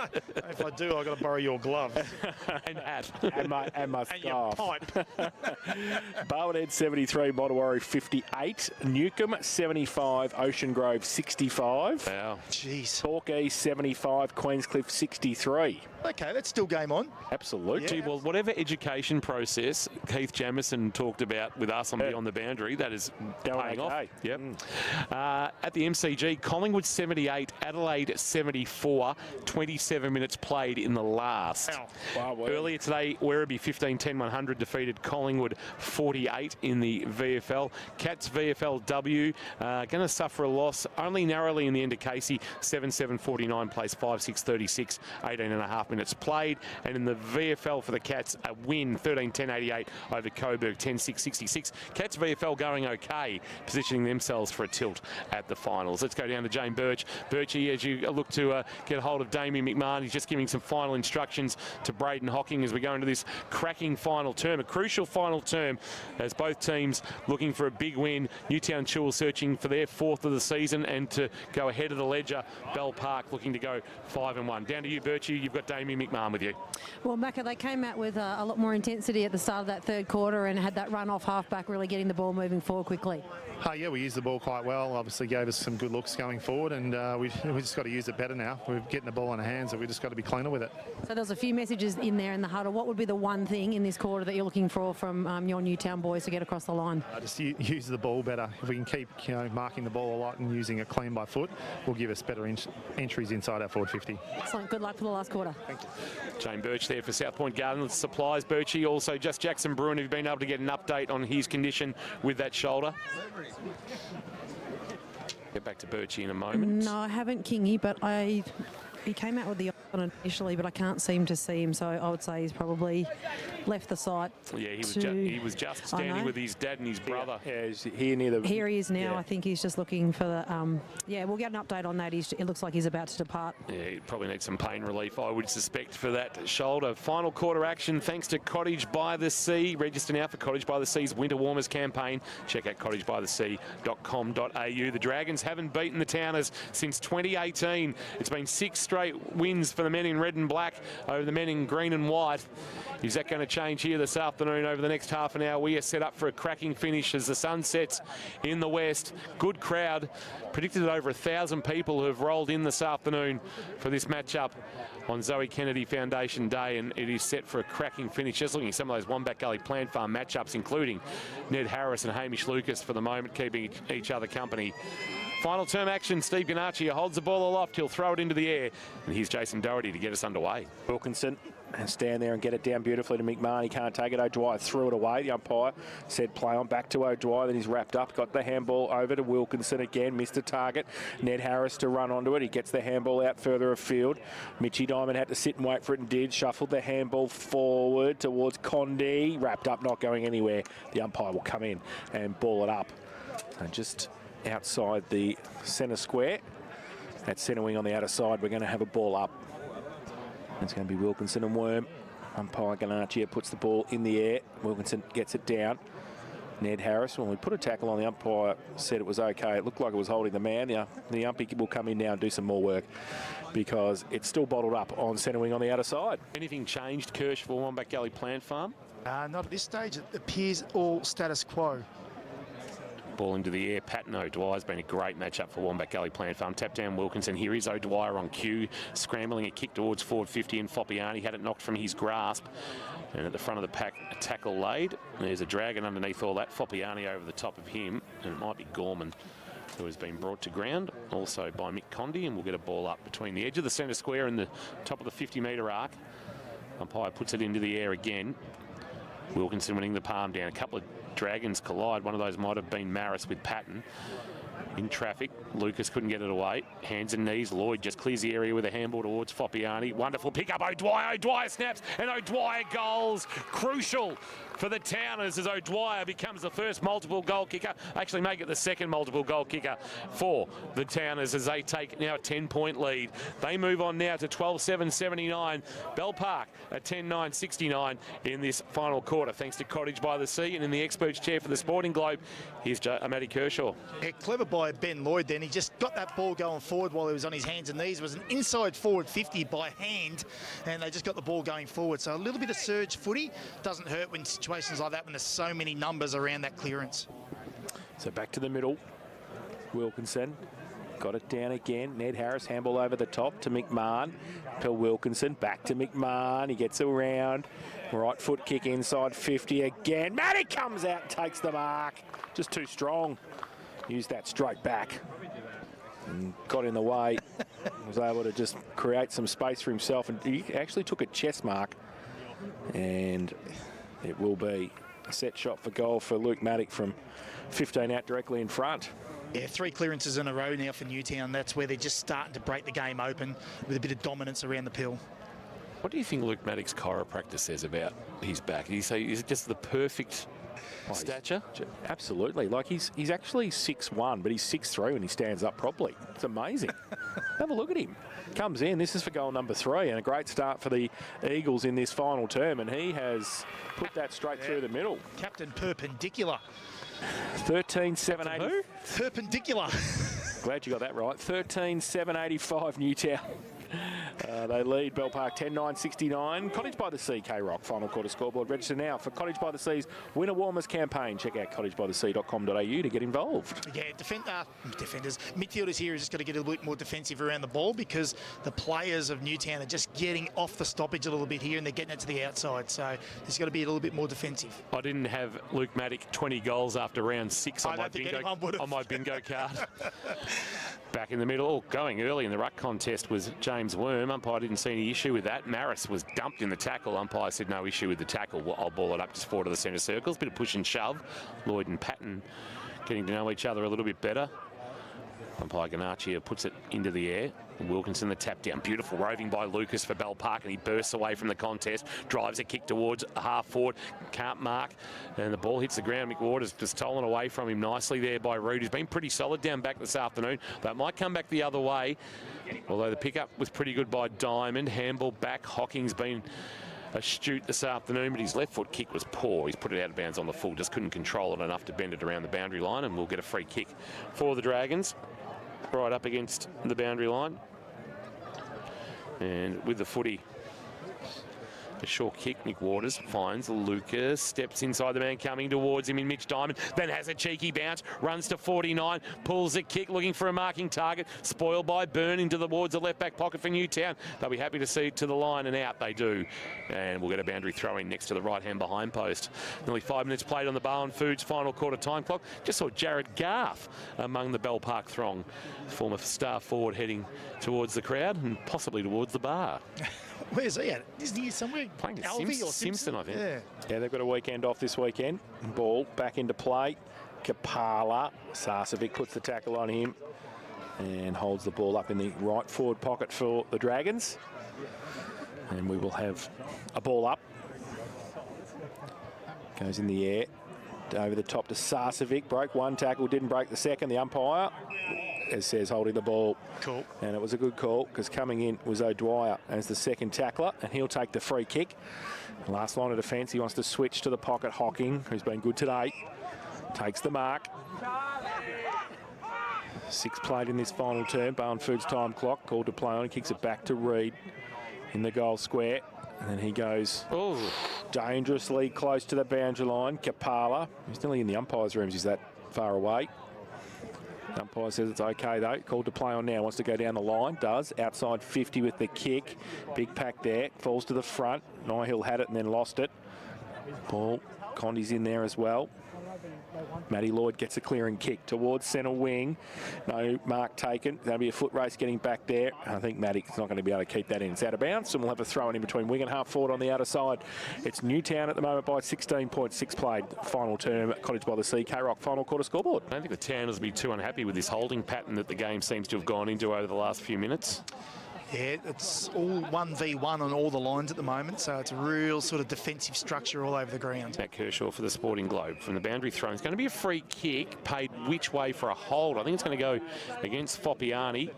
If I do, I've got to borrow your glove. and hat. and my And your scarf. pipe. Bowen Head 73, Mottawarri 58, Newcomb 75, Ocean Grove 65. Wow. Jeez. Torquay 75, Queenscliff 63. Okay, that's still game on. Absolutely. Gee, well, whatever education process Keith Jamieson talked about with us on Beyond the Boundary, that is paying off. okay. Yep. At the MCG, Collingwood 78, Adelaide 74, 27 minutes played in the last. Wow, well. Earlier today, Werribee 15-10-100 defeated Collingwood 48 in the VFL. Cats VFLW going to suffer a loss only narrowly in the end of Casey, 7-7-49 plays 5-6-36, 18.5 minutes played. And in the VFL for the Cats, a win 13-10-88 over Coburg 10-6-66. Cats VFL going okay, positioning themselves for a tilt at the finals. Let's go down to Jane Birch. Birchie, as you look to get hold of Damien McMahon, he's just giving some final instructions to Braden Hocking as we go into this cracking final term, a crucial final term as both teams looking for a big win. Newtown Chilwell searching for their 4th of the season and to go ahead of the ledger. Bell Park looking to go 5-1. Down to you, Birchie. You've got Damien McMahon with you. Well, Macca, they came out with a lot more intensity at the start of that third quarter and had that run off halfback, really getting the ball moving forward quickly. Yeah, we used the ball quite well. Obviously gave us some good looks going forward, and we just got to use it better now. We're getting the ball in our hands, and we just got to be cleaner with it. So there's a few messages in there in the huddle. What would be the one thing in this quarter that you're looking for from your Newtown boys to get across the line? Just use the ball better. If we can keep marking the ball a lot and using it clean by foot, will give us better entries inside our forward 50. Excellent. Good luck for the last quarter. Thank you. Jane Birch there for South Point Garden Supplies. Birchie, also just Jackson Bruin, have you been able to get an update on his condition with that shoulder? Get back to Birchie in a moment. No, I haven't, Kingy, but he came out with the on initially, but I can't seem to see him, so I would say he's probably left the site. Yeah, he was just standing with his dad and his brother. Yeah, he's here near the... Here he is now. Yeah. I think he's just looking for the... yeah, we'll get an update on that. It looks like he's about to depart. Yeah, he probably needs some pain relief, I would suspect, for that shoulder. Final quarter action thanks to Cottage by the Sea. Register now for Cottage by the Sea's Winter Warmers campaign. Check out cottagebythesea.com.au. The Dragons haven't beaten the Towners since 2018. It's been 6 straight wins for the men in red and black over the men in green and white. Is that going to change here this afternoon over the next half an hour? We are set up for a cracking finish as the sun sets in the west. Good crowd. Predicted that over 1,000 people have rolled in this afternoon for this matchup on Zoe Kennedy Foundation Day, and it is set for a cracking finish. Just looking at some of those Wombat Gully Plant Farm matchups, including Ned Harris and Hamish Lucas for the moment, keeping each other company. Final term action, Steve Ganacci holds the ball aloft, he'll throw it into the air, and here's Jason Doherty to get us underway. Wilkinson and stand there and get it down beautifully to McMahon. He can't take it. O'Dwyer threw it away. The umpire said play on back to O'Dwyer. Then he's wrapped up. Got the handball over to Wilkinson again. Missed the target. Ned Harris to run onto it. He gets the handball out further afield. Mitchie Diamond had to sit and wait for it and did. Shuffled the handball forward towards Condie. Wrapped up, not going anywhere. The umpire will come in and ball it up. And just outside the centre square. At centre wing on the outer side, we're going to have a ball up. It's going to be Wilkinson and Worm. Umpire Ganacci puts the ball in the air. Wilkinson gets it down. Ned Harris, when we put a tackle on, the umpire said it was okay. It looked like it was holding the man. The umpire will come in now and do some more work because it's still bottled up on centre wing on the outer side. Anything changed, Kirsch, for Wombat Gully Plant Farm? Not at this stage. It appears all status quo. Ball into the air. Patton O'Dwyer's been a great matchup for Wombat Gully Plant Farm. Tap down Wilkinson. Here is O'Dwyer on cue, scrambling a kick towards forward 50, and Foppiani had it knocked from his grasp. And at the front of the pack, a tackle laid. There's a dragon underneath all that. Foppiani over the top of him, and it might be Gorman who has been brought to ground, also by Mick Condy, and we'll get a ball up between the edge of the centre square and the top of the 50-metre arc. Umpire puts it into the air again. Wilkinson winning the palm down. A couple of Dragons collide. One of those might have been Maris with Patton. In traffic, Lucas couldn't get it away. Hands and knees. Lloyd just clears the area with a handball towards Foppiani. Wonderful pick up. O'Dwyer. O'Dwyer snaps, and O'Dwyer goals. Crucial for the Towners as O'Dwyer becomes the first multiple goal kicker. Actually make it the second multiple goal kicker for the Towners as they take now a 10-point lead. They move on now to 12-7-79. Bell Park at 10-9-69 in this final quarter, thanks to Cottage by the Sea. And in the experts chair for the Sporting Globe, here's Matty Kershaw. Yeah, clever by Ben Lloyd then. He just got that ball going forward while he was on his hands and knees. It was an inside forward 50 by hand, and they just got the ball going forward. So a little bit of surge footy doesn't hurt when situations like that, when there's so many numbers around that clearance. So back to the middle. Wilkinson got it down again. Ned Harris, handball over the top to McMahon. To Wilkinson, back to McMahon. He gets around. Right foot kick inside 50 again. Matty comes out and takes the mark. Just too strong. Used that straight back and got in the way. Was able to just create some space for himself, and he actually took a chest mark, and it will be a set shot for goal for Luke Maddock from 15 out directly in front. Yeah, 3 clearances in a row now for Newtown. That's where they're just starting to break the game open with a bit of dominance around the pill. What do you think Luke Maddock's chiropractor says about his back? Did he say, is it just the perfect stature? Absolutely. Like he's actually 6'1", but he's 6'3" when he stands up properly. It's amazing. Have a look at him. Comes in. This is for goal number 3, and a great start for the Eagles in this final term, and he has put that straight through the middle. Captain Perpendicular. 13-7-80. Perpendicular. Glad you got that right. 13-7-85 Newtown. They lead Bell Park 10-9-69. Cottage by the Sea, K-Rock. Final quarter scoreboard. Register now for Cottage by the Sea's Winter Warmers campaign. Check out cottagebythesea.com.au to get involved. Yeah, defenders, midfielders here is just got to get a little bit more defensive around the ball, because the players of Newtown are just getting off the stoppage a little bit here, and they're getting it to the outside. So there's got to be a little bit more defensive. I didn't have Luke Maddock 20 goals after round 6 on my bingo card. Back in the middle, going early in the ruck contest was James Worm. Umpire didn't see any issue with that. Maris was dumped in the tackle. Umpire said no issue with the tackle. I'll ball it up just forward to the centre circles. Bit of push and shove. Lloyd and Patton getting to know each other a little bit better. Umpire Ganachia puts it into the air. Wilkinson the tap down. Beautiful roving by Lucas for Bell Park, and he bursts away from the contest. Drives a kick towards half forward. Can't mark. And the ball hits the ground. McWater's just stolen away from him nicely there by Root. He's been pretty solid down back this afternoon. That might come back the other way. Although the pickup was pretty good by Diamond. Handball back. Hocking's been astute this afternoon, but his left foot kick was poor. He's put it out of bounds on the full. Just couldn't control it enough to bend it around the boundary line, and we'll get a free kick for the Dragons. Right up against the boundary line. And with the footy, a short kick. Nick Waters finds Lucas, steps inside the man coming towards him in Mitch Diamond, then has a cheeky bounce, runs to 49, pulls a kick, looking for a marking target, spoiled by Byrne into towards the left back pocket for Newtown. They'll be happy to see it to the line, and out they do. And we'll get a boundary throw in next to the right hand behind post. Nearly 5 minutes played on the Barwon Foods final quarter time clock. Just saw Jared Garth among the Bell Park throng, former star forward heading towards the crowd and possibly towards the bar. Where's he at? Isn't he somewhere? Playing Alvey or Simpson, I think. Yeah, they've got a weekend off this weekend. Ball back into play. Kapala. Sarcevic puts the tackle on him and holds the ball up in the right forward pocket for the Dragons. And we will have a ball up. Goes in the air. Over the top to Sarcevic. Broke one tackle, didn't break the second. The umpire, as says, holding the ball. Cool. And it was a good call, because coming in was O'Dwyer as the second tackler, and he'll take the free kick. Last line of defence, he wants to switch to the pocket. Hocking, who's been good today, takes the mark. 6 played in this final term. Barwon Foods time clock called to play on. He kicks it back to Reed in the goal square. And then he goes dangerously close to the boundary line. Kapala, he's nearly in the umpire's rooms. He's that far away. The umpire says it's okay though. Called to play on now. Wants to go down the line. Does. Outside 50 with the kick. Big pack there. Falls to the front. Nihill had it and then lost it. Ball. Condy's in there as well. Matty Lloyd gets a clearing kick towards centre wing. No mark taken. There'll be a foot race getting back there. I think Matty's not going to be able to keep that in. It's out of bounds, and we'll have a throw in between wing and half forward on the outer side. It's Newtown at the moment by 16.6 played. Final term at Cottage by the Sea. K-Rock final quarter scoreboard. I don't think the Towners will be too unhappy with this holding pattern that the game seems to have gone into over the last few minutes. Yeah, it's all 1v1 on all the lines at the moment, so it's a real sort of defensive structure all over the ground. Matt Kershaw for the Sporting Globe from the boundary throw. It's going to be a free kick, paid which way for a hold. I think it's going to go against Foppiani,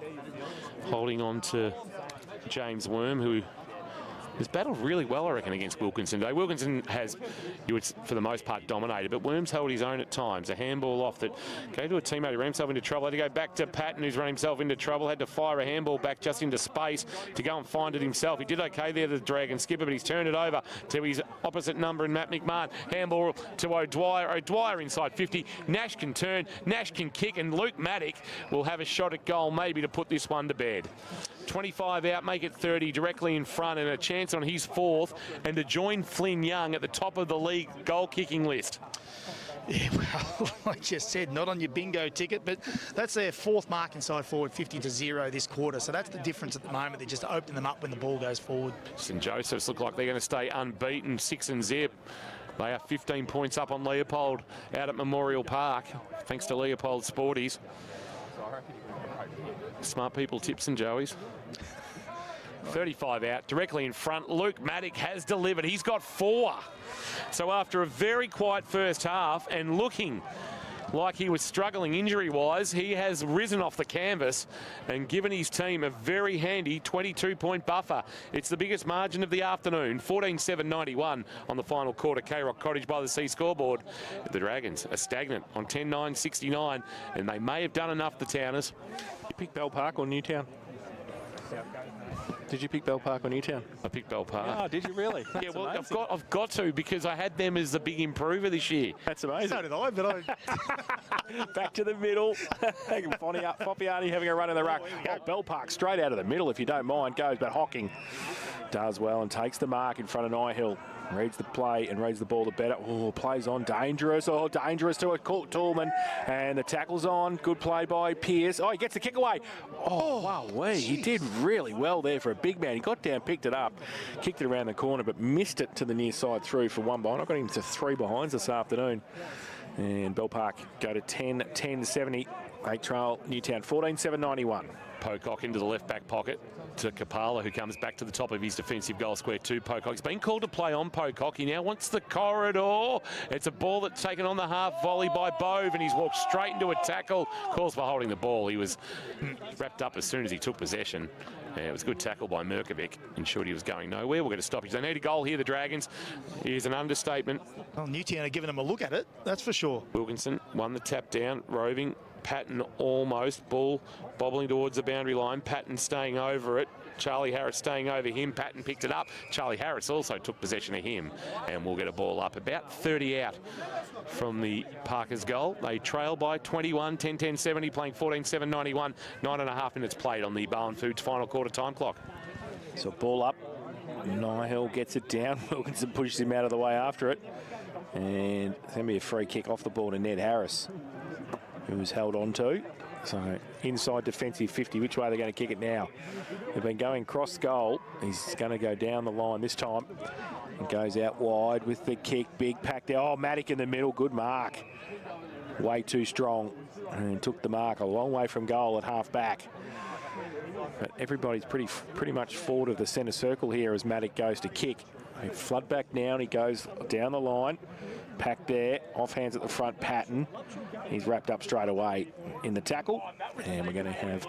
holding on to James Worm, who has battled really well, I reckon, against Wilkinson today. Wilkinson has, you would, for the most part, dominated, but Worm's held his own at times. A handball off that gave to a teammate who ran himself into trouble. Had to go back to Patton, who's run himself into trouble. Had to fire a handball back just into space to go and find it himself. He did okay there, the Dragon skipper, but he's turned it over to his opposite number in Matt McMahon. Handball to O'Dwyer. O'Dwyer inside 50. Nash can turn, Nash can kick, and Luke Maddock will have a shot at goal, maybe to put this one to bed. 25 out, make it 30, directly in front, and a chance on his fourth, and to join Flynn Young at the top of the league goal-kicking list. Yeah, well, like I just said, not on your bingo ticket, but that's their fourth mark inside forward, 50-0 this quarter. So that's the difference at the moment. They're just opening them up when the ball goes forward. St Joseph's look like they're going to stay unbeaten, 6-0. They are 15 points up on Leopold out at Memorial Park, thanks to Leopold Sporties. Smart people tips and Joey's. 35 out, directly in front. Luke Maddock has delivered. He's got 4. So after a very quiet first half and looking like he was struggling injury-wise, he has risen off the canvas and given his team a very handy 22-point buffer. It's the biggest margin of the afternoon, 14-7-91 on the final quarter. K-Rock Cottage by the Sea scoreboard. The Dragons are stagnant on 10-9-69, and they may have done enough, the Towners. You pick Bell Park or Newtown? Did you pick Bell Park or Newtown? I picked Bell Park. Oh, did you really? Yeah, well, I've got to, because I had them as the big improver this year. That's amazing. So did I, but I... Back to the middle. Foppiani having a run in the ruck. Oh, Bell Park straight out of the middle, if you don't mind, goes, but Hocking does well and takes the mark in front of Nihill. Reads the play and reads the ball the better. Oh, plays on. Dangerous. Oh, dangerous to a Toolman. And the tackle's on. Good play by Pearce. Oh, he gets the kick away. Oh, wow. He did really well there for a big man. He got down, picked it up, kicked it around the corner, but missed it to the near side through for 1 behind. I got him to 3 behinds this afternoon. And Bell Park go to 10-70. 8 trail Newtown 14-7-91. Pocock into the left back pocket to Kapala, who comes back to the top of his defensive goal square to Pocock. He's been called to play on Pocock. He now wants the corridor. It's a ball that's taken on the half volley by Bove, and he's walked straight into a tackle. Calls for holding the ball. He was wrapped up as soon as he took possession. Yeah, it was a good tackle by Merkovic. Ensured he was going nowhere. We're going to stop. They need a goal here, the Dragons. Here's an understatement. Well, Newtown are giving them a look at it, that's for sure. Wilkinson won the tap down, roving. Patton almost, ball bobbling towards the boundary line. Patton staying over it. Charlie Harris staying over him. Patton picked it up. Charlie Harris also took possession of him, and we'll get a ball up about 30 out from the Parkers' goal. They trail by 21, 10-10-70, playing 14-7-91. 9.5 minutes played on the Bowen Foods final quarter time clock. So ball up. Nihill gets it down. Wilkinson pushes him out of the way after it. And it's going to be a free kick off the ball to Ned Harris, who's held on to. So inside defensive 50, which way are they going to kick it now? They've been going cross goal. He's going to go down the line this time. It goes out wide with the kick, big pack there. Oh, Maddock in the middle, good mark. Way too strong, and took the mark a long way from goal at half back. But everybody's pretty much forward of the centre circle here as Maddock goes to kick. He flood back now, and he goes down the line. Pack there, off hands at the front, Patton. He's wrapped up straight away in the tackle. And we're going to have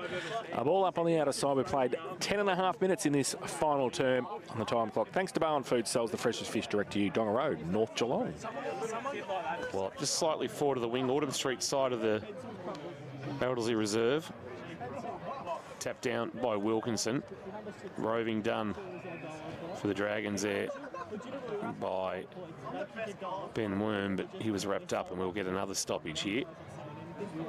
a ball up on the outer side. We played 10.5 minutes in this final term on the time clock. Thanks to Bowen Foods, sells the freshest fish direct to you, Donga Road, North Geelong. Well, just slightly forward of the wing, Autumn Street side of the Elderslie Reserve. Tapped down by Wilkinson. Roving done for the Dragons there by Ben Worm, but he was wrapped up, and we'll get another stoppage here.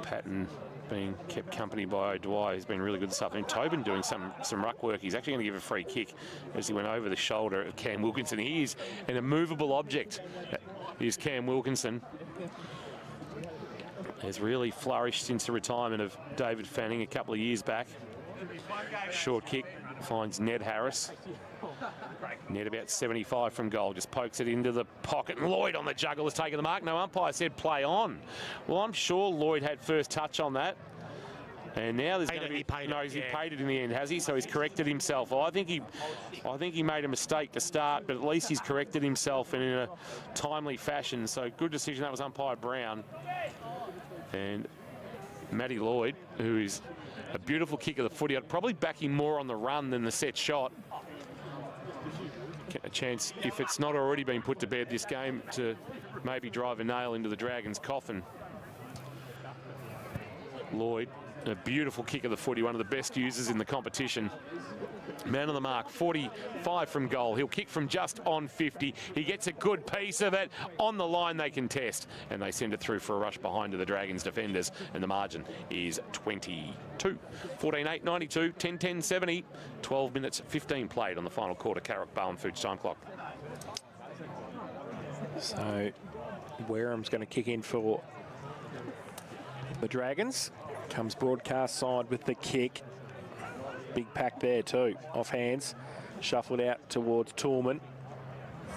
Patton being kept company by O'Dwyer. He's been really good this afternoon. Tobin doing some ruck work. He's actually going to give a free kick as he went over the shoulder of Cam Wilkinson. He is an immovable object. Here's Cam Wilkinson. has really flourished since the retirement of David Fanning a couple of years back. Short kick finds Ned Harris. Ned about 75 from goal, just pokes it into the pocket, and Lloyd on the juggle has taken the mark. No umpire said play on. Well, I'm sure Lloyd had first touch on that. And now there's going to be he paid it in the end, has he? So he's corrected himself. Well, I think he made a mistake to start, but at least he's corrected himself and in a timely fashion. So good decision. That was umpire Brown. And Matty Lloyd, who is a beautiful kick of the footy. I'd probably back him more on the run than the set shot. A chance, if it's not already been put to bed this game, to maybe drive a nail into the Dragons' coffin. Lloyd, a beautiful kick of the footy, one of the best users in the competition. Man on the mark, 45 from goal. He'll kick from just on 50. He gets a good piece of it. On the line they contest, and they send it through for a rush behind to the Dragons defenders, and the margin is 22. 14-8, 92, 10-10, 70. 12 minutes, 15 played on the final quarter. Carrick Bowen Foods time clock. So Wareham's going to kick in for the Dragons. Comes broadcast side with the kick. Big pack there too, off hands. Shuffled out towards Toolman.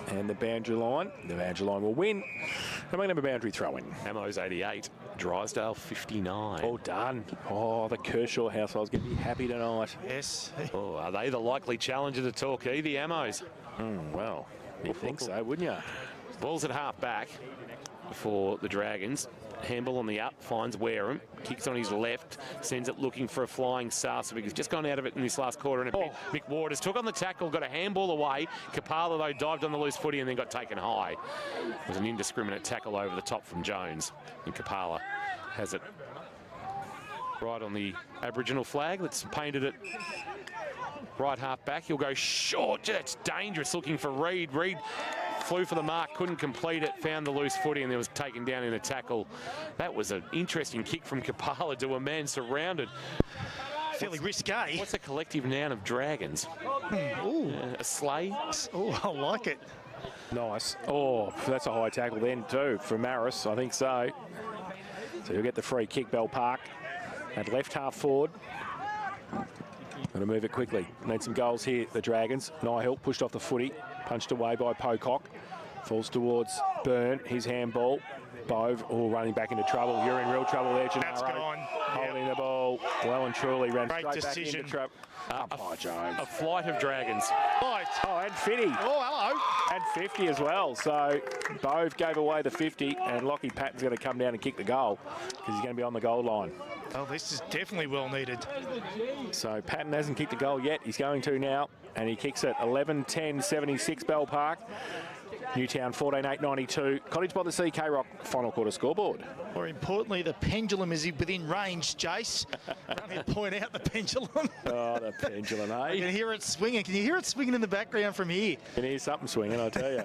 And the boundary line. The boundary line will win. And we're going to have a boundary throw in. Ammo's 88, Drysdale 59. All done. Oh, the Kershaw household's going to be happy tonight. Yes. Oh, are they the likely challenger to Torquay, the Ammos? Well, you think so, wouldn't you? Ball's at half back for the Dragons. Handball on the up, finds Wareham, kicks on his left, sends it looking for a flying Sarsovic. He's just gone out of it in this last quarter and a bit. Mick Waters took on the tackle, got a handball away. Kapala, though, dived on the loose footy and then got taken high. It was an indiscriminate tackle over the top from Jones. And Kapala has it right on the Aboriginal flag that's painted it right half back. He'll go short. That's dangerous, looking for Reid. Reid flew for the mark, couldn't complete it, found the loose footy and then was taken down in a tackle. That was an interesting kick from Kapala to a man surrounded. Fairly risque. What's a collective noun of Dragons? Ooh. A sleigh? Oh, I like it. Nice. Oh, that's a high tackle then too from Maris, I think so. So you'll get the free kick, Bell Park. At left half forward. Going to move it quickly. Need some goals here, the Dragons. Nihill pushed off the footy, punched away by Pocock. Falls towards Byrne, his handball. Bove, running back into trouble. You're in real trouble there, Gennaro. That's gone. Holding the ball well and truly. Ran Great straight decision. back into trouble. Jones. A flight of Dragons. Right. Oh, and 50. Oh, hello. And 50 as well. So Bove gave away the 50, and Lockie Patton's going to come down and kick the goal because he's going to be on the goal line. Oh, this is definitely well needed. So Patton hasn't kicked the goal yet. He's going to now, and he kicks it 11-10-76 Bell Park. Newtown 14-8-92. Cottage by the Sea, K-Rock final quarter scoreboard. More importantly, the pendulum is within range, Jace. Let me point out the pendulum. Oh, the pendulum, eh? I can hear it swinging. Can you hear it swinging in the background from here? You can hear something swinging, I tell you.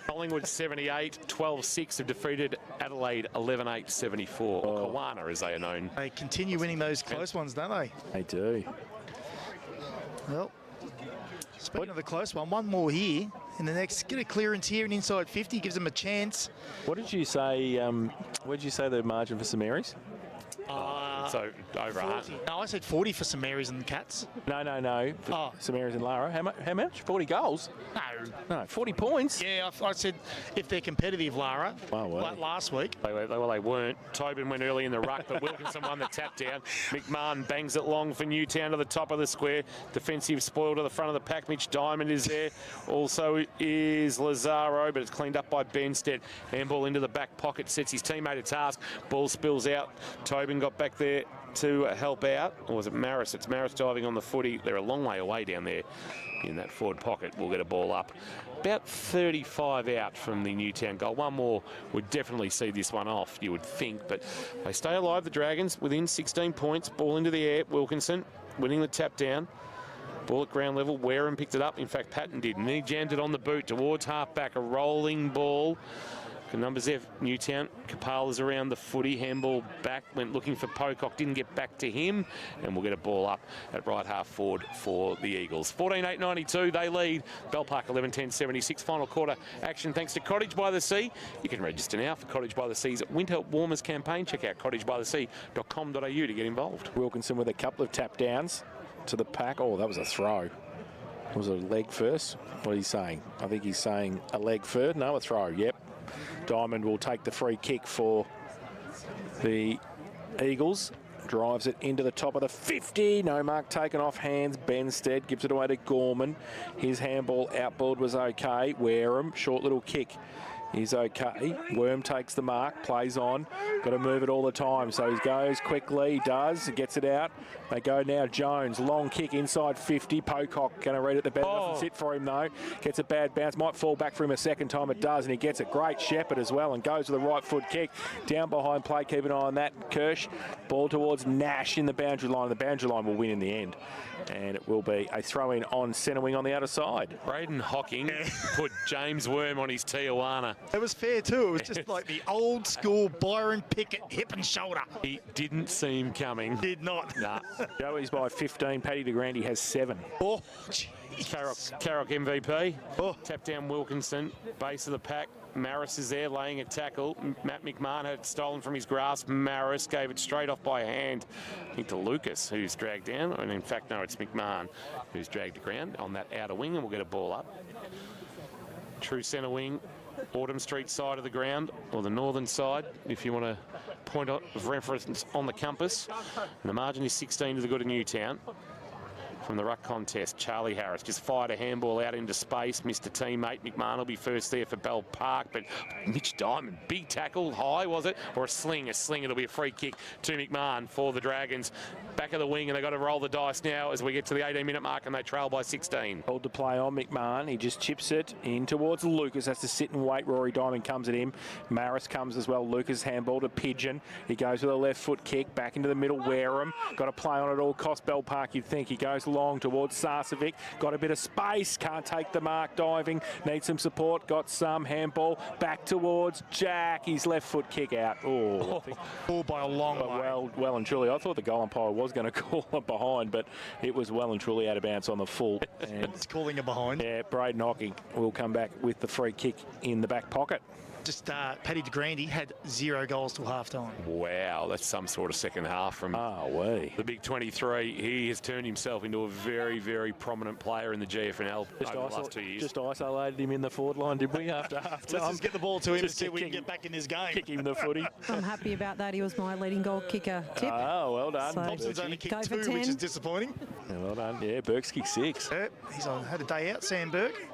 Collingwood 78, 12-6 have defeated Adelaide 11-8-74. Or Kawana, as they are known. They continue winning those close ones, don't they? They do. Well, speaking of the close one more here. In the next, get a clearance here and inside 50 gives them a chance. What did you say? Where did you say the margin for St Mary's? So over 100. No, I said 40 for St Mary's and the Cats. No. Oh. St Mary's and Lara. How much? 40 goals? No, 40 points. Yeah, I said if they're competitive, Lara, like last week. They weren't. Tobin went early in the ruck, but Wilkinson won the tap down. McMahon bangs it long for Newtown to the top of the square. Defensive spoil to the front of the pack. Mitch Diamond is there. Also is Lazaro, but it's cleaned up by Benstead. Handball into the back pocket, sets his teammate a task. Ball spills out. Tobin got back there to help out. Or was it Maris? It's Maris diving on the footy. They're a long way away down there in that forward pocket. We'll get a ball up. About 35 out from the Newtown goal. One more would definitely see this one off, you would think. But they stay alive, the Dragons, within 16 points. Ball into the air. Wilkinson winning the tap down. Ball at ground level. Wareham picked it up. In fact, Patton did. And he jammed it on the boot towards half back. A rolling ball. The numbers there, Newtown. Kapala's around the footy. Handball back, went looking for Pocock, didn't get back to him. And we'll get a ball up at right half forward for the Eagles. 14-8-92, they lead. Bell Park 11-10-76. Final quarter action thanks to Cottage by the Sea. You can register now for Cottage by the Sea's Winter Warmers campaign. Check out cottagebythesea.com.au to get involved. Wilkinson with a couple of tap downs to the pack. Oh, that was a throw. Was it a leg first? What are you saying? I think he's saying a leg first. No, a throw. Yep. Diamond will take the free kick for the Eagles. Drives it into the top of the 50. No mark taken off hands. Benstead gives it away to Gorman. His handball outboard was okay. Wareham, short little kick. He's okay. Worm takes the mark, plays on. Got to move it all the time. So he goes quickly, he does, gets it out. They go now. Jones, long kick inside 50. Pocock going to read it the better. Doesn't sit for him though. Gets a bad bounce. Might fall back for him a second time. It does, and he gets a great Shepherd as well and goes with a right foot kick. Down behind play. Keep an eye on that. Kirsch. Ball towards Nash in the boundary line. The boundary line will win in the end. And it will be a throw-in on centre wing on the outer side. Braden Hocking put James Worm on his Tijuana. It was fair too. It was just like the old school Byron Pickett hip and shoulder. He didn't see him coming. Did not. Nah. Joey's by 15. Paddy de Grande has 7. Oh, Carrock MVP. Oh. Tap down Wilkinson. Base of the pack. Maris is there laying a tackle. Matt McMahon had it stolen from his grasp. Maris gave it straight off by hand, I think, to Lucas, who's dragged down. And in fact, no, it's McMahon who's dragged the ground on that outer wing, and we'll get a ball up. True centre wing, Autumn Street side of the ground, or the northern side, if you want to point of reference on the compass. And the margin is 16 to the good of Newtown. From the ruck contest, Charlie Harris just fired a handball out into space, missed a teammate. McMahon will be first there for Bell Park, but Mitch Diamond, big tackle, high was it, or a sling? A sling, it'll be a free kick to McMahon for the Dragons. Back of the wing, and they've got to roll the dice now as we get to the 18-minute mark, and they trail by 16. Hold to play on McMahon. He just chips it in towards Lucas. Has to sit and wait. Rory Diamond comes at him. Maris comes as well. Lucas handball to Pigeon. He goes with a left foot kick back into the middle. Wareham got to play on at all cost. Bell Park, you'd think. He goes long towards Sarcevic. Got a bit of space. Can't take the mark. Diving. Needs some support. Got some handball. Back towards Jack. His left foot kick out. Oh, by a long way. Well and truly. I thought the goal umpire was going to call it behind, but it was well and truly out of bounds on the full. And it's calling it behind. yeah, Braden Hocking will come back with the free kick in the back pocket. Just Paddy de Grande had 0 goals till half-time. Wow, that's some sort of second half from the big 23. He has turned himself into a very, very prominent player in the GFNL over the last 2 years. Just isolated him in the forward line, did we, after half-time? Let's just get the ball to him and see if we can get back in this game. Kick him the footy. I'm happy about that. He was my leading goal kicker tip. Oh, well done. So- Thompson's only Go kicked for 2, 10. which is disappointing. Yeah, well done. Yeah, Burke's kicked 6. He's had a day out, Sam Burke.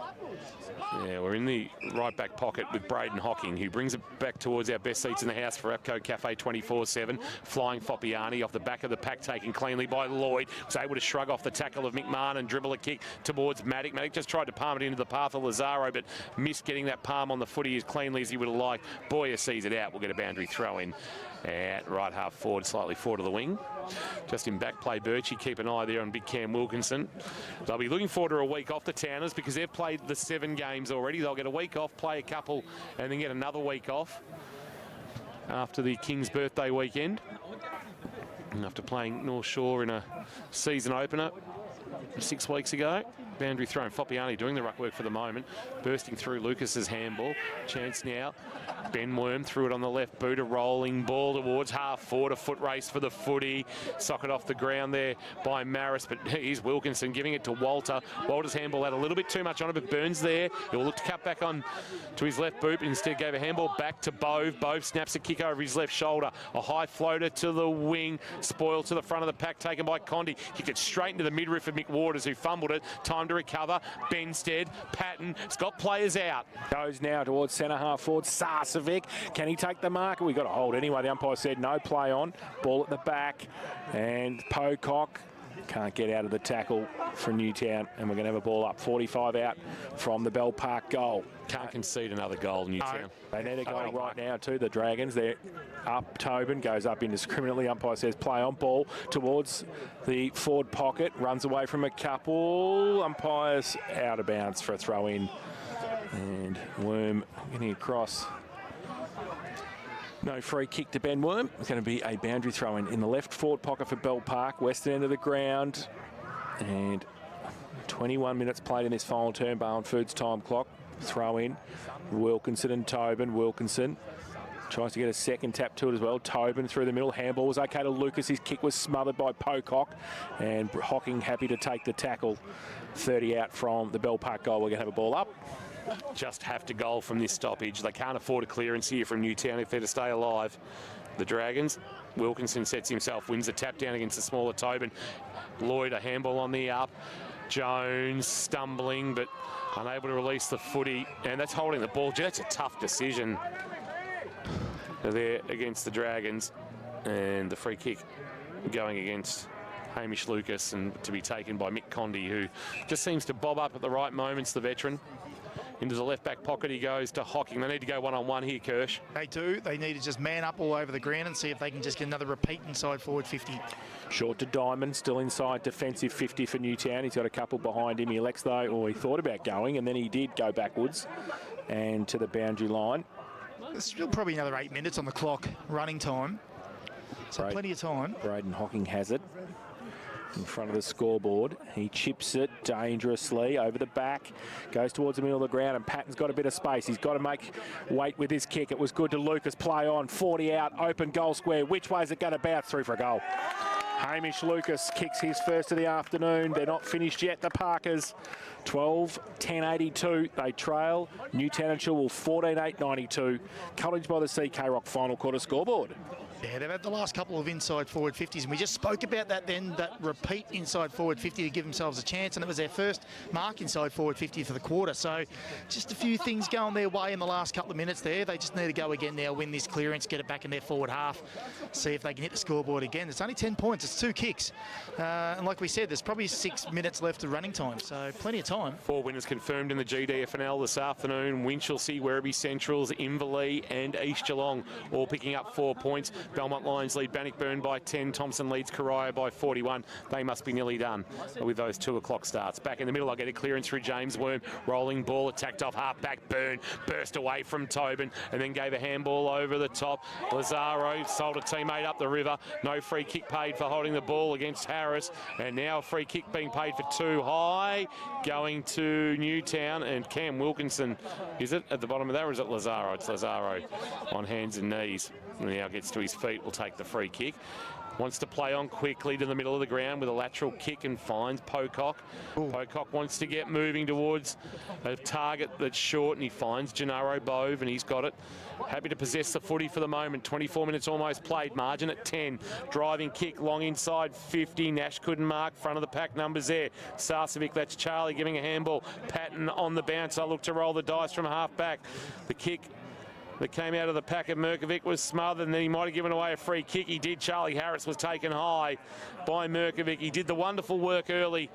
Yeah, we're in the right back pocket with Braden Hocking, who brings it back towards our best seats in the house for Apco Cafe 24/7. Flying Foppiani off the back of the pack, taken cleanly by Lloyd. Was able to shrug off the tackle of McMahon and dribble a kick towards Maddock. Maddock just tried to palm it into the path of Lazaro, but missed getting that palm on the footy as cleanly as he would have liked. Boyer sees it out. We'll get a boundary throw in at right half forward, slightly forward of the wing. Just in back play, Birchie. Keep an eye there on big Cam Wilkinson. They'll be looking forward to a week off, the Towners, because they've played the 7 games already. They'll get a week off, play a couple, and then get another week off after the King's birthday weekend. And after playing North Shore in a season opener 6 weeks ago. Boundary thrown. Foppiani doing the ruck work for the moment. Bursting through Lucas's handball. Chance now. Ben Worm threw it on the left boot. A rolling ball towards half forward. A foot race for the footy. Socket off the ground there by Maris. But here's Wilkinson giving it to Walter. Walter's handball had a little bit too much on it, but Burns there. He'll look to cut back on to his left boot, but instead gave a handball back to Bove. Bove snaps a kick over his left shoulder. A high floater to the wing. Spoiled to the front of the pack, taken by Condi. Kicked it straight into the midriff of Mick Waters, who fumbled it. Time to recover. Benstead, Patton, it's got players out. Goes now towards centre half forward. Sarcevic, can he take the mark? We've got to hold anyway. The umpire said no play on. Ball at the back. And Pocock can't get out of the tackle for Newtown. And we're going to have a ball up. 45 out from the Bell Park goal. Can't concede another goal, Newtown. They need a goal right now too, the Dragons. They're up. Tobin goes up indiscriminately. Umpire says play on. Ball towards the forward pocket. Runs away from a couple. Umpire's out of bounds for a throw in. And Worm getting across No free kick to Ben Worm. It's going to be a boundary throw in the left forward pocket for Bell Park, western end of the ground. And 21 minutes played in this final turn, Barwon Foods time clock. Throw in, Wilkinson and Tobin. Wilkinson tries to get a second tap to it as well. Tobin through the middle. Handball was okay to Lucas. His kick was smothered by Pocock. And Hocking happy to take the tackle. 30 out from the Bell Park goal. We're going to have a ball up. Just have to goal from this stoppage. They can't afford a clearance here from Newtown if they're to stay alive. The Dragons, Wilkinson sets himself, wins the tap down against the smaller Tobin. Lloyd, a handball on the up. Jones stumbling but unable to release the footy, and that's holding the ball. That's a tough decision there against the Dragons, and the free kick going against Hamish Lucas and to be taken by Mick Condy, who just seems to bob up at the right moments, the veteran. Into the left back pocket he goes to Hocking. They need to go one-on-one here, Kirsch. They do. They need to just man up all over the ground and see if they can just get another repeat inside forward 50. Short to Diamond, still inside defensive 50 for Newtown. He's got a couple behind him. He elects though, or he thought about going, and then he did go backwards and to the boundary line. There's still probably another 8 minutes on the clock, running time. So plenty of time. Braden Hocking has it in front of the scoreboard. He chips it dangerously over the back, goes towards the middle of the ground, and Patton's got a bit of space. He's got to make weight with his kick. It was good to Lucas. Play on, 40 out, open goal square. Which way is it going to bounce? Through for a goal. Hamish Lucas kicks his first of the afternoon. They're not finished yet, the Parkers. 12-10-82. They trail. Newtown and Chilwell 14-8-92. College by the Sea, K-Rock final quarter scoreboard. Yeah, they've had the last couple of inside forward 50s, and we just spoke about that then, that repeat inside forward 50 to give themselves a chance, and it was their first mark inside forward 50 for the quarter. So just a few things going their way in the last couple of minutes there. They just need to go again now, win this clearance, get it back in their forward half, see if they can hit the scoreboard again. It's only 10 points, it's 2 kicks. And like we said, there's probably 6 minutes left of running time, so plenty of time. 4 winners confirmed in the GDFNL this afternoon. Winchelsea, Werribee Centrals, Inverleigh and East Geelong all picking up 4 points. Belmont Lions lead Bannockburn by 10. Thompson leads Corio by 41. They must be nearly done with those 2 o'clock starts. Back in the middle, I'll get a clearance through James Worm. Rolling ball, attacked off half-back. Byrne burst away from Tobin and then gave a handball over the top. Lazaro sold a teammate up the river. No free kick paid for holding the ball against Harris. And now a free kick being paid for 2 high. Going to Newtown, and Cam Wilkinson, is it at the bottom of that, or is it Lazaro? It's Lazaro on hands and knees. Now gets to his feet, will take the free kick. Wants to play on quickly to the middle of the ground with a lateral kick and finds Pocock. Pocock wants to get moving towards a target that's short, and he finds Gennaro Bove, and he's got it. Happy to possess the footy for the moment. 24 minutes almost played. Margin at 10. Driving kick long inside 50. Nash couldn't mark. Front of the pack numbers there. Sarcevic, that's Charlie giving a handball. Patton on the bounce. I look to roll the dice from half back. The kick that came out of the pack of Merkovic was smothered, and then he might have given away a free kick. He did. Charlie Harris was taken high by Merkovic. He did the wonderful work early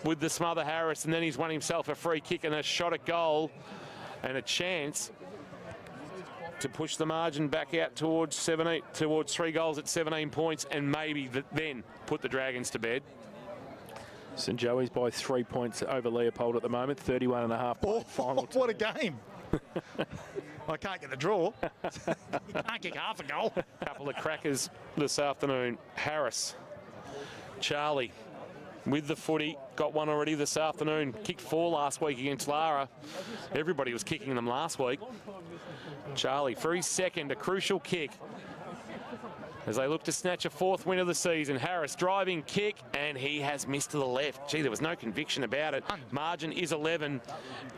with the smother Harris, and then he's won himself a free kick and a shot at goal and a chance to push the margin back out towards 3 goals at 17 points, and maybe then put the Dragons to bed. St Joey's by 3 points over Leopold at the moment, 31.5 final. What a game. I can't get the draw. You can't kick half a goal. Couple of crackers this afternoon. Harris, Charlie with the footy, got one already this afternoon. Kicked 4 last week against Lara. Everybody was kicking them last week. Charlie for his second, a crucial kick as they look to snatch a 4th win of the season. Harris driving kick, and he has missed to the left. Gee, there was no conviction about it. Margin is 11,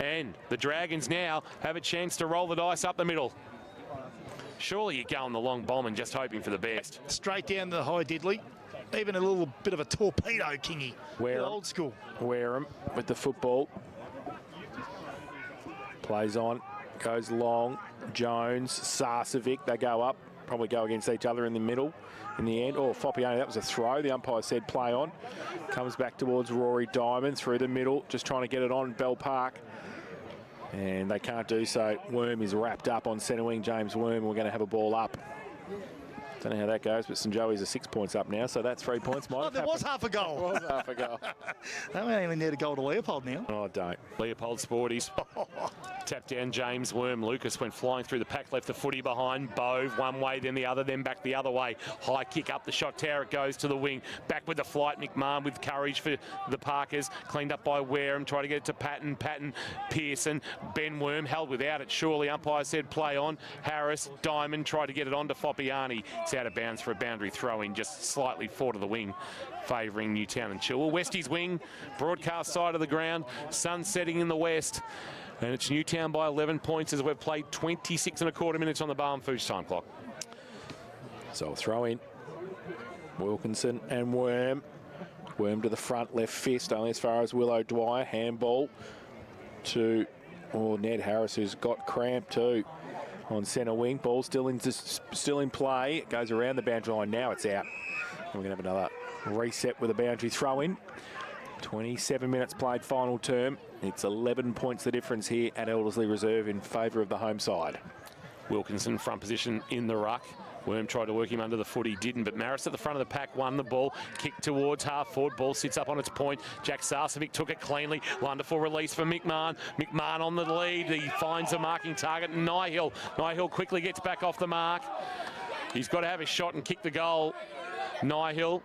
and the Dragons now have a chance to roll the dice up the middle. Surely you go on the long bomb and just hoping for the best. Straight down the high diddly. Even a little bit of a torpedo, Kingy. Old school. Wareham with the football. Plays on, goes long. Jones, Sarcevic, they go up. Probably go against each other in the middle in the end. Oh, Foppione, that was a throw. The umpire said play on. Comes back towards Rory Diamond through the middle, just trying to get it on Bell Park. And they can't do so. Worm is wrapped up on centre wing, James Worm. We're going to have a ball up. Don't know how that goes, but St Joey's are 6 points up now, so that's 3 points. Oh, there was half a goal. Was half a goal. They only need a goal to Leopold now. Oh, don't. Leopold Sporties. Tap down James Worm. Lucas went flying through the pack, left the footy behind. Bove one way, then the other, then back the other way. High kick up the shot tower. It goes to the wing. Back with the flight. McMahon with courage for the Parkers. Cleaned up by Wareham. Try to get it to Patton. Patton, Pearson. Ben Worm held without it. Surely umpire said play on. Harris, Diamond tried to get it on to Foppiani. It's out of bounds for a boundary throw-in, just slightly forward of the wing, favouring Newtown and Chilwell. Westie's wing, broadcast side of the ground. Sun setting in the west. And it's Newtown by 11 points as we've played 26 and a quarter minutes on the Barwon Foods time clock. So a throw in. Wilkinson and Worm. Worm to the front, left fist, only as far as Willow Dwyer. Handball to Ned Harris, who's got cramp too. On centre wing, ball still in play. It goes around the boundary line. Now it's out. And we're going to have another reset with a boundary throw in. 27 minutes played final term. It's 11 points the difference here at Elderslie Reserve in favour of the home side. Wilkinson front position in the ruck. Worm tried to work him under the foot, he didn't, but Maris at the front of the pack won the ball. Kick towards half forward, ball sits up on its point. Jack Sarcevic took it cleanly. Wonderful release for McMahon. McMahon on the lead, he finds a marking target. Nihill quickly gets back off the mark. He's got to have a shot and kick the goal. Nihill.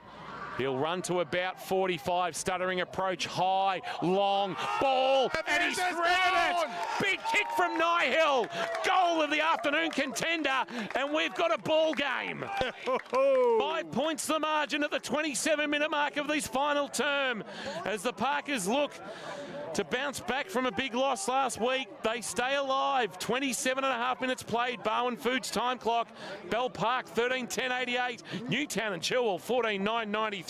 He'll run to about 45, stuttering approach, high, long, ball, and he's threaded it. Big kick from Nihill. Goal of the afternoon contender, and we've got a ball game. 5 points the margin at the 27-minute mark of this final term. As the Parkers look to bounce back from a big loss last week, they stay alive. 27 and a half minutes played. Barwon Foods time clock. Bell Park 13:10:88. Newtown and Chilwell 14:9:93.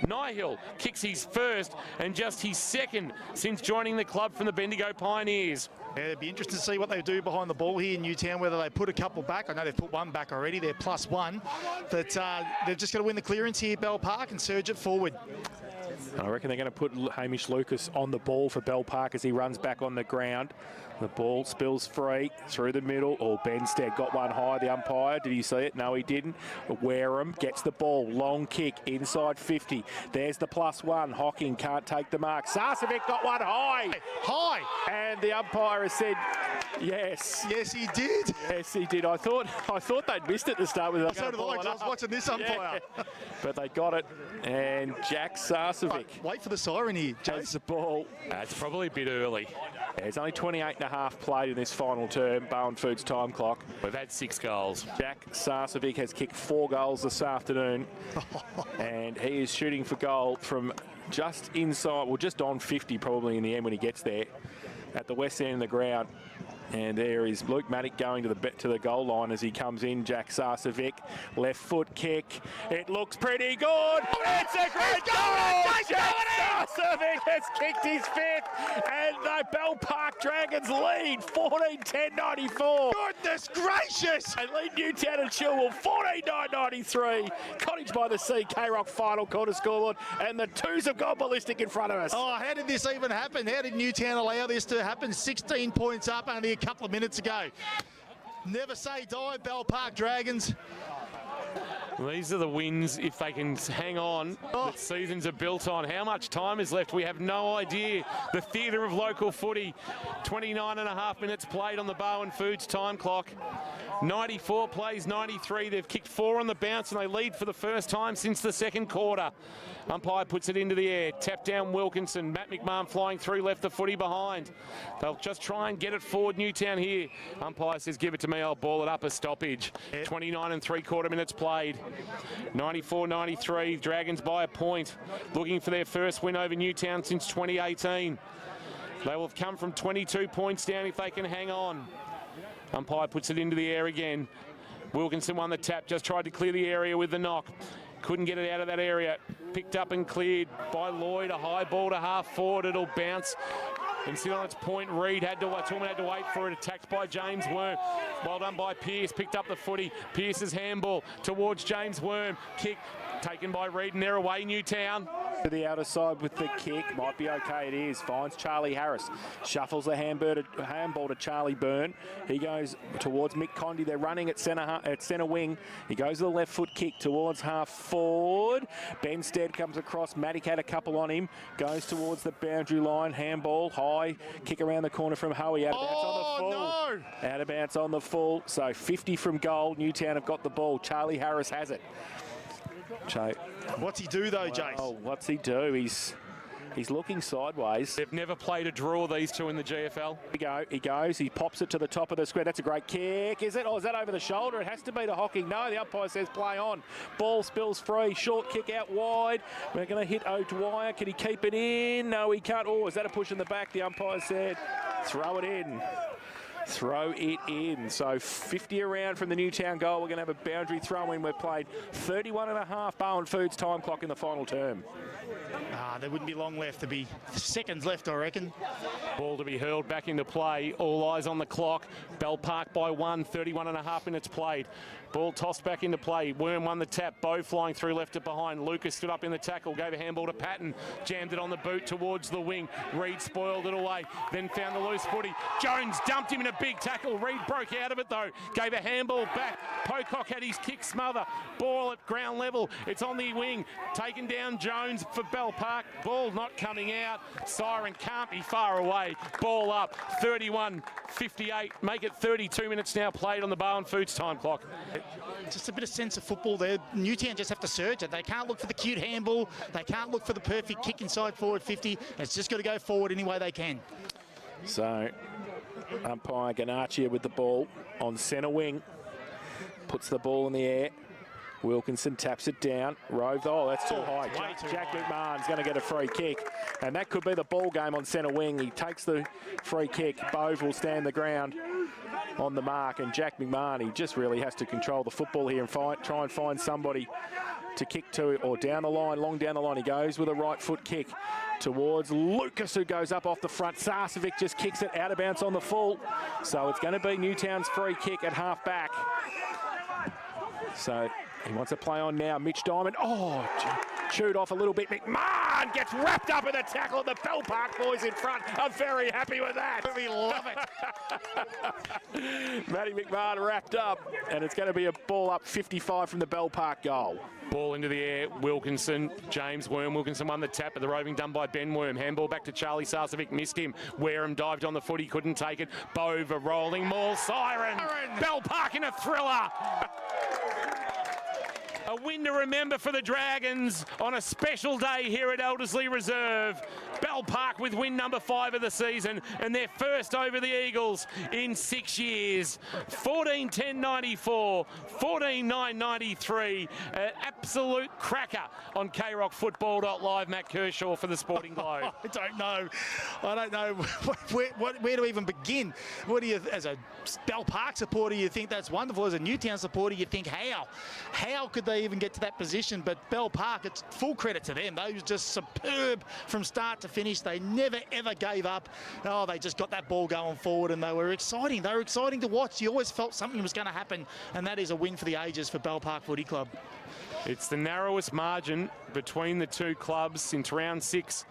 Nihill kicks his first and just his second since joining the club from the Bendigo Pioneers. Yeah, it'd be interesting to see what they do behind the ball here in Newtown, whether they put a couple back. I know they've put one back already. They're +1. But they're just going to win the clearance here, Bell Park, and surge it forward. I reckon they're going to put Hamish Lucas on the ball for Bell Park as he runs back on the ground. The ball spills free through the middle. Benstead got one high, the umpire. Did he see it? No, he didn't. Wareham gets the ball. Long kick inside 50. There's the +1. Hocking can't take the mark. Sarcevic got one high. High. And the umpire has said yes. Yes, he did. Yes, he did. I thought they'd missed it at the start. With So did I, because I was watching this umpire. Yeah. But they got it. And Jack Sarcevic. Wait for the siren here, Has the ball. It's probably a bit early. There's only 28 and a half played in this final term, Barwon Foods time clock. We've had 6 goals. Jack Sarcevic has kicked 4 goals this afternoon, and he is shooting for goal from just inside, well, just on 50 probably in the end when he gets there, at the west end of the ground. And there is Luke Maddock going to the goal line as he comes in. Jack Sarcevic, left foot kick. It looks pretty good. It's a great goal! Jack Sarcevic has kicked his 5th, and the Bell Park Dragons lead 14-10-94. Goodness gracious! They lead Newtown and Chilwell 14-9-93. Cottage by the Sea, K-Rock final quarter scoreboard, and the twos have gone ballistic in front of us. Oh, how did this even happen? How did Newtown allow this to happen? 16 points up only a couple of minutes ago. Never say die, Bell Park Dragons. These are the wins, if they can hang on, that seasons are built on. How much time is left? We have no idea. The theatre of local footy. 29 and a half minutes played on the Barwon Foods time clock. 94 plays 93. They've kicked 4 on the bounce and they lead for the first time since the second quarter. Umpire puts it into the air. Tap down Wilkinson. Matt McMahon flying through, left the footy behind. They'll just try and get it forward, Newtown here. Umpire says, give it to me, I'll ball it up, a stoppage. 29 and 3/4 minutes played. 94-93, Dragons by a point. Looking for their first win over Newtown since 2018. They will have come from 22 points down if they can hang on. Umpire puts it into the air again. Wilkinson won the tap, just tried to clear the area with the knock. Couldn't get it out of that area. Picked up and cleared by Lloyd. A high ball to half forward. It'll bounce and sit on its point. Reed Tillman had to wait for it. Attacked by James Worm. Well done by Pearce. Picked up the footy. Pearce's handball towards James Worm. Kick taken by Reed and they're away, Newtown. To the outer side with the kick. Might be okay, it is. Finds Charlie Harris. Shuffles the handball to Charlie Byrne. He goes towards Mick Condy. They're running at centre wing. He goes to the left foot kick towards half forward. Benstead comes across. Matic had a couple on him. Goes towards the boundary line. Handball high. Kick around the corner from Hoey. Out of bounds on the full. No. Out of bounds on the full. So 50 from goal. Newtown have got the ball. Charlie Harris has it. What's he do though, Jace? Oh, what's he do? He's looking sideways. They've never played a draw, these two in the GFL. He goes. He pops it to the top of the square. That's a great kick. Is it? Or is that over the shoulder? It has to be to Hocking. No, the umpire says play on. Ball spills free. Short kick out wide. We're going to hit O'Dwyer. Can he keep it in? No, he can't. Oh, is that a push in the back? The umpire said throw it in. Throw it in. So 50 around from the Newtown goal. We're going to have a boundary throw in. We've played 31.5 Bowen Foods time clock in the final term. There wouldn't be long left. There'd be seconds left, I reckon. Ball to be hurled back into play. All eyes on the clock. Bell Park by 1, 31.5 minutes played. Ball tossed back into play. Worm won the tap. Bow flying through, left it behind. Lucas stood up in the tackle, gave a handball to Patton. Jammed it on the boot towards the wing. Reed spoiled it away, then found the loose footy. Jones dumped him in a big tackle. Reed broke out of it though. Gave a handball back. Pocock had his kick smother. Ball at ground level. It's on the wing. Taken down Jones for Bell Park. Ball not coming out. Siren can't be far away. Ball up. 31-58. Make it 32 minutes now played on the Bowen Foods time clock. Just a bit of sense of football there. Newtown just have to surge it. They can't look for the cute handball. They can't look for the perfect kick inside forward 50. It's just got to go forward any way they can. So umpire Ganachia with the ball on centre wing. Puts the ball in the air. Wilkinson taps it down. Rove, oh, that's too high. Jack McMahon's going to get a free kick. And that could be the ball game on centre wing. He takes the free kick. Bove will stand the ground on the mark. And Jack McMahon, he just really has to control the football here and try and find somebody to kick to, or down the line, long down the line. He goes with a right foot kick towards Lucas, who goes up off the front. Sarcevic just kicks it out of bounds on the full. So it's going to be Newtown's free kick at half back. So he wants to play on now. Mitch Diamond. Oh, chewed off a little bit. McMahon gets wrapped up in the tackle. The Bell Park boys in front are very happy with that. We love it. Matty McMahon wrapped up. And it's going to be a ball up 55 from the Bell Park goal. Ball into the air. Wilkinson. James Worm. Wilkinson won the tap, but the roving done by Ben Worm. Handball back to Charlie Sarcevic. Missed him. Wareham dived on the foot. He couldn't take it. Bove a rolling maul. Siren. Bell Park in a thriller. A win to remember for the Dragons on a special day here at Elderslie Reserve. Bell Park with win number 5 of the season and their first over the Eagles in 6 years. 14-10-94, 14-9-93. An absolute cracker on KRockFootball.live. Matt Kershaw for the Sporting Globe. I don't know where to even begin. What do you, as a Bell Park supporter, you think that's wonderful. As a Newtown supporter, you think how could they even get to that position? But Bell Park, it's full credit to them. They were just superb from start to finish. They never ever gave up. Oh, they just got that ball going forward, and they were exciting. They were exciting to watch. You always felt something was going to happen, and that is a win for the ages for Bell Park Footy Club. It's the narrowest margin between the two clubs since round 6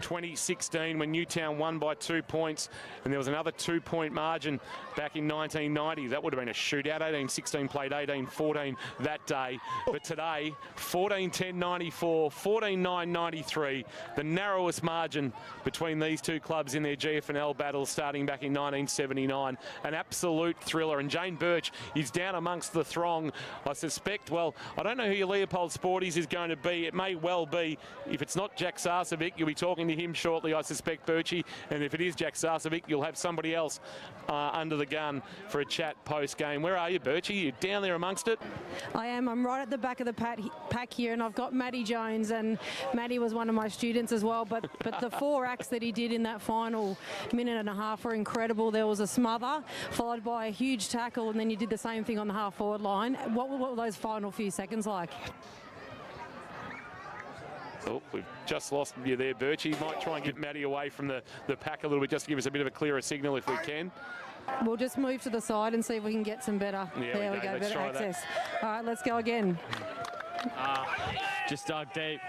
2016, when Newtown won by 2 points, and there was another 2-point margin back in 1990. That would have been a shootout. 18-16 played 18-14 that day. But today, 14-10-94, 14-9-93, the narrowest margin between these two clubs in their GFNL battles starting back in 1979. An absolute thriller. And Jane Birch is down amongst the throng. I suspect, well, I don't know who your Leopold Sporties is going to be. It may well be, if it's not Jack Sarcevic, you'll be talking to him shortly, I suspect, Birchie. And if it is Jack Sarcevic, you'll have somebody else under the gun for a chat post-game. Where are you, Birchie? You down there amongst it? I am. I'm right at the back of the pack here, and I've got Matty Jones, and Matty was one of my students as well. But the 4 acts that he did in that final minute and a half were incredible. There was a smother, followed by a huge tackle, and then you did the same thing on the half-forward line. What were those final few seconds like? Oh, we've just lost you there, Birchie. Might try and get Matty away from the pack a little bit, just to give us a bit of a clearer signal if we can. We'll just move to the side and see if we can get some better. Yeah, there we go, let's better try access. that. All right, let's go again. just dug deep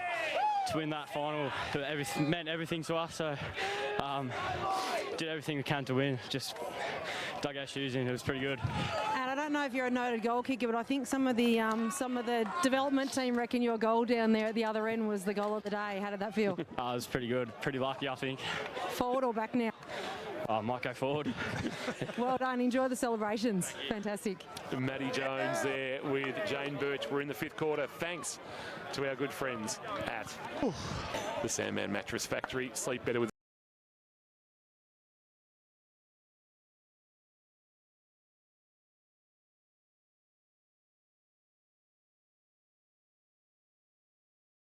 to win that final. It meant everything to us, so did everything we can to win. Just dug our shoes in. It was pretty good. And I don't know if you're a noted goal kicker, but I think some of the development team reckon your goal down there at the other end was the goal of the day. How did that feel? It was pretty good. Pretty lucky, I think. Forward or back now? I might go forward. Well done. Enjoy the celebrations. Fantastic. Matty Jones there with Jane Birch. We're in the 5th quarter. Thanks to our good friends at the Sandman Mattress Factory. Sleep better with